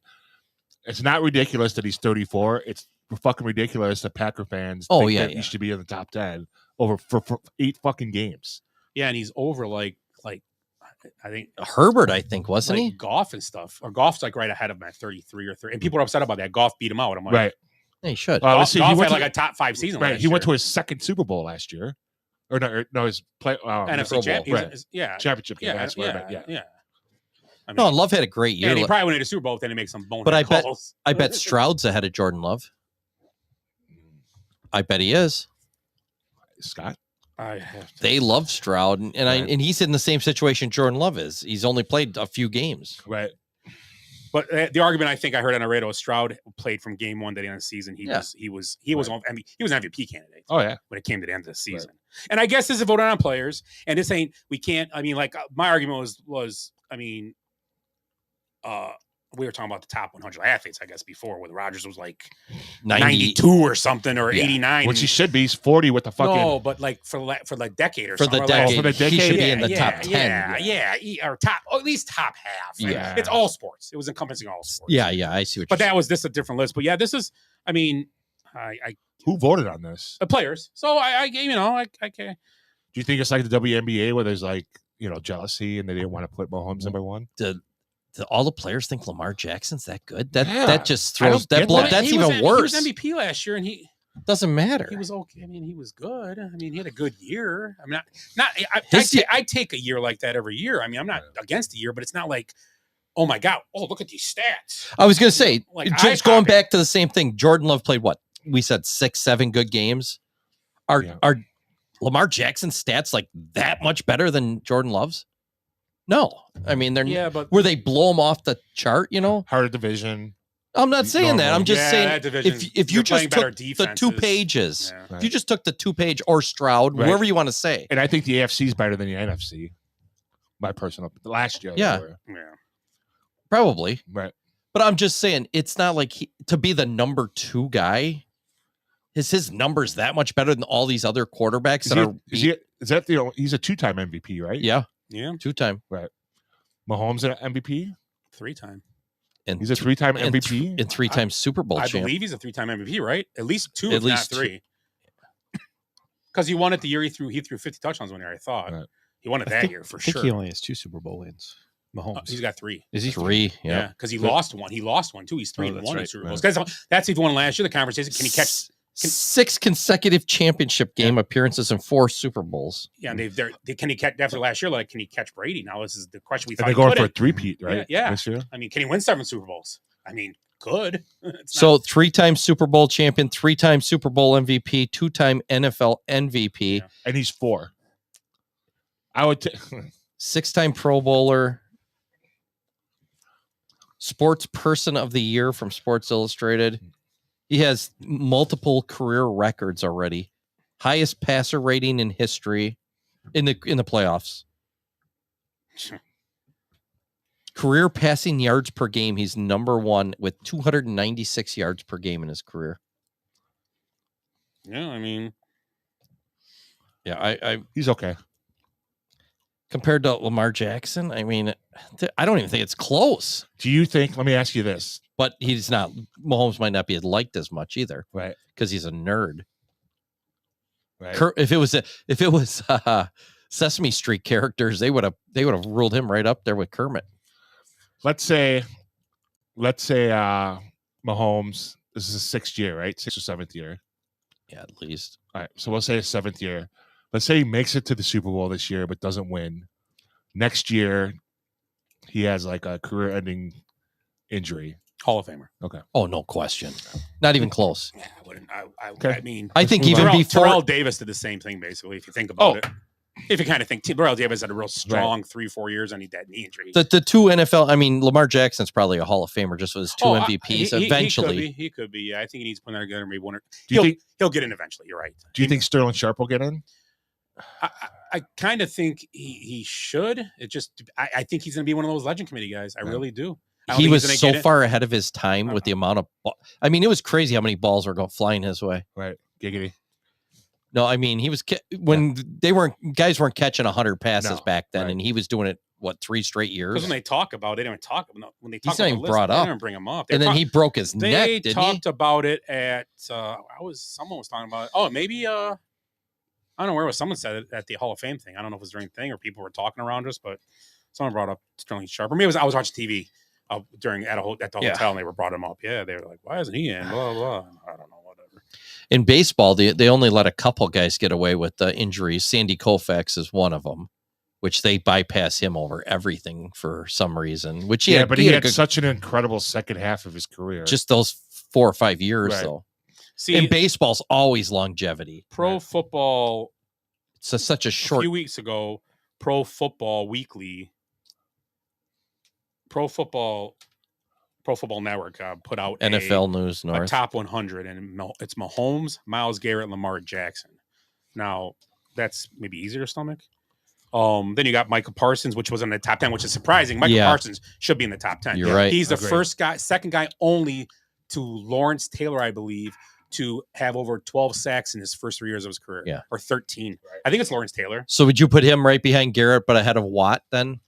It's not ridiculous that he's 34. It's fucking ridiculous that Packer fans think that he should be in the top 10 over for 8 fucking games. Yeah, and he's over like I think Herbert, I think, wasn't he? Goff and stuff. Or Goff's right ahead of him at 33 or 30. And people are upset about that. Goff beat him out. I'm like, right. Yeah, he should. Goff he had went a top 5 season. Right. Last He went year. to his second Super Bowl last year. Or no, his play NFC championship. Right. Yeah. Championship game. Yeah. That's what I meant. Yeah. I mean, no, Love had a great year. And he probably went to the Super Bowl then he makes some bonehead But calls. I bet Stroud's ahead of Jordan Love. I bet he is. Scott? They love Stroud, and he's in the same situation Jordan Love is. He's only played a few games. Right. But the argument I think I heard on the radio is Stroud played from game 1 to the end of the season. He was an MVP candidate. Oh yeah. When it came to the end of the season, and I guess this is a vote on players. And this ain't we can't. I mean, my argument was we were talking about the top 100 athletes, I guess, before, where Rodgers was 92 or something, or 89. Which he should be. He's 40 with the fucking... No, but for the decade or for something. The decade, he should be in the top 10. Or at least top half. Yeah. It's all sports. It was encompancing all sports. Yeah, I see what But that was this a different list. But yeah, this is, I who voted on this? Players. So I can. Do you think it's like the WNBA where there's jealousy and they didn't want to put Mahomes number 1? Do all the players think Lamar Jackson's that good? That just throws that blood. That's even worse. He was MVP last year, and he doesn't matter. He was okay. I mean, he was good. I mean, he had a good year. I mean, I take a year like that every year. I mean, I'm not against a year, but it's not like oh my God, oh, look at these stats. I was going to say, Like, just going back to the same thing. Jordan Love played what? We said 6, 7 good games. Are Lamar Jackson's stats like that much better than Jordan Love's? No. I mean, they're but where they blow them off the chart, Harder division. I'm not saying that. I'm just saying if you just took the 2 pages, if you just took the 2-page or Stroud, Right. whoever you want to say. And I think the AFC is better than the NFC. My personal last year. Yeah. Probably. Right. But I'm just saying, it's not like to be the number 2 guy. Is his numbers that much better than all these other quarterbacks he's a 2-time MVP, right? Yeah. Yeah. 2-time. Right. Mahomes an MVP? 3-time. And he's a 3-time MVP? And 3-time Super Bowl I champ. believe he's a 3-time MVP, right? At least 2, At if least not 3. Because he won it the year he threw 50 touchdowns one year, I thought. Right. He won it that year for I think sure. he only has 2 Super Bowl wins. Mahomes. He's got 3. Is he 3? Yeah, because he lost one. He lost one too. He's 3-1 in right. Super Bowls. That's even one last year. The conversation: can he catch 6 consecutive championship game appearances and 4 Super Bowls? Yeah, and can he catch after last year? Like, can he catch Brady? Now this is the question we And thought. they're he going for a couldn't. 3-peat, right? Yeah. This year? I mean, can he win 7 Super Bowls? I mean, good. So 3-time Super Bowl champion, 3-time Super Bowl MVP, 2-time NFL MVP, and he's 4. I would 6-time Pro Bowler, Sports Person of the Year from Sports Illustrated. He has multiple career records already. Highest passer rating in history in the playoffs. Career passing yards per game, he's number 1 with 296 yards per game in his career. Yeah, I mean, I he's okay. Compared to Lamar Jackson, I mean, I don't even think it's close. Do you think? Let me ask you this. But he's not. Mahomes might not be liked as much either, right? Because he's a nerd. Right. If it was Sesame Street characters, they would have ruled him right up there with Kermit. Let's say Mahomes. This is his 6th year, right? 6th or 7th year. Yeah, at least. All right. So we'll say his 7th year. Let's say he makes it to the Super Bowl this year, but doesn't win. Next year, he has like a career-ending injury. Hall of Famer. Okay. Oh, no question. Not even close. Yeah, I wouldn't. I mean, I think even before Terrell Davis did the same thing, basically. If you think about it, if you kind of think Terrell Davis had a real strong 3-4 years and he had knee injury. the 2 NFL. I mean, Lamar Jackson's probably a Hall of Famer just with his 2 MVPs. Eventually, he could be. Yeah, I think he needs to put that together. Maybe one or he'll get in eventually. You're right. Do you think Sterling Sharp will get in? I kind of think he should. It just I think he's going to be one of those legend committee guys. I really do. he was so far ahead of his time with the amount of. I mean, it was crazy how many balls were going flying his way. Right, giggity. No, I mean he was when guys weren't catching 100 passes back then, and he was doing it 3 straight years. Because when they talk about it, they don't talk when they talk He's not about even the brought list, up. they don't bring him up. And then he broke his neck. They didn't talked about it at someone was talking about it. Oh, maybe I don't know where it was. Someone said it at the Hall of Fame thing. I don't know if it was during thing or people were talking around us, but someone brought up Sterling Sharp. Or maybe I was watching TV at the hotel and they were brought him up. Yeah, they were like, "Why isn't he in?" Blah blah. I don't know, whatever. In baseball, they only let a couple guys get away with injuries. Sandy Koufax is one of them, which they bypass him over everything for some reason. Which he had such an incredible second half of his career. Just those 4 or 5 years, though. See, in baseball's always longevity. Pro football. It's such a short. A few weeks ago, Pro Football Weekly, Pro Football Network put out NFL News North a top 100, and it's Mahomes, Myles Garrett, Lamar Jackson. Now that's maybe easier to stomach. Then you got Michael Parsons, which was in the top 10, which is surprising. Michael Parsons should be in the top 10. You're right. He's the second guy only to Lawrence Taylor, I believe, to have over 12 sacks in his first 3 years of his career. Yeah. Or 13. Right. I think it's Lawrence Taylor. So would you put him right behind Garrett, but ahead of Watt then?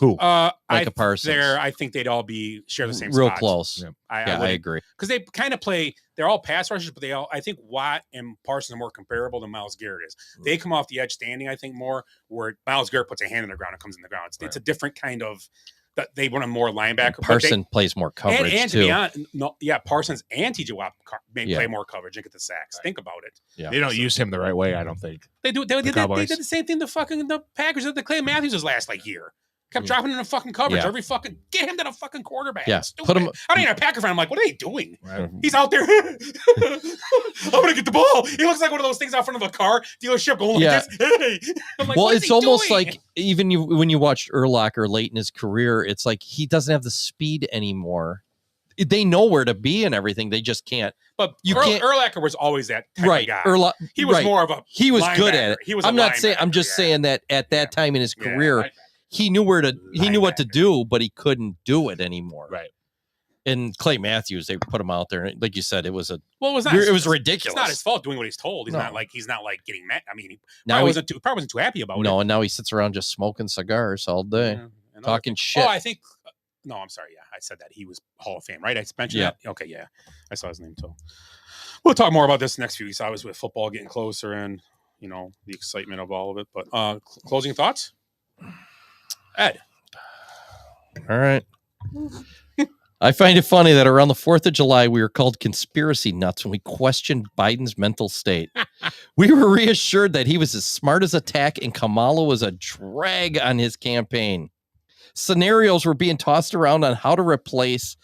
Who? Micah Parsons. I think they'd all share the same real spots. close. Yeah. I agree. Because they kind of play, they're all pass rushers, but I think Watt and Parsons are more comparable than Myles Garrett is. They come off the edge standing, I think, more, where Myles Garrett puts a hand in the ground and comes in the ground. It's a different kind of, they want a more linebacker. Parsons plays more coverage and too. To be honest, Parsons and TJ Watt play more coverage and get the sacks. Right. Think about it. Yeah. They don't use him the right way, I don't think. They do. They did the same thing the Packers did to Clay Matthews' last year. Kept dropping in the fucking coverage Yeah. every fucking. Get him to the fucking quarterback. Yeah, Stupid. put him- I don't even a Packer fan. I'm like, what are they doing? Right. He's out there. I'm gonna get the ball. He looks like one of those things out front of a car dealership going like Yeah. this. Hey. I'm like, Well, what is it's he almost doing? like even when you watched Urlacher late in his career, it's like he doesn't have the speed anymore. They know where to be and everything. They just can't. But you Urlacher can't. was always that type Right. of guy. He was right. more of a. He was good linebacker. at it. He was. I'm a not saying. I'm linebacker, just saying that at that time in his Yeah, career, he knew where to. He knew what to do, but he couldn't do it anymore. Right. And Clay Matthews, they put him out there, and like you said, it was a. Well, it was not. It was It's ridiculous. not his fault doing what he's told. He's No. not like getting mad. I mean, he Now probably, he- wasn't too happy about it. No, and now he sits around just smoking cigars all day, And talking shit. Oh, I think. No, I'm sorry. Yeah, I said that he was Hall of Fame, right? I mentioned Yeah. that. Okay, yeah, I saw his name too. We'll talk more about this next few weeks. I was with football getting closer, and the excitement of all of it. But closing thoughts, Ed. All right. I find it funny that around the 4th of July, we were called conspiracy nuts when we questioned Biden's mental state. We were reassured that he was as smart as a tack and Kamala was a drag on his campaign. Scenarios were being tossed around on how to replace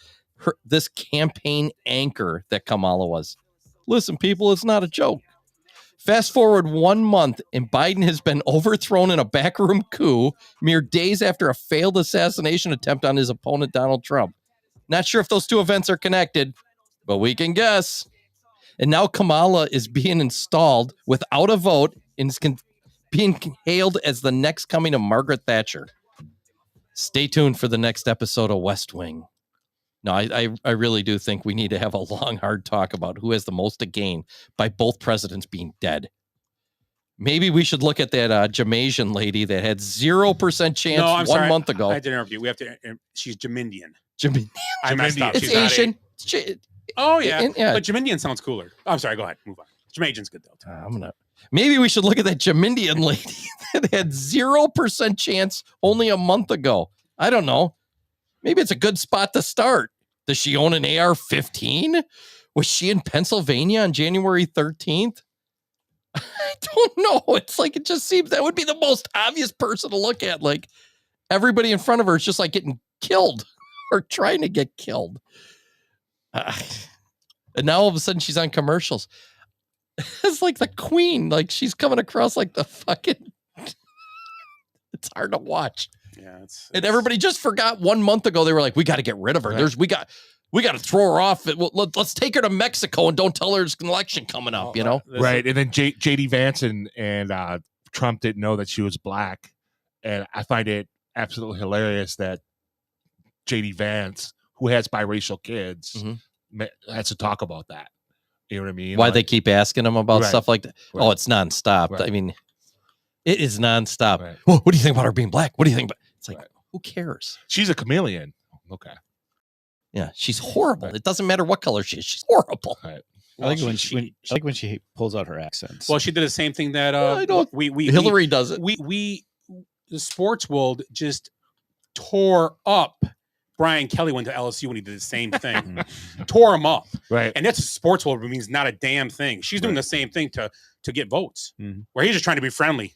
this campaign anchor that Kamala was. Listen, people, it's not a joke. Fast forward 1 month, and Biden has been overthrown in a backroom coup mere days after a failed assassination attempt on his opponent, Donald Trump. Not sure if those two events are connected, but we can guess. And now Kamala is being installed without a vote and is being hailed as the next coming of Margaret Thatcher. Stay tuned for the next episode of West Wing. No, I really do think we need to have a long, hard talk about who has the most to gain by both presidents being dead. Maybe we should look at that Jamaican lady that had 0% chance No, I'm 1 sorry. month ago. I had to interrupt you. We have to. She's Jamindian. Jamindian. I messed up. It's She's not Asian. Oh yeah, Yeah. but Jamindian sounds cooler. I'm sorry. Go ahead. Move on. Jamaican's good though. Maybe we should look at that Jamindian lady that had 0% chance only a month ago. I don't know. Maybe it's a good spot to start. Does she own an AR-15? Was she in Pennsylvania on January 13th? I don't know. It's like, it just seems that would be the most obvious person to look at. Like, everybody in front of her is just like getting killed or trying to get killed. And now all of a sudden she's on commercials. It's like the queen. Like, she's coming across like the fucking... It's hard to watch. Yeah, and everybody just forgot 1 month ago. They were like, we got to get rid of her. Right. We got to throw her off. Let's take her to Mexico and don't tell her there's an election coming up, you know? Right. And then JD Vance and Trump didn't know that she was black. And I find it absolutely hilarious that JD Vance, who has biracial kids, has to talk about that. You know what I mean? Why they keep asking him about Right. stuff like that? Right. Oh, it's nonstop. Right. I mean, it is nonstop. Well, what do you think about her being black? What do you think about? It's like, who cares? She's a chameleon. Okay. Yeah, she's horrible. It doesn't matter what color she is. She's horrible. Right. I like when she pulls out her accents. Well, she did the same thing that I know. we Hillary does it. We the sports world just tore up Brian Kelly went to LSU when he did the same thing. Tore him up. Right. And that's a sports world means not a damn thing. She's doing the same thing to get votes. Where he's just trying to be friendly.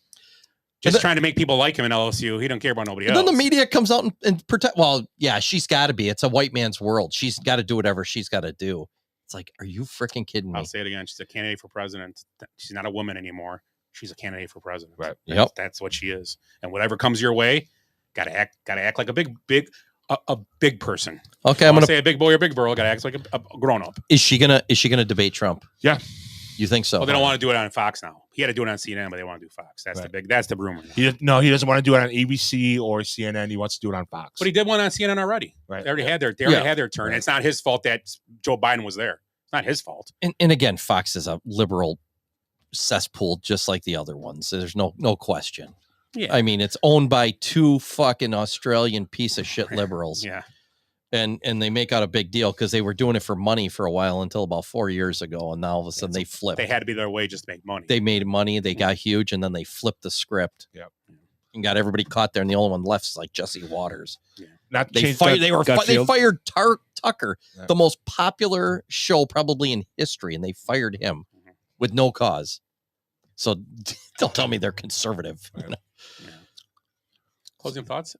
Just trying to make people like him in LSU. He don't care about nobody And else. then the media comes out and protect. Well, yeah, she's got to be. It's a white man's world. She's got to do whatever she's got to do. It's like, are you freaking kidding me? I'll say it again. She's a candidate for president. She's not a woman anymore. She's a candidate for president. Right. Yep. That's what she is. And whatever comes your way, gotta act like a big person. Okay, I'm I'm gonna say a big boy or big girl. Gotta act like a grown up. Is she gonna debate Trump? Yeah. You think so? Well, they don't want to do it on Fox now. He had to do it on CNN, but they want to do Fox. That's the rumor. He doesn't want to do it on ABC or CNN. He wants to do it on Fox. But he did one on CNN already. Right. They already had their turn. Right. It's not his fault that Joe Biden was there. It's not his fault. And again, Fox is a liberal cesspool, just like the other ones. So there's no question. Yeah. I mean, it's owned by two fucking Australian piece of shit liberals. Yeah. And they make out a big deal because they were doing it for money for a while until about 4 years ago, and now all of a sudden they flipped. They had to be their way just to make money. They made money, they got huge, and then they flipped the script. Yep. And got everybody caught there, and the only one left is like Jesse Waters. Yeah. Not They change fired. that- They fired Tucker, Yeah. the most popular show probably in history, and they fired him with no cause. So don't tell me they're conservative. You know? Closing thoughts,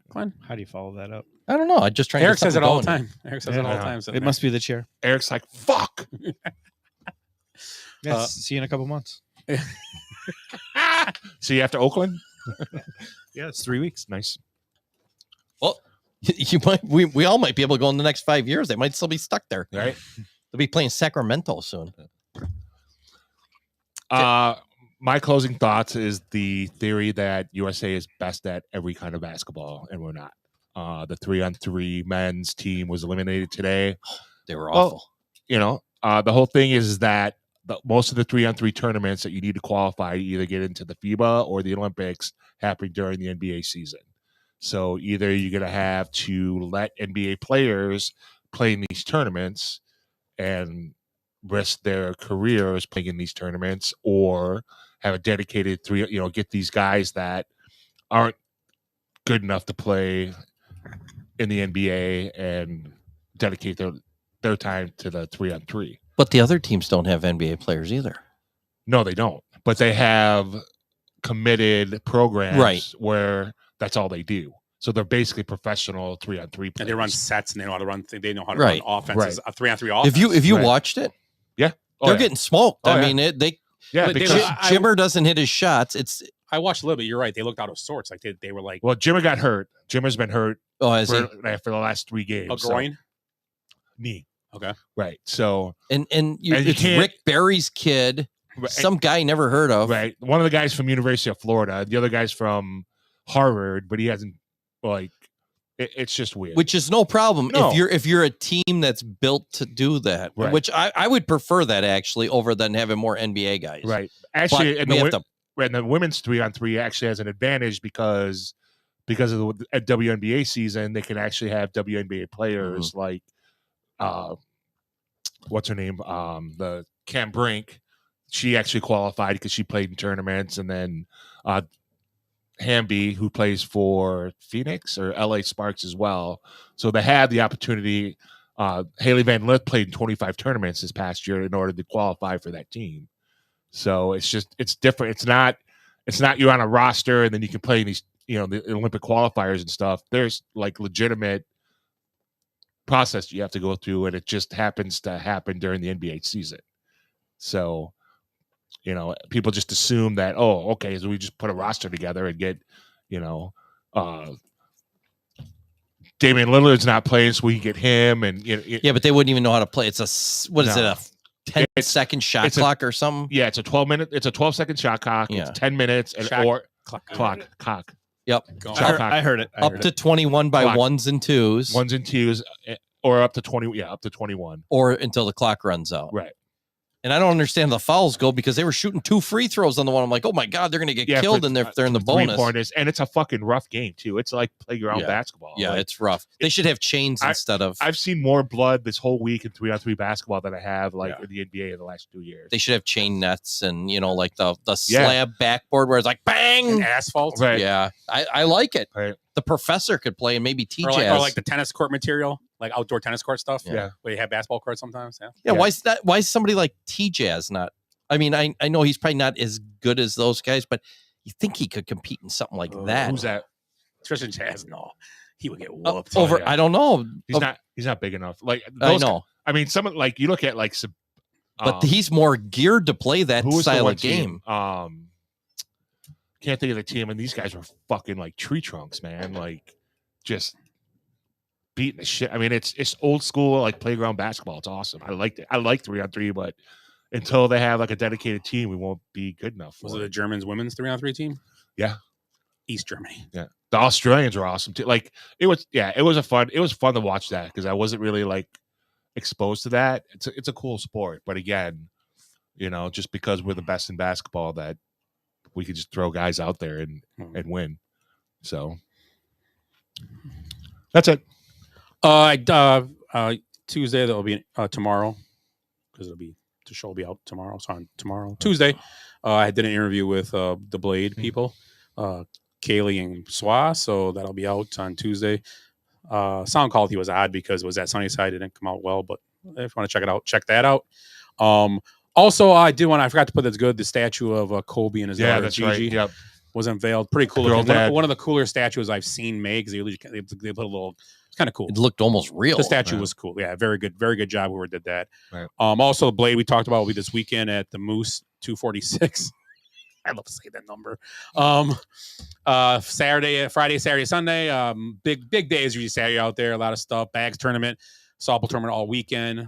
Glenn? How do you follow that up? I don't know. I just trying. Eric to get says it something all the going. time. Eric says it all the time. It must be the chair. Eric's like, fuck. Yeah, see you in a couple months. See you after Oakland? Yeah, it's 3 weeks. Nice. Well, you might. We all might be able to go in the next 5 years. They might still be stuck there. Right. They'll be playing Sacramento soon. My closing thoughts is the theory that USA is best at every kind of basketball, and we're not. The 3-on-3 men's team was eliminated today. They were awful. The whole thing is that most of the 3-on-3 tournaments that you need to qualify to either get into the FIBA or the Olympics happening during the NBA season. So either you're going to have to let NBA players play in these tournaments and risk their careers playing in these tournaments, or have a dedicated get these guys that aren't good enough to play in the NBA and dedicate their time to the 3-on-3. But the other teams don't have NBA players either. No, they don't. But they have committed programs where that's all they do. So they're basically professional 3-on-3 players. And they run sets and they know how to run. They know how to run offenses. A 3-on-3 offense. If you watched it, yeah, they're getting smoked. Oh, I yeah. mean, because Jimmer doesn't hit his shots. I watched a little bit. You're right. They looked out of sorts. Like they were like. Well, Jimmer got hurt. Jimmer's been hurt. Oh, has he? For the last 3 games. A groin. Knee. Okay. Right. So it's Rick Barry's kid. Some guy never heard of. Right. One of the guys from University of Florida. The other guy's from Harvard, but he hasn't it's just weird. Which is no problem No. if you're a team that's built to do that. Right. Which I would prefer that actually over than having more NBA guys. Right. Actually, But and we have to the women's 3-on-3 actually has an advantage because of the WNBA season, they can actually have WNBA players like what's her name? The Cam Brink. She actually qualified because she played in tournaments, and then Hamby, who plays for Phoenix or LA Sparks as well. So they had the opportunity. Haley Van Lith played in 25 tournaments this past year in order to qualify for that team. So it's different. It's not you're on a roster and then you can play in these, the Olympic qualifiers and stuff. There's like legitimate process you have to go through, and it just happens to happen during the NBA season. So, people just assume that, oh, okay, so we just put a roster together and get, Damian Lillard's not playing, so we can get him. And yeah, but they wouldn't even know how to play. It's a 10-second shot clock or something? Yeah, it's a 12-second shot clock. Yeah. It's 10 minutes clock. Yep. I heard it. Up to 21 by Clock. ones and twos. Ones and twos, or up to 20. Yeah, up to 21. Or until the clock runs out. Right. And I don't understand the fouls go because they were shooting 2 free throws on the one. I'm like, oh my God, they're going to get killed and they're in the bonus. Pointers, and it's a fucking rough game too. It's like playground basketball. Yeah, like, it's rough. They should have chains instead of. I've seen more blood this whole week in 3-on-3 basketball than I have in the NBA in the last 2 years. They should have chain nets and like the slab backboard where it's like bang and asphalt. Right. Yeah, I like it. Right. The professor could play and maybe teach or like the tennis court material, like outdoor tennis court stuff. Yeah. Where you have basketball courts sometimes. Yeah. Yeah. Why is somebody like T-Jazz not? I mean, I know he's probably not as good as those guys, but you think he could compete in something like that? Who's that? Tristan Jazz? No, he would get whooped. I don't know. He's not big enough. Like I know. I mean, some like you look at like, but he's more geared to play that style of game. game. Can't think of the team, and these guys were fucking like tree trunks, man. Like just beating the shit. I mean, it's old school like playground basketball. It's awesome. I liked it. I like 3-on-3, but until they have like a dedicated team, we won't be good enough. Was it the Germans women's 3-on-3 team? Yeah. East Germany. Yeah. The Australians were awesome too. Like it was fun to watch that because I wasn't really like exposed to that. It's a cool sport, but again, just because we're the best in basketball, that we could just throw guys out there and win. So that's it. Tuesday that'll be tomorrow because the show will be out tomorrow. So on tomorrow, Tuesday, I did an interview with the Blade people, Kaylee and Swa. So that'll be out on Tuesday. Sound quality was odd because it was at Sunnyside. It didn't come out well, but if you want to check it out, check that out. Also, I forgot to put that's good. The statue of Kobe and his daughter that's Gigi right. Yep. was unveiled. Pretty cool. Girl looking. dad. One of the cooler statues I've seen made because they put a little. It's kind of cool. It looked almost real. The statue was cool. Yeah, very good job. Whoever did that. Right. Also, the Blade we talked about will be this weekend at the Moose 246. I love to say that number. Friday, Saturday, Sunday. Big days usually Saturday out there. A lot of stuff. Bags tournament, softball tournament all weekend.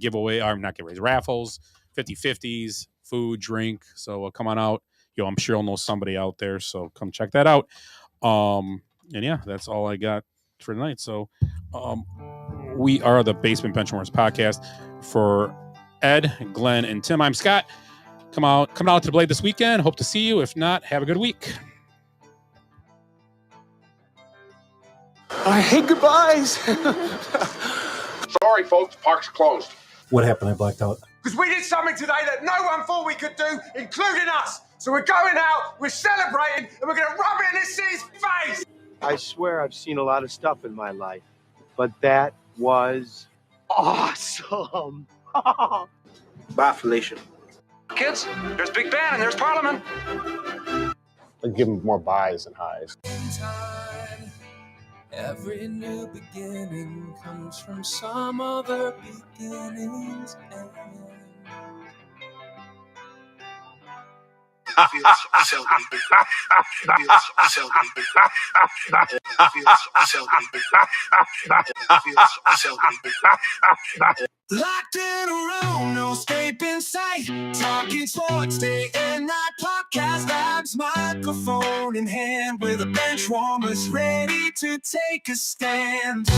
Giveaway, or not giveaways, raffles, 50/50s, food, drink. So come on out. I'm sure you'll know somebody out there. So come check that out. And yeah, that's all I got for tonight. So we are the Basement Benchwarmers podcast. For Ed, Glenn, and Tim, I'm Scott. Come out to the Blade this weekend. Hope to see you. If not, have a good week. I hate goodbyes. Sorry, folks. Park's closed. What happened? I blacked out. Because we did something today that no one thought we could do, including us. So we're going out, we're celebrating, and we're going to rub it in this city's face. I swear I've seen a lot of stuff in my life, but that was awesome. Bye, Felicia. Kids, there's Big Ben and there's Parliament. I'd give them more buys and highs. Every new beginning comes from some other beginning's end. Locked in a room, no escape in sight. Talking sports day and night. Podcast vibes, microphone in hand, with a bench warmers ready to take a stand.